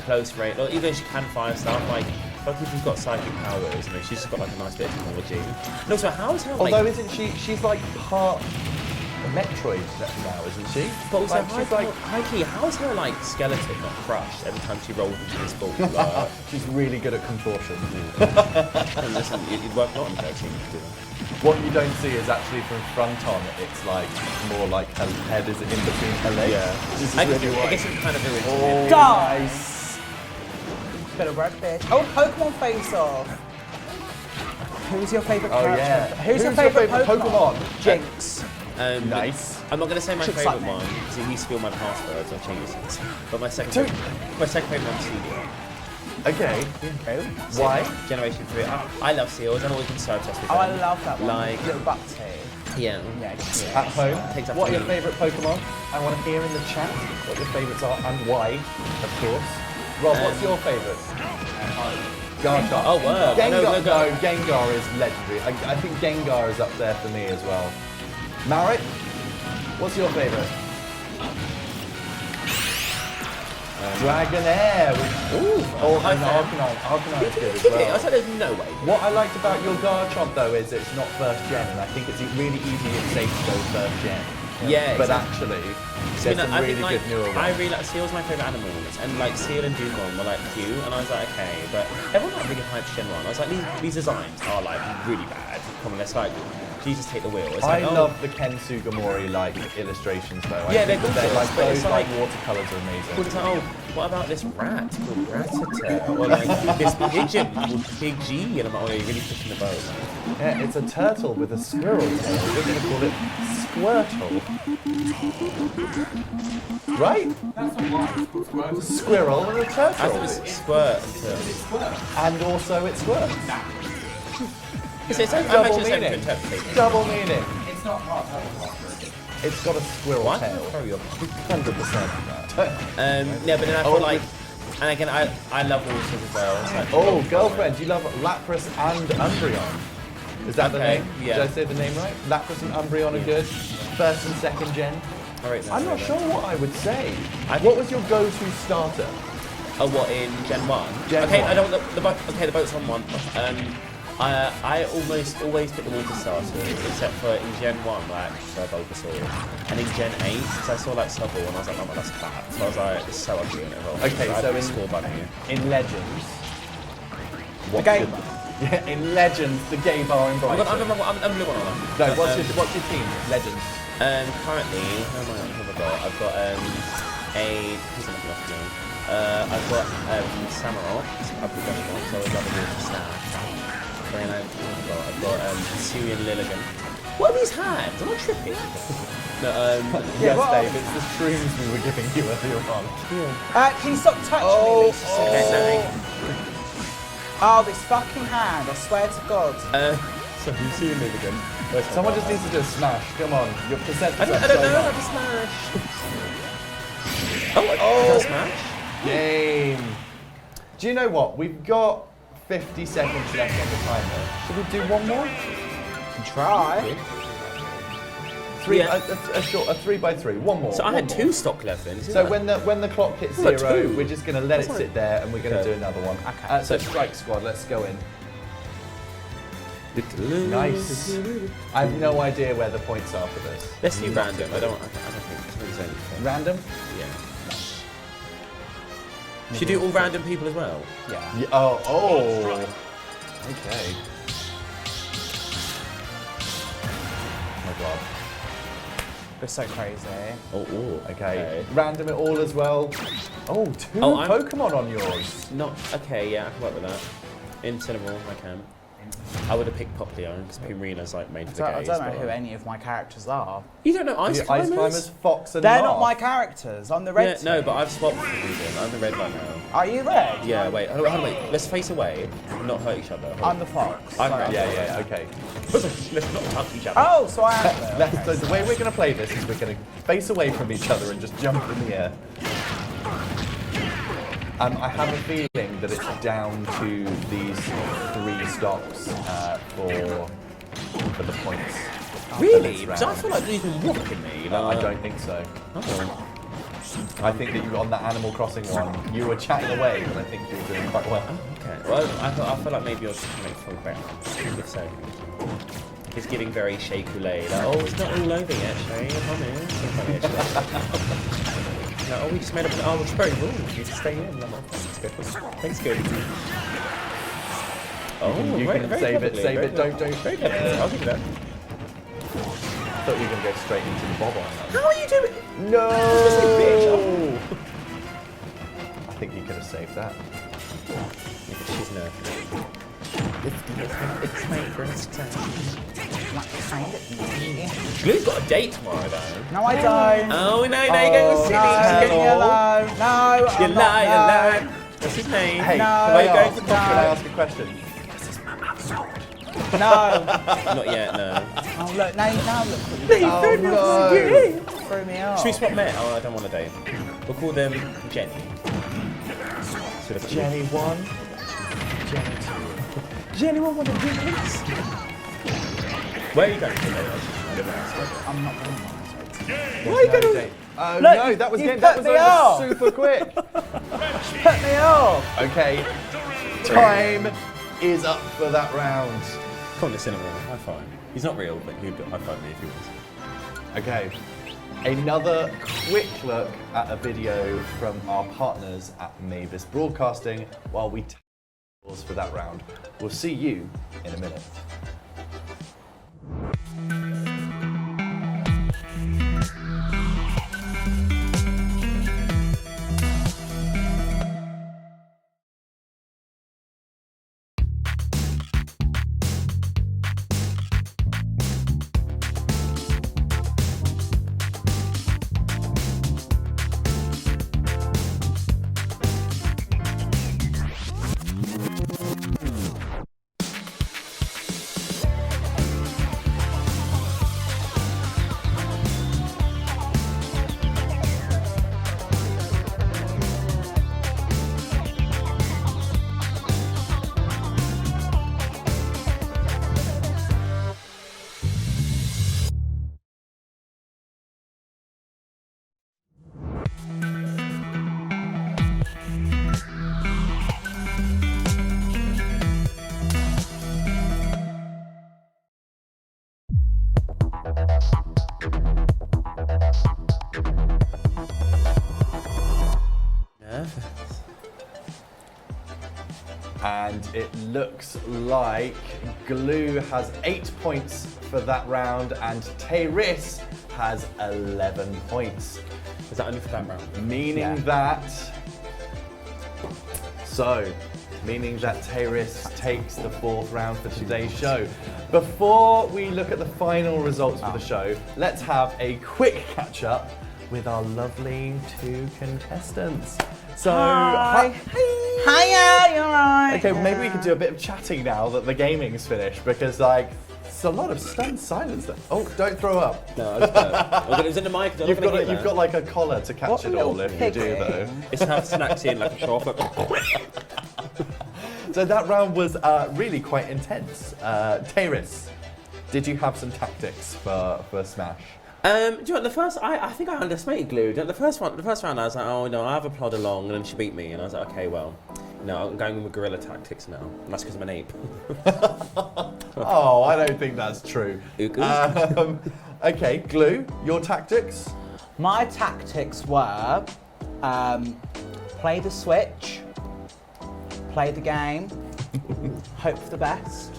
[SPEAKER 3] close range. Or even though she can fire stuff, like if she's got psychic powers, and she's just got like a nice bit of technology. No, so how is her like?
[SPEAKER 1] Although isn't she? She's like part Metroid now, isn't she?
[SPEAKER 3] But also,
[SPEAKER 1] like, she's like
[SPEAKER 3] Mikey, how is her like skeleton not crushed every time she rolls into this ball? Like,
[SPEAKER 1] she's really good at contortion.
[SPEAKER 3] and listen, you'd work not on 13 to do that.
[SPEAKER 1] What you don't see is actually from front on, it's like more like her head is in between her legs.
[SPEAKER 3] Yeah.
[SPEAKER 1] This is
[SPEAKER 3] I
[SPEAKER 1] really
[SPEAKER 3] guess it's kind of
[SPEAKER 1] Oh,
[SPEAKER 3] original.
[SPEAKER 2] Guys! Bit of red bitch. Oh, Pokemon face off. Who's your favourite
[SPEAKER 1] Oh
[SPEAKER 2] character?
[SPEAKER 1] yeah.
[SPEAKER 2] Who's your favourite
[SPEAKER 1] Pokemon?
[SPEAKER 2] Jinx.
[SPEAKER 1] Nice.
[SPEAKER 3] I'm not going to say my
[SPEAKER 2] Should
[SPEAKER 3] favourite
[SPEAKER 2] suck me.
[SPEAKER 3] one because it used to be all my passwords. I've changed it. But my second favourite one's Celia.
[SPEAKER 1] Okay.
[SPEAKER 2] Okay.
[SPEAKER 1] Why?
[SPEAKER 3] Generation 3. I love seals. I've always been so obsessed with them.
[SPEAKER 2] Oh, I love that one.
[SPEAKER 3] Like-
[SPEAKER 2] Little Butty.
[SPEAKER 3] Yeah.
[SPEAKER 2] Yeah,
[SPEAKER 1] At home,
[SPEAKER 3] Takes up
[SPEAKER 1] what are
[SPEAKER 3] to
[SPEAKER 1] your
[SPEAKER 3] me.
[SPEAKER 1] favourite Pokemon? I want to hear in the chat what your favourites are and why, of course. Rob, what's your favourite? Garchomp.
[SPEAKER 3] Oh, wow.
[SPEAKER 1] Gengar,
[SPEAKER 3] No,
[SPEAKER 1] Gengar is legendary. I think Gengar is up there for me as well. Marek, what's your favourite? Dragonair. Oh, and Arcanine. Arcanine's good as
[SPEAKER 3] I
[SPEAKER 1] well.
[SPEAKER 3] was like, there's no way.
[SPEAKER 1] What I liked about your Garchomp though is it's not first gen, and I think it's really easy and safe to go first gen.
[SPEAKER 3] Yeah,
[SPEAKER 1] But
[SPEAKER 3] exactly.
[SPEAKER 1] actually,
[SPEAKER 3] I
[SPEAKER 1] there's
[SPEAKER 3] mean,
[SPEAKER 1] some
[SPEAKER 3] I
[SPEAKER 1] really
[SPEAKER 3] think, like,
[SPEAKER 1] good newer ones.
[SPEAKER 3] I really like Seal's my favourite animals, and like Seal and Dugong were like cute, and I was like, okay, but everyone like really hyped Shenron. I was like, these designs are like really bad. Come on, let's like, Jesus take the wheel. It's
[SPEAKER 1] I
[SPEAKER 3] like, oh,
[SPEAKER 1] love the Ken Sugimori like illustrations though. I
[SPEAKER 3] Yeah,
[SPEAKER 1] think
[SPEAKER 3] they're
[SPEAKER 1] that
[SPEAKER 3] gorgeous,
[SPEAKER 1] like
[SPEAKER 3] but
[SPEAKER 1] those
[SPEAKER 3] it's
[SPEAKER 1] like
[SPEAKER 3] like-
[SPEAKER 1] watercolors are amazing.
[SPEAKER 3] Well, it's like, oh, what about this rat called Ratata? Or like this pigeon called Pig G? And I'm like, oh, you're really pushing the boat.
[SPEAKER 1] Yeah, it's a turtle with a squirrel tail. We're going to call it Squirtle. Right? Squirrel and a
[SPEAKER 3] I thought it
[SPEAKER 1] turtle.
[SPEAKER 3] was Squirt.
[SPEAKER 1] And also it squirts.
[SPEAKER 3] I'm
[SPEAKER 1] Double
[SPEAKER 3] actually
[SPEAKER 1] meaning.
[SPEAKER 3] to interpret it.
[SPEAKER 1] Double meaning.
[SPEAKER 4] It's not hard.
[SPEAKER 1] It's got a squirrel
[SPEAKER 3] What?
[SPEAKER 1] tail.
[SPEAKER 3] Hurry up.
[SPEAKER 1] 100%.
[SPEAKER 3] Yeah, but then I
[SPEAKER 1] Oh,
[SPEAKER 3] feel like, and again, I love horses as well. It's like,
[SPEAKER 1] Oh, girlfriend, you love Lapras and Umbreon. Is that the
[SPEAKER 3] Okay,
[SPEAKER 1] name?
[SPEAKER 3] yeah.
[SPEAKER 1] Did I say the name right? Lapras and Umbreon are good. First and second gen.
[SPEAKER 3] All right,
[SPEAKER 1] I'm not sure what I would say.
[SPEAKER 3] I
[SPEAKER 1] What was your go-to starter?
[SPEAKER 3] Oh, what in Gen 1?
[SPEAKER 1] Gen
[SPEAKER 3] okay,
[SPEAKER 1] 1.
[SPEAKER 3] I don't. The boat. Okay, the boat's on one. I almost always pick the water starters, except for in Gen 1 where I actually saw Bulbasaur, and in Gen 8 because I saw like Subtle and I was like, oh, that's crap. So I was like, it's so ugly in it.
[SPEAKER 1] Okay, so in
[SPEAKER 3] Score Bunny.
[SPEAKER 1] In Legends,
[SPEAKER 2] The game.
[SPEAKER 1] yeah, in Legends, the gay bar in Brighton.
[SPEAKER 3] I'm the one on that.
[SPEAKER 1] No, what's your team? Legends.
[SPEAKER 3] Currently, who have I got? I've got who's looking off again? I've got Samurott, I've got Gummy, so I've got a water staff. Then I've got Syrian Lilligan. What are these hands? Am I tripping? No,
[SPEAKER 1] Yes, Dave, it's the shrooms we were giving you earlier on.
[SPEAKER 2] Can you stop touching me? Oh, this fucking hand, I swear to God.
[SPEAKER 1] So you see him again. Someone just needs to do a smash. Come on, your percent.
[SPEAKER 3] I don't know how to smash. Oh, smash.
[SPEAKER 1] Game. Do you know what? We've got 50 seconds left on the timer. Should we do one more?
[SPEAKER 2] Can try.
[SPEAKER 1] A 3x3. One more.
[SPEAKER 3] So I had 2 stock left then.
[SPEAKER 1] So when the clock hits 0, we're just going to let it sit there and we're going to do another one.
[SPEAKER 2] Okay.
[SPEAKER 1] So strike squad, let's go in. Nice. I have no idea where the points are for this.
[SPEAKER 3] Let's do random. I don't think there's anything.
[SPEAKER 1] Random?
[SPEAKER 3] Yeah. Should you do all random people as well?
[SPEAKER 2] Yeah.
[SPEAKER 1] Oh. Okay. Oh my God.
[SPEAKER 2] We're so crazy.
[SPEAKER 1] Okay. Random it all as well. Oh, 2 Pokemon on yours.
[SPEAKER 3] Not okay. Yeah, I can work with that. In Cinnamon, I can. I would have picked Popplio because Primarina's like made for the gays.
[SPEAKER 2] I don't know who any of my characters are.
[SPEAKER 3] You don't know Ice Climbers?
[SPEAKER 1] Ice Climbers, Fox and
[SPEAKER 2] They're
[SPEAKER 1] Marth.
[SPEAKER 2] not my characters. I'm the red team.
[SPEAKER 3] No, but I've swapped with them. I'm the red one now.
[SPEAKER 2] Are you red?
[SPEAKER 3] Yeah, wait. Hold on, wait. Let's face away and not hurt each other. Hold
[SPEAKER 2] I'm the fox.
[SPEAKER 3] I'm
[SPEAKER 2] Sorry.
[SPEAKER 3] red.
[SPEAKER 1] Yeah, okay.
[SPEAKER 3] Let's not touch each other.
[SPEAKER 2] Oh, so I am them.
[SPEAKER 1] So the way we're going to play this is we're going to face away from each other and just jump in the air. I have a feeling that it's down to these 3 stops for the points.
[SPEAKER 3] Really? Because I feel like you've been walking me.
[SPEAKER 1] No, I don't think so.
[SPEAKER 3] Oh.
[SPEAKER 1] I think that you on the Animal Crossing one, you were chatting away, but I think you were doing quite well.
[SPEAKER 3] Okay. Well, I feel like maybe you're just coming full back. If so. It's getting very shake-ulay. Like, oh, it's not all over yet, Shay. Come in. So funny, actually. No, oh, we just made up an arbitrary rule. You need to stay in. I'm like, thanks, good. Oh,
[SPEAKER 1] You can save it, don't.
[SPEAKER 3] Very clever. I'll give you that.
[SPEAKER 1] I thought you were going to go straight into the bob on that.
[SPEAKER 3] How are you doing?
[SPEAKER 1] No! I think you could have saved that.
[SPEAKER 3] She's nervous. It's made for us to Glue's got a date tomorrow, though.
[SPEAKER 2] No, I don't.
[SPEAKER 3] Oh, no, you go silly.
[SPEAKER 2] No, leave me alone. No,
[SPEAKER 3] You
[SPEAKER 2] I'm
[SPEAKER 3] lie,
[SPEAKER 2] not,
[SPEAKER 3] you lie. What's his name?
[SPEAKER 1] Hey,
[SPEAKER 2] No.
[SPEAKER 1] can I
[SPEAKER 3] Going for
[SPEAKER 1] can I ask a question?
[SPEAKER 2] No.
[SPEAKER 3] Not yet, no.
[SPEAKER 2] Oh, look, now look what you
[SPEAKER 1] Oh no!
[SPEAKER 2] threw me off.
[SPEAKER 3] Should we swap men? Oh, I don't want to date. We'll call them Jenny.
[SPEAKER 1] Jenny 1, Jenny 2.
[SPEAKER 3] Jenny, want to do this? Where are you going to date?
[SPEAKER 2] I'm not going to.
[SPEAKER 1] Why are you going to? Oh
[SPEAKER 2] Look,
[SPEAKER 1] no, that was
[SPEAKER 2] you
[SPEAKER 1] good. That was
[SPEAKER 2] put me off.
[SPEAKER 1] super quick.
[SPEAKER 2] Put me off.
[SPEAKER 1] Okay, time is up for that round.
[SPEAKER 3] Come on, the cinema. High five. He's not real, but he'd high five me if he was.
[SPEAKER 1] Okay, another quick look at a video from our partners at Mavis Broadcasting while we take calls for that round. We'll see you in a minute. And it looks like Glue has 8 points for that round and Tayris has 11 points.
[SPEAKER 3] Is that only for that round?
[SPEAKER 1] Meaning that Tayris takes the 4th round for today's show. Before we look at the final results for the show, let's have a quick catch up with our lovely 2 contestants. So,
[SPEAKER 2] Hi. Hiya, you're right.
[SPEAKER 1] Okay, maybe we could do a bit of chatting now that the gaming's finished, because like it's a lot of stunned silence there. Oh, don't throw up.
[SPEAKER 3] No, I just don't. It was in the mic.
[SPEAKER 1] You've got like a collar to catch
[SPEAKER 2] What
[SPEAKER 1] it
[SPEAKER 2] a
[SPEAKER 1] all
[SPEAKER 2] little
[SPEAKER 1] if you do
[SPEAKER 2] piggy.
[SPEAKER 1] though.
[SPEAKER 3] It's half snacked in like a chocolate.
[SPEAKER 1] So that round was really quite intense. Tayris, did you have some tactics for Smash?
[SPEAKER 3] Do you know what, the first, I think I underestimated Glue. You know, the first round I was like, oh no, I have a plod along, and then she beat me, and I was like, okay, well, no, I'm going with guerrilla tactics now, and that's because I'm an ape.
[SPEAKER 1] Oh, I don't think that's true.
[SPEAKER 3] Ooh.
[SPEAKER 1] Okay, Glue, your tactics?
[SPEAKER 2] My tactics were play the Switch, play the game, hope for the best,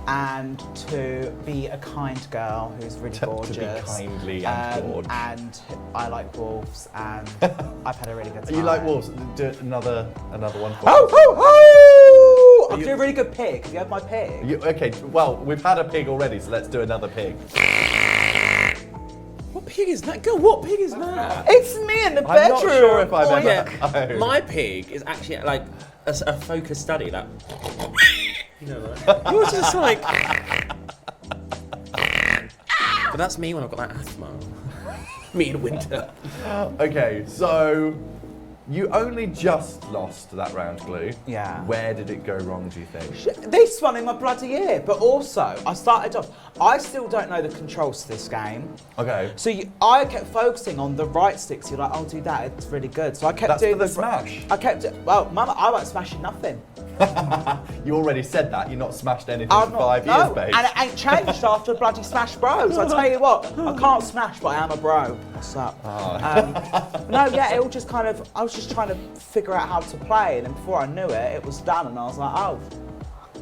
[SPEAKER 2] and to be a kind girl who's really gorgeous.
[SPEAKER 1] To be kindly and gorge.
[SPEAKER 2] And I like wolves, and I've had a really good time.
[SPEAKER 1] You like wolves? Do another one for
[SPEAKER 2] Ho,
[SPEAKER 1] us.
[SPEAKER 2] ho, ho! I'm doing a really good pig. Have you had my pig?
[SPEAKER 1] Okay, well, we've had a pig already, so let's do another pig.
[SPEAKER 3] What pig is that? Girl, what pig is that?
[SPEAKER 2] It's me in the
[SPEAKER 1] I'm
[SPEAKER 2] bedroom.
[SPEAKER 1] not sure if I've
[SPEAKER 3] Oh,
[SPEAKER 1] ever...
[SPEAKER 3] yeah. My pig is actually like a focus study. Like, you know, like, you're just like. But that's me when I've got that asthma. Me in winter.
[SPEAKER 1] Okay, so you only just lost that round, Glue.
[SPEAKER 2] Yeah.
[SPEAKER 1] Where did it go wrong, do you think?
[SPEAKER 2] This one in my bloody ear, but also I started off. I still don't know the controls to this game.
[SPEAKER 1] Okay.
[SPEAKER 2] So I kept focusing on the right sticks. You're like, I'll do that. It's really good. So I kept
[SPEAKER 1] That's
[SPEAKER 2] doing
[SPEAKER 1] for the smash.
[SPEAKER 2] I kept. Well, Mama, I won't smashing nothing.
[SPEAKER 1] You already said that. You've not smashed anything
[SPEAKER 2] I've
[SPEAKER 1] for 5 years, babe.
[SPEAKER 2] and it ain't changed after bloody Smash Bros. I tell you what, I can't smash, but I am a bro. What's up? No, yeah, it all just kind of. I was just trying to figure out how to play, and then before I knew it, it was done, and I was like, oh,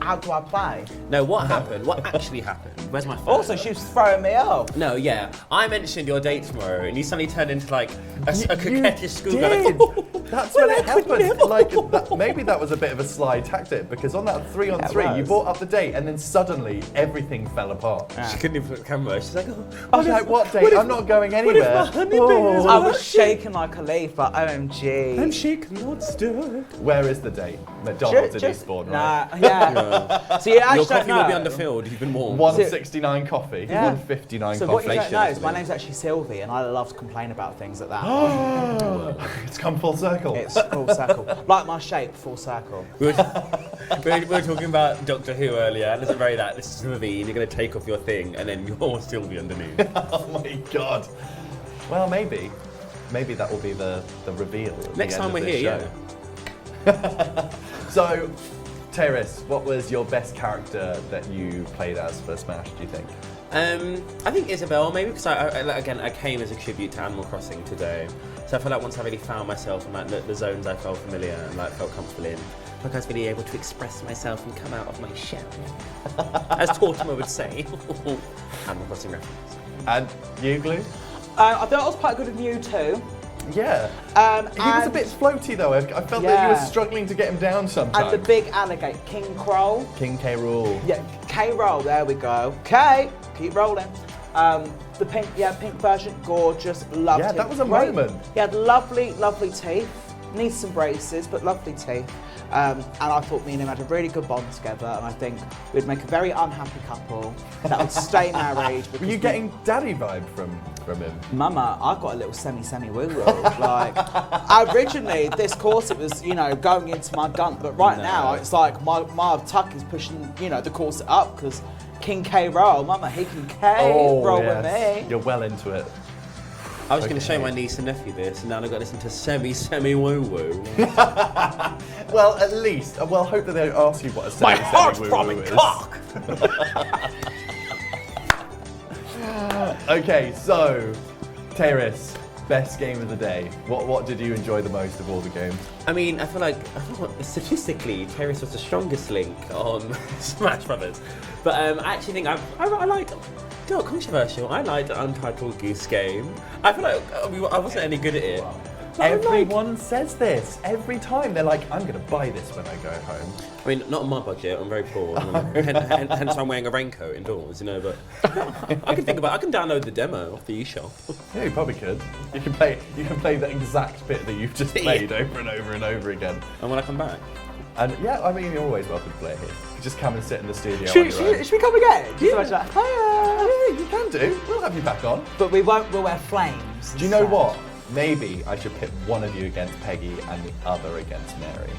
[SPEAKER 2] how do I play?
[SPEAKER 3] No, what happened? What actually happened? Where's my phone?
[SPEAKER 2] Also, she was throwing me off.
[SPEAKER 3] No, yeah. I mentioned your date tomorrow, and you suddenly turned into like a coquettish schoolgirl.
[SPEAKER 1] did. That's when it happened. Like, maybe that was a bit of a sly tactic, because on that 3-on-3, you
[SPEAKER 2] was.
[SPEAKER 1] brought up the date, and then suddenly everything fell apart.
[SPEAKER 3] She couldn't even put the camera. She's like, oh,
[SPEAKER 1] I was like, what date? I'm not going anywhere.
[SPEAKER 3] my honey bears
[SPEAKER 2] I
[SPEAKER 3] are
[SPEAKER 2] was shaking like a leaf, but OMG.
[SPEAKER 3] I'm shaken, not stirred.
[SPEAKER 1] Where is the date? McDonald's in Eastbourne, right?
[SPEAKER 2] Nah, yeah. So you actually
[SPEAKER 3] Your
[SPEAKER 2] don't
[SPEAKER 3] coffee
[SPEAKER 2] know.
[SPEAKER 3] will be underfilled. You've been warned.
[SPEAKER 1] 169 coffee,
[SPEAKER 2] Yeah.
[SPEAKER 1] 159
[SPEAKER 2] So
[SPEAKER 1] coffee.
[SPEAKER 2] what you don't know is my name's actually Sylvie, and I love to complain about things like that.
[SPEAKER 1] It's come full circle.
[SPEAKER 2] It's full circle. Like my shape, full circle.
[SPEAKER 3] We were talking about Doctor Who earlier, and it's very that. This is Sylvie, and you're going to take off your thing, and then you're Sylvie underneath.
[SPEAKER 1] Oh my god. Well, maybe that will be the reveal. At
[SPEAKER 3] Next
[SPEAKER 1] the
[SPEAKER 3] time
[SPEAKER 1] end
[SPEAKER 3] we're
[SPEAKER 1] of this
[SPEAKER 3] here,
[SPEAKER 1] show. So, Tayris, what was your best character that you played as for Smash, do you think?
[SPEAKER 3] I think Isabel, maybe, because I came as a tribute to Animal Crossing today. So I feel like once I really found myself in like the zones I felt familiar and like felt comfortable in, like I was really able to express myself and come out of my shell, as Tortimer would say. Animal Crossing reference.
[SPEAKER 1] And you, Glue?
[SPEAKER 2] I thought I was quite good with you too.
[SPEAKER 1] Yeah. He was a bit floaty though. I felt that you were struggling to get him down sometimes.
[SPEAKER 2] And the big alligator, King Kroll.
[SPEAKER 1] King K. Rool.
[SPEAKER 2] Yeah, K roll. There we go. K, keep rolling. The pink version, gorgeous, loved
[SPEAKER 1] Yeah,
[SPEAKER 2] him.
[SPEAKER 1] that was a
[SPEAKER 2] Great.
[SPEAKER 1] moment.
[SPEAKER 2] He had lovely teeth. Needs some braces, but lovely teeth. And I thought me and him had a really good bond together, and I think we'd make a very unhappy couple that would stay married.
[SPEAKER 1] Were you getting daddy vibe from him?
[SPEAKER 2] Mama, I got a little semi woo woo. Like, originally this course it was, going into my gunt, but right now it's like my tuck is pushing, the corset up because King K roll, Mama, he can K roll with me.
[SPEAKER 1] You're well into it.
[SPEAKER 3] I was going to show my niece and nephew this, and now they've got to listen to semi woo woo.
[SPEAKER 1] Well, at least, hope that they don't ask you what a
[SPEAKER 3] My
[SPEAKER 1] semi
[SPEAKER 3] heart's
[SPEAKER 1] woo
[SPEAKER 3] throbbing
[SPEAKER 1] is.
[SPEAKER 3] cock.
[SPEAKER 1] Okay, so Tayris, best game of the day. What did you enjoy the most of all the games?
[SPEAKER 3] I mean, I feel like statistically, Tayris was the strongest link on Smash Brothers. But I actually think I liked. Not controversial. I liked Untitled Goose Game. I feel like I wasn't any good at it.
[SPEAKER 1] Everyone says this every time. They're like, I'm going to buy this when I go home.
[SPEAKER 3] I mean, not on my budget. I'm very poor. Hence, I'm wearing a raincoat indoors. But I can download the demo off the eShop.
[SPEAKER 1] Yeah, you probably could. You can play the exact bit that you've just played over and over and over again.
[SPEAKER 3] And when I come back.
[SPEAKER 1] And yeah, I mean, you're always welcome to play it here. You just come and sit in the studio.
[SPEAKER 2] Should we come again?
[SPEAKER 1] Yeah, you can do. We'll have you back on.
[SPEAKER 2] But we'll wear flames.
[SPEAKER 1] Do you know what? Maybe I should pit one of you against Peggy and the other against Mary.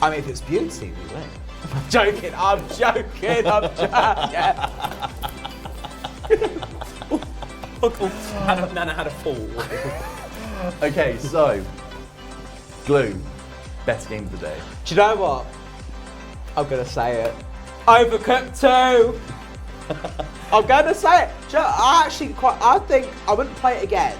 [SPEAKER 2] I mean, if it's beauty, we win. I'm joking.
[SPEAKER 3] Nana had a fall.
[SPEAKER 1] Okay, so Glue, best game of the day.
[SPEAKER 2] Do you know what? I'm gonna say it. Overcooked 2. I'm gonna say it. Do you know, I think I wouldn't play it again.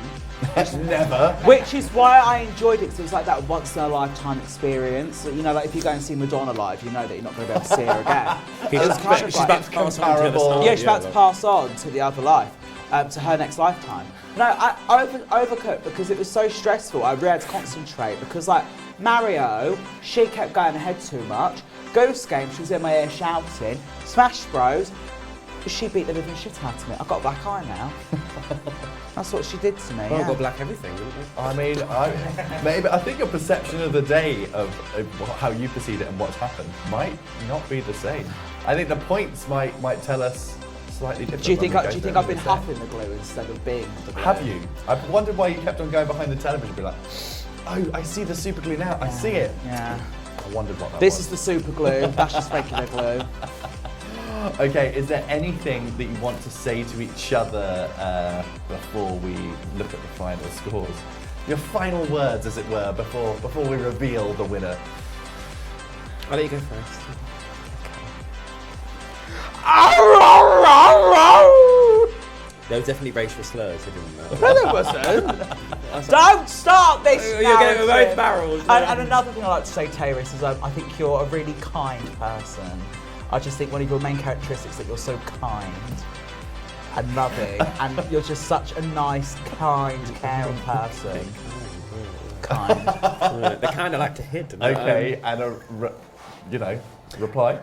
[SPEAKER 1] Never.
[SPEAKER 2] Which is why I enjoyed it, because it was like that once in a lifetime experience. You know, like if you go and see Madonna live, you know that you're not going to be able to see her again.
[SPEAKER 3] She's about to pass on to the other side.
[SPEAKER 2] Yeah, she's about to pass on to the other life, to her next lifetime. No, I overcooked because it was so stressful. I really had to concentrate because, like, Mario, she kept going ahead too much. Goose Game, she was in my ear shouting. Smash Bros, she beat the living shit out of me. I've got a black eye now. That's what she did to me.
[SPEAKER 3] Well, got black everything, didn't we?
[SPEAKER 1] I mean, I think your perception of the day of how you perceive it and what's happened might not be the same. I think the points might tell us slightly different.
[SPEAKER 2] Do you think I've been huffing the glue instead of being the glue?
[SPEAKER 1] Have you? I've wondered why you kept on going behind the television and be like, oh, I see the super glue now. I see it.
[SPEAKER 2] Yeah.
[SPEAKER 1] I wondered what that was.
[SPEAKER 2] This is the super glue. That's just regular glue.
[SPEAKER 1] Okay, is there anything that you want to say to each other before we look at the final scores? Your final words, as it were, before we reveal the winner.
[SPEAKER 3] I'll let you go first. There was definitely racial slurs, didn't there?
[SPEAKER 2] No, there wasn't. Don't start this
[SPEAKER 3] You're getting both barrels.
[SPEAKER 2] And another thing I like to say, Tayris, is I think you're a really kind person. I just think one of your main characteristics is that you're so kind and loving, and you're just such a nice, kind, caring person. Kind.
[SPEAKER 3] They kind of like to hit.
[SPEAKER 1] Okay, and reply.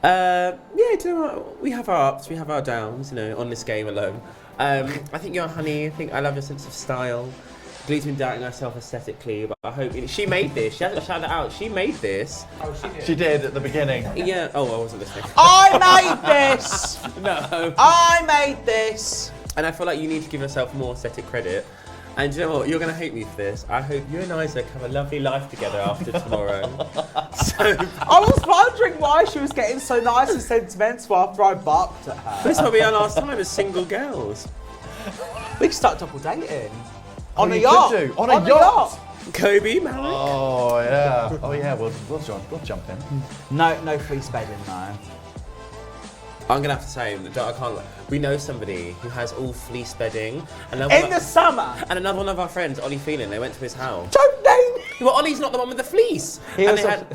[SPEAKER 3] Yeah, do you know what? We have our ups, we have our downs, on this game alone. I think you're honey. I think I love your sense of style. Glue's been doubting herself aesthetically, but I hope she made this. She hasn't shouted it out. She made this.
[SPEAKER 2] Oh, she did.
[SPEAKER 1] She did at the beginning.
[SPEAKER 3] Yeah. Oh, I wasn't listening.
[SPEAKER 2] I made this.
[SPEAKER 3] No.
[SPEAKER 2] I made this.
[SPEAKER 3] And I feel like you need to give yourself more aesthetic credit. And do you know what? You're going to hate me for this. I hope you and Isaac have a lovely life together after tomorrow.
[SPEAKER 2] I was wondering why she was getting so nice and sentimental after I barked at her.
[SPEAKER 3] This will be our last time as single girls.
[SPEAKER 2] We can start double dating. On a
[SPEAKER 1] you
[SPEAKER 2] yacht.
[SPEAKER 1] could do. On a yacht.
[SPEAKER 3] Kobe, Marek.
[SPEAKER 1] Oh yeah. Oh yeah. We'll jump in.
[SPEAKER 2] No fleece bedding though.
[SPEAKER 3] I'm gonna have to say that I can't. We know somebody who has all fleece bedding, and
[SPEAKER 2] In the summer.
[SPEAKER 3] And another one of our friends, Ollie Phelan, they went to his house.
[SPEAKER 2] Don't name.
[SPEAKER 3] Well, Ollie's not the one with the fleece.
[SPEAKER 2] He
[SPEAKER 3] And,
[SPEAKER 2] also-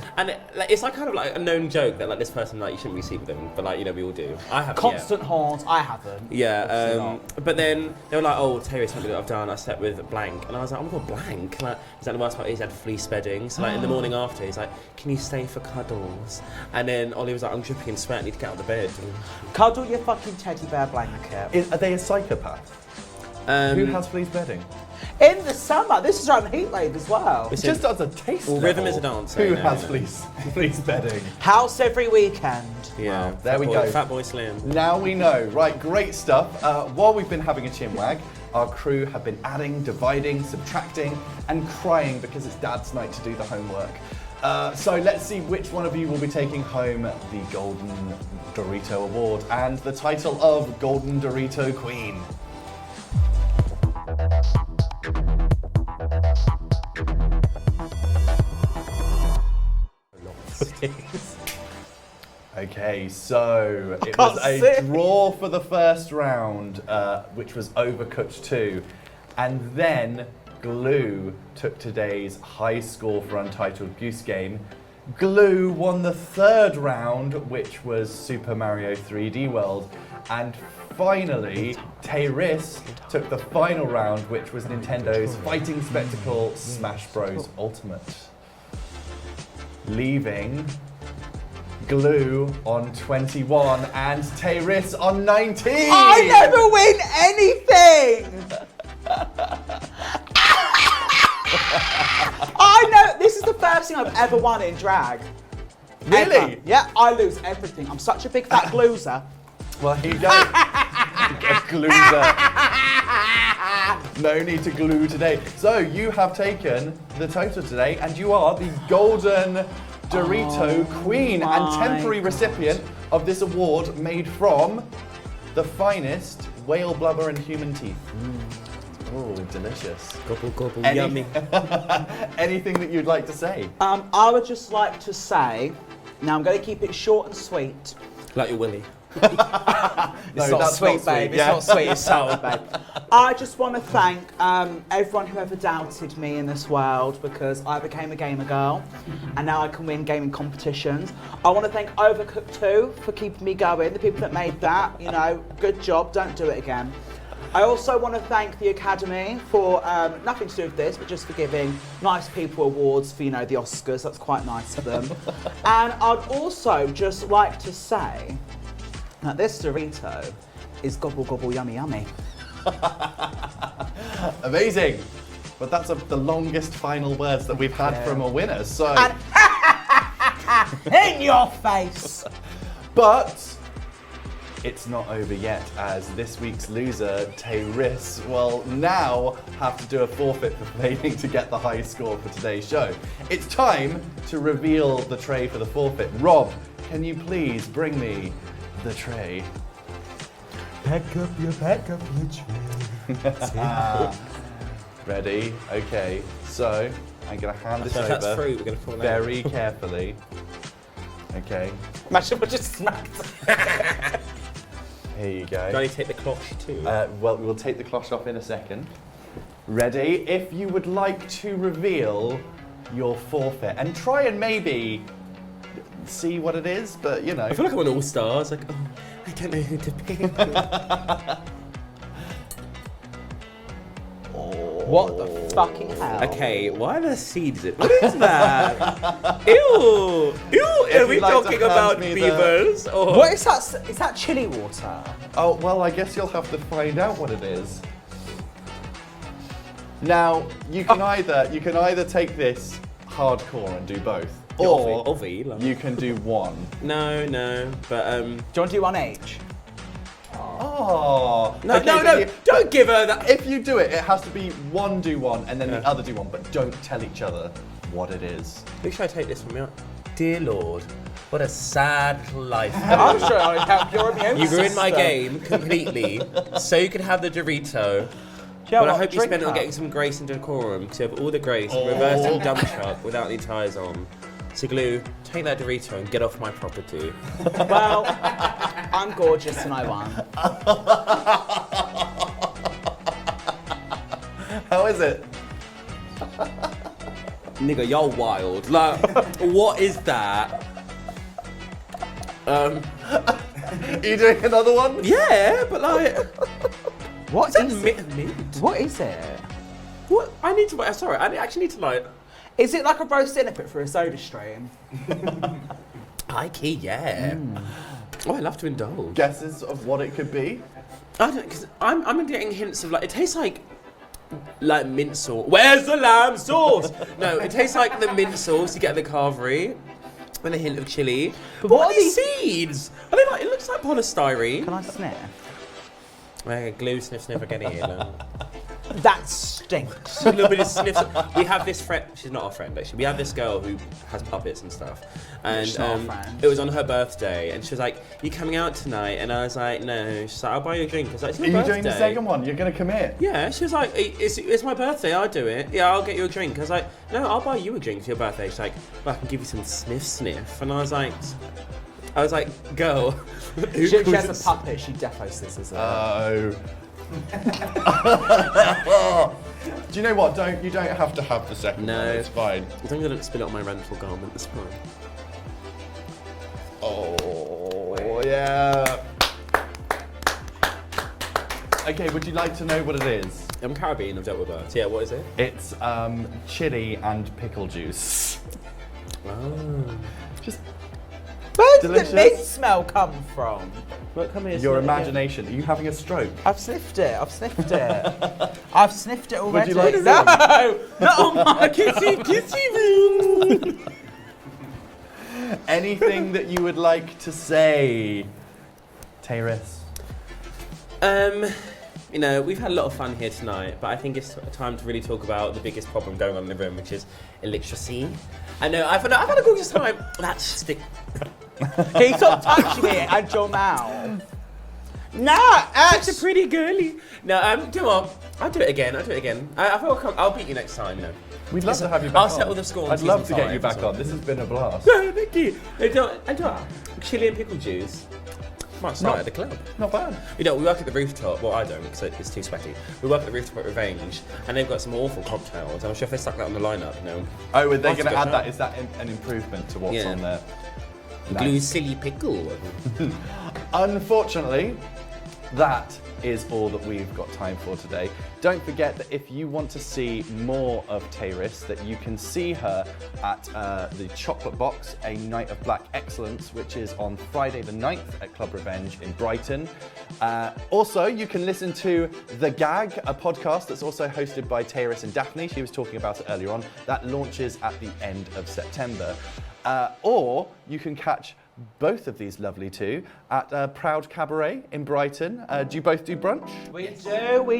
[SPEAKER 3] it's like kind of like a known joke that like this person you shouldn't be sleeping with them, but we all do. I have
[SPEAKER 2] Constant horns. I haven't.
[SPEAKER 3] Yeah, but then they were like, oh, Tayris, what I've done, I slept with blank. And I was like, oh my god, blank? Like, is that the worst part? He's had fleece bedding. So like in the morning after, he's like, can you stay for cuddles? And then Ollie was like, I'm dripping in sweat, I need to get out of the bed.
[SPEAKER 2] Cuddle your fucking teddy bear blanket.
[SPEAKER 1] Are they a psychopath? Who has fleece bedding?
[SPEAKER 2] In the summer. This is around the heat wave as well.
[SPEAKER 1] It just does a taste.
[SPEAKER 3] Well,
[SPEAKER 1] level.
[SPEAKER 3] rhythm is a dance.
[SPEAKER 1] Who has fleece bedding?
[SPEAKER 2] House every weekend.
[SPEAKER 3] Yeah,
[SPEAKER 1] Wow, there we go.
[SPEAKER 3] Fatboy Slim.
[SPEAKER 1] Now we know. Right, great stuff. While we've been having a chinwag, our crew have been adding, dividing, subtracting, and crying because it's Dad's night to do the homework. So let's see which one of you will be taking home the Golden Dorito Award and the title of Golden Dorito Queen. Okay, so it was a draw for the first round, which was Overcooked 2, and then Glue took today's high score for Untitled Goose Game. Glue won the third round, which was Super Mario 3D World. And finally, Tayris took the final round, which was Nintendo's fighting spectacle Smash Bros. Ultimate. Leaving Glue on 21 and Tayris on 19.
[SPEAKER 2] I never win anything! I know, this is the first thing I've ever won in drag.
[SPEAKER 1] Really?
[SPEAKER 2] Ever. Yeah, I lose everything. I'm such a big fat loser.
[SPEAKER 1] Well, here you go. A glueser. No need to glue today. So you have taken the total today, and you are the Golden Dorito Queen and temporary recipient of this award made from the finest whale blubber and human teeth. Oh, delicious.
[SPEAKER 3] Gobble, gobble, yummy.
[SPEAKER 1] Anything that you'd like to say?
[SPEAKER 2] I would just like to say, now I'm going to keep it short and sweet.
[SPEAKER 3] Like your willy.
[SPEAKER 1] No,
[SPEAKER 2] It's not
[SPEAKER 1] that's
[SPEAKER 2] sweet, babe.
[SPEAKER 1] yeah.
[SPEAKER 2] It's not sweet, it's sour, babe. I just want to thank everyone who ever doubted me in this world, because I became a gamer girl and now I can win gaming competitions. I want to thank Overcooked 2 for keeping me going. The people that made that, you know, good job, don't do it again. I also want to thank the Academy for, nothing to do with this, but just for giving nice people awards for, you know, the Oscars. That's quite nice of them. And I'd also just like to say that this Dorito is gobble gobble yummy yummy.
[SPEAKER 1] Amazing. But that's the longest final words that we've had from a winner. So,
[SPEAKER 2] And in your face.
[SPEAKER 1] but it's not over yet, as this week's loser, Tayris, will now have to do a forfeit for failing to get the high score for today's show. It's time to reveal the tray for the forfeit. Rob, can you please bring me the tray?
[SPEAKER 4] Pack up your tray.
[SPEAKER 1] Ready? Okay. So, I'm going to hand this
[SPEAKER 3] So if
[SPEAKER 1] over
[SPEAKER 3] that's fruit, we're going to fall out.
[SPEAKER 1] very carefully. Okay.
[SPEAKER 2] Imagine we just smacked.
[SPEAKER 1] Here you go.
[SPEAKER 3] Do I need to take the cloche too?
[SPEAKER 1] Well, we'll take the cloche off in a second. Ready? If you would like to reveal your forfeit and try and maybe see what it is, but you know.
[SPEAKER 3] I feel like I'm on All Stars. Like, oh, I don't know who to pick.
[SPEAKER 2] What the fucking hell?
[SPEAKER 3] Okay, why are there seeds in it? What is that? Ew! Ew! Are we
[SPEAKER 1] you'd like to
[SPEAKER 3] talking
[SPEAKER 1] hand
[SPEAKER 3] about
[SPEAKER 1] me the-
[SPEAKER 3] beavers? Or
[SPEAKER 2] What is that? Is that chili water?
[SPEAKER 1] Oh, well, I guess you'll have to find out what it is. Now, you can either take this hardcore and do both, or
[SPEAKER 3] Obvi, like-
[SPEAKER 1] you can do one.
[SPEAKER 3] No, but
[SPEAKER 2] Do you want to do one each?
[SPEAKER 1] Oh.
[SPEAKER 3] no,
[SPEAKER 1] Okay,
[SPEAKER 3] no,
[SPEAKER 1] but you-
[SPEAKER 3] don't give her that.
[SPEAKER 1] If you do it, it has to be one do one and then the other do one, but don't tell each other what it is.
[SPEAKER 3] Who should I take this from you? Dear Lord, what a sad life.
[SPEAKER 2] I'm sure I'll help your immune
[SPEAKER 3] You ruined my
[SPEAKER 2] system.
[SPEAKER 3] game completely, so you could have the Dorito.
[SPEAKER 2] Do you know
[SPEAKER 3] But I
[SPEAKER 2] what?
[SPEAKER 3] hope you
[SPEAKER 2] Drink
[SPEAKER 3] spend it on
[SPEAKER 2] up.
[SPEAKER 3] getting some grace and decorum, because you have all the grace, reverse and dump truck without any tyres on. So Glue, take that Dorito and get off my property.
[SPEAKER 2] Well, I'm gorgeous and I won.
[SPEAKER 1] How is it?
[SPEAKER 3] Nigga, you're wild. Like, what is that?
[SPEAKER 1] Are you doing another one?
[SPEAKER 3] Yeah, but like,
[SPEAKER 2] What
[SPEAKER 3] is that
[SPEAKER 2] is it?
[SPEAKER 3] mint?
[SPEAKER 2] What is it?
[SPEAKER 3] What? I need to. Sorry, I actually need to like.
[SPEAKER 2] Is it like a roast dinner pit for a soda stream?
[SPEAKER 3] High key, yeah. Oh, I love to indulge.
[SPEAKER 1] Guesses of what it could be?
[SPEAKER 3] I don't, because I'm getting hints of like, it tastes like mint sauce. Where's the lamb sauce? No, it tastes like the mint sauce you get at the carvery, and a hint of chili. But what are these seeds? Are they like? It looks like polystyrene.
[SPEAKER 2] Can I sniff?
[SPEAKER 3] Glue, sniff, sniff again here.
[SPEAKER 2] That stinks.
[SPEAKER 3] A little bit of sniff. We have this friend. She's not our friend actually. We have this girl who has puppets and stuff, and
[SPEAKER 2] She's not our friend.
[SPEAKER 3] it was on her birthday, and she was like, "You coming out tonight?" And I was like, "No." She's like, "I'll buy you a drink." I was like, "It's
[SPEAKER 1] Are
[SPEAKER 3] your
[SPEAKER 1] you
[SPEAKER 3] birthday."
[SPEAKER 1] doing the second one? You're going to commit?
[SPEAKER 3] Yeah, she was like, it's my birthday, I'll do it. Yeah, I'll get you a drink. I was like, no, I'll buy you a drink for your birthday. She's like, well, I can give you some sniff. And I was like, girl.
[SPEAKER 2] She has a puppet, she defo scissors it.
[SPEAKER 1] Oh. Do you know what? You don't have to have the second
[SPEAKER 3] No.
[SPEAKER 1] one. It's fine.
[SPEAKER 3] As long as I don't spill it on my rental garment, that's fine.
[SPEAKER 1] Oh, yeah. Okay, would you like to know what it is?
[SPEAKER 3] I'm Caribbean, I've dealt with that. So yeah, what is it?
[SPEAKER 1] It's chili and pickle juice.
[SPEAKER 3] Oh.
[SPEAKER 1] Just
[SPEAKER 2] Where did
[SPEAKER 1] Delicious.
[SPEAKER 2] the mint smell come from?
[SPEAKER 3] Look, come here.
[SPEAKER 1] your
[SPEAKER 3] smell it again.
[SPEAKER 1] imagination. Are you having a stroke?
[SPEAKER 2] I've sniffed it. I've sniffed it. I've sniffed it already.
[SPEAKER 1] you like
[SPEAKER 2] no,
[SPEAKER 1] some?
[SPEAKER 2] not on my kissy room.
[SPEAKER 1] Anything that you would like to say, Tayris?
[SPEAKER 3] You know, we've had a lot of fun here tonight, but I think it's time to really talk about the biggest problem going on in the room, which is electricity. I know, I've had a gorgeous time. That's stick.
[SPEAKER 2] Can you stop touching it and your mouth?
[SPEAKER 3] Nah, such a pretty girly. No, do you know what? I'll do it again. I'll beat you next time. You know.
[SPEAKER 1] We'd love to have you back
[SPEAKER 3] I'll
[SPEAKER 1] on.
[SPEAKER 3] settle the score. on
[SPEAKER 1] I'd love to
[SPEAKER 3] season
[SPEAKER 1] get you
[SPEAKER 3] 5
[SPEAKER 1] back
[SPEAKER 3] as well.
[SPEAKER 1] on. This has been a blast.
[SPEAKER 3] Thank you. I don't. Chili and pickle juice. Might start at the club.
[SPEAKER 1] Not bad.
[SPEAKER 3] You know, we work at the rooftop. Well, I don't because it's too sweaty. We work at the rooftop at Revenge, and they've got some awful cocktails. I'm sure if they stuck that on the lineup, you know.
[SPEAKER 1] Oh, are they
[SPEAKER 3] Might
[SPEAKER 1] going to
[SPEAKER 3] have
[SPEAKER 1] add
[SPEAKER 3] to go
[SPEAKER 1] that? Is that an improvement to what's
[SPEAKER 3] Yeah.
[SPEAKER 1] on there?
[SPEAKER 3] Glue
[SPEAKER 1] Nice.
[SPEAKER 3] silly pickle.
[SPEAKER 1] Unfortunately, that is all that we've got time for today. Don't forget that if you want to see more of Tayris, that you can see her at the Chocolate Box, a Night of Black Excellence, which is on Friday the 9th at Club Revenge in Brighton. Also, you can listen to The Gag, a podcast that's also hosted by Tayris and Daphne. She was talking about it earlier on. That launches at the end of September. Or you can catch both of these lovely two at Proud Cabaret in Brighton. Do you both do brunch?
[SPEAKER 2] We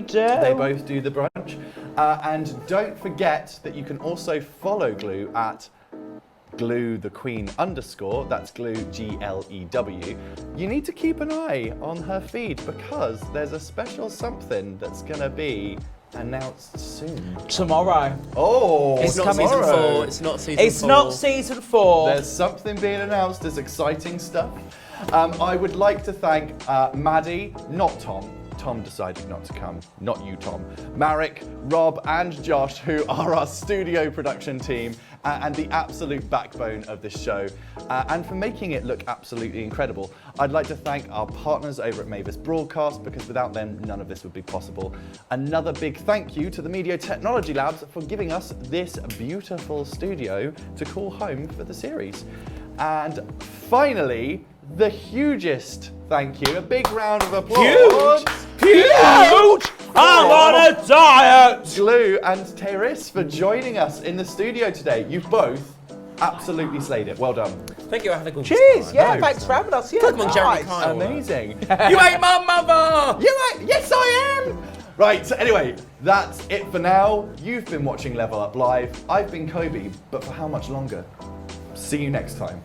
[SPEAKER 2] do.
[SPEAKER 1] They both do the brunch. And don't forget that you can also follow Glew at Glew the Queen _. That's Glew GLEW. You need to keep an eye on her feed because there's a special something that's going to be announced soon.
[SPEAKER 2] Tomorrow.
[SPEAKER 1] Oh,
[SPEAKER 3] It's not season
[SPEAKER 1] tomorrow.
[SPEAKER 3] 4. It's not season 4.
[SPEAKER 2] It's not season 4.
[SPEAKER 1] There's something being announced. There's exciting stuff. I would like to thank Maddie, not Tom. Tom decided not to come, not you, Tom. Marek, Rob, and Josh, who are our studio production team and the absolute backbone of this show, and for making it look absolutely incredible. I'd like to thank our partners over at Mavis Broadcast, because without them, none of this would be possible. Another big thank you to the Media Technology Labs for giving us this beautiful studio to call home for the series. And finally, the hugest thank you. A big round of applause.
[SPEAKER 2] Huge! I'm on a diet!
[SPEAKER 1] Glew and Tayris for joining us in the studio today. You've both absolutely slayed it. Well done.
[SPEAKER 3] Thank you. I had a good
[SPEAKER 2] Cheers,
[SPEAKER 3] time.
[SPEAKER 2] yeah,
[SPEAKER 1] No.
[SPEAKER 2] thanks for having us. Yeah,
[SPEAKER 3] Come on, Jeremy
[SPEAKER 2] nice.
[SPEAKER 3] Kyle.
[SPEAKER 1] Amazing.
[SPEAKER 3] You ain't my mother!
[SPEAKER 1] You right? Yes, I am. Right, so anyway, that's it for now. You've been watching Level Up Live. I've been Kobe, but for how much longer? See you next time.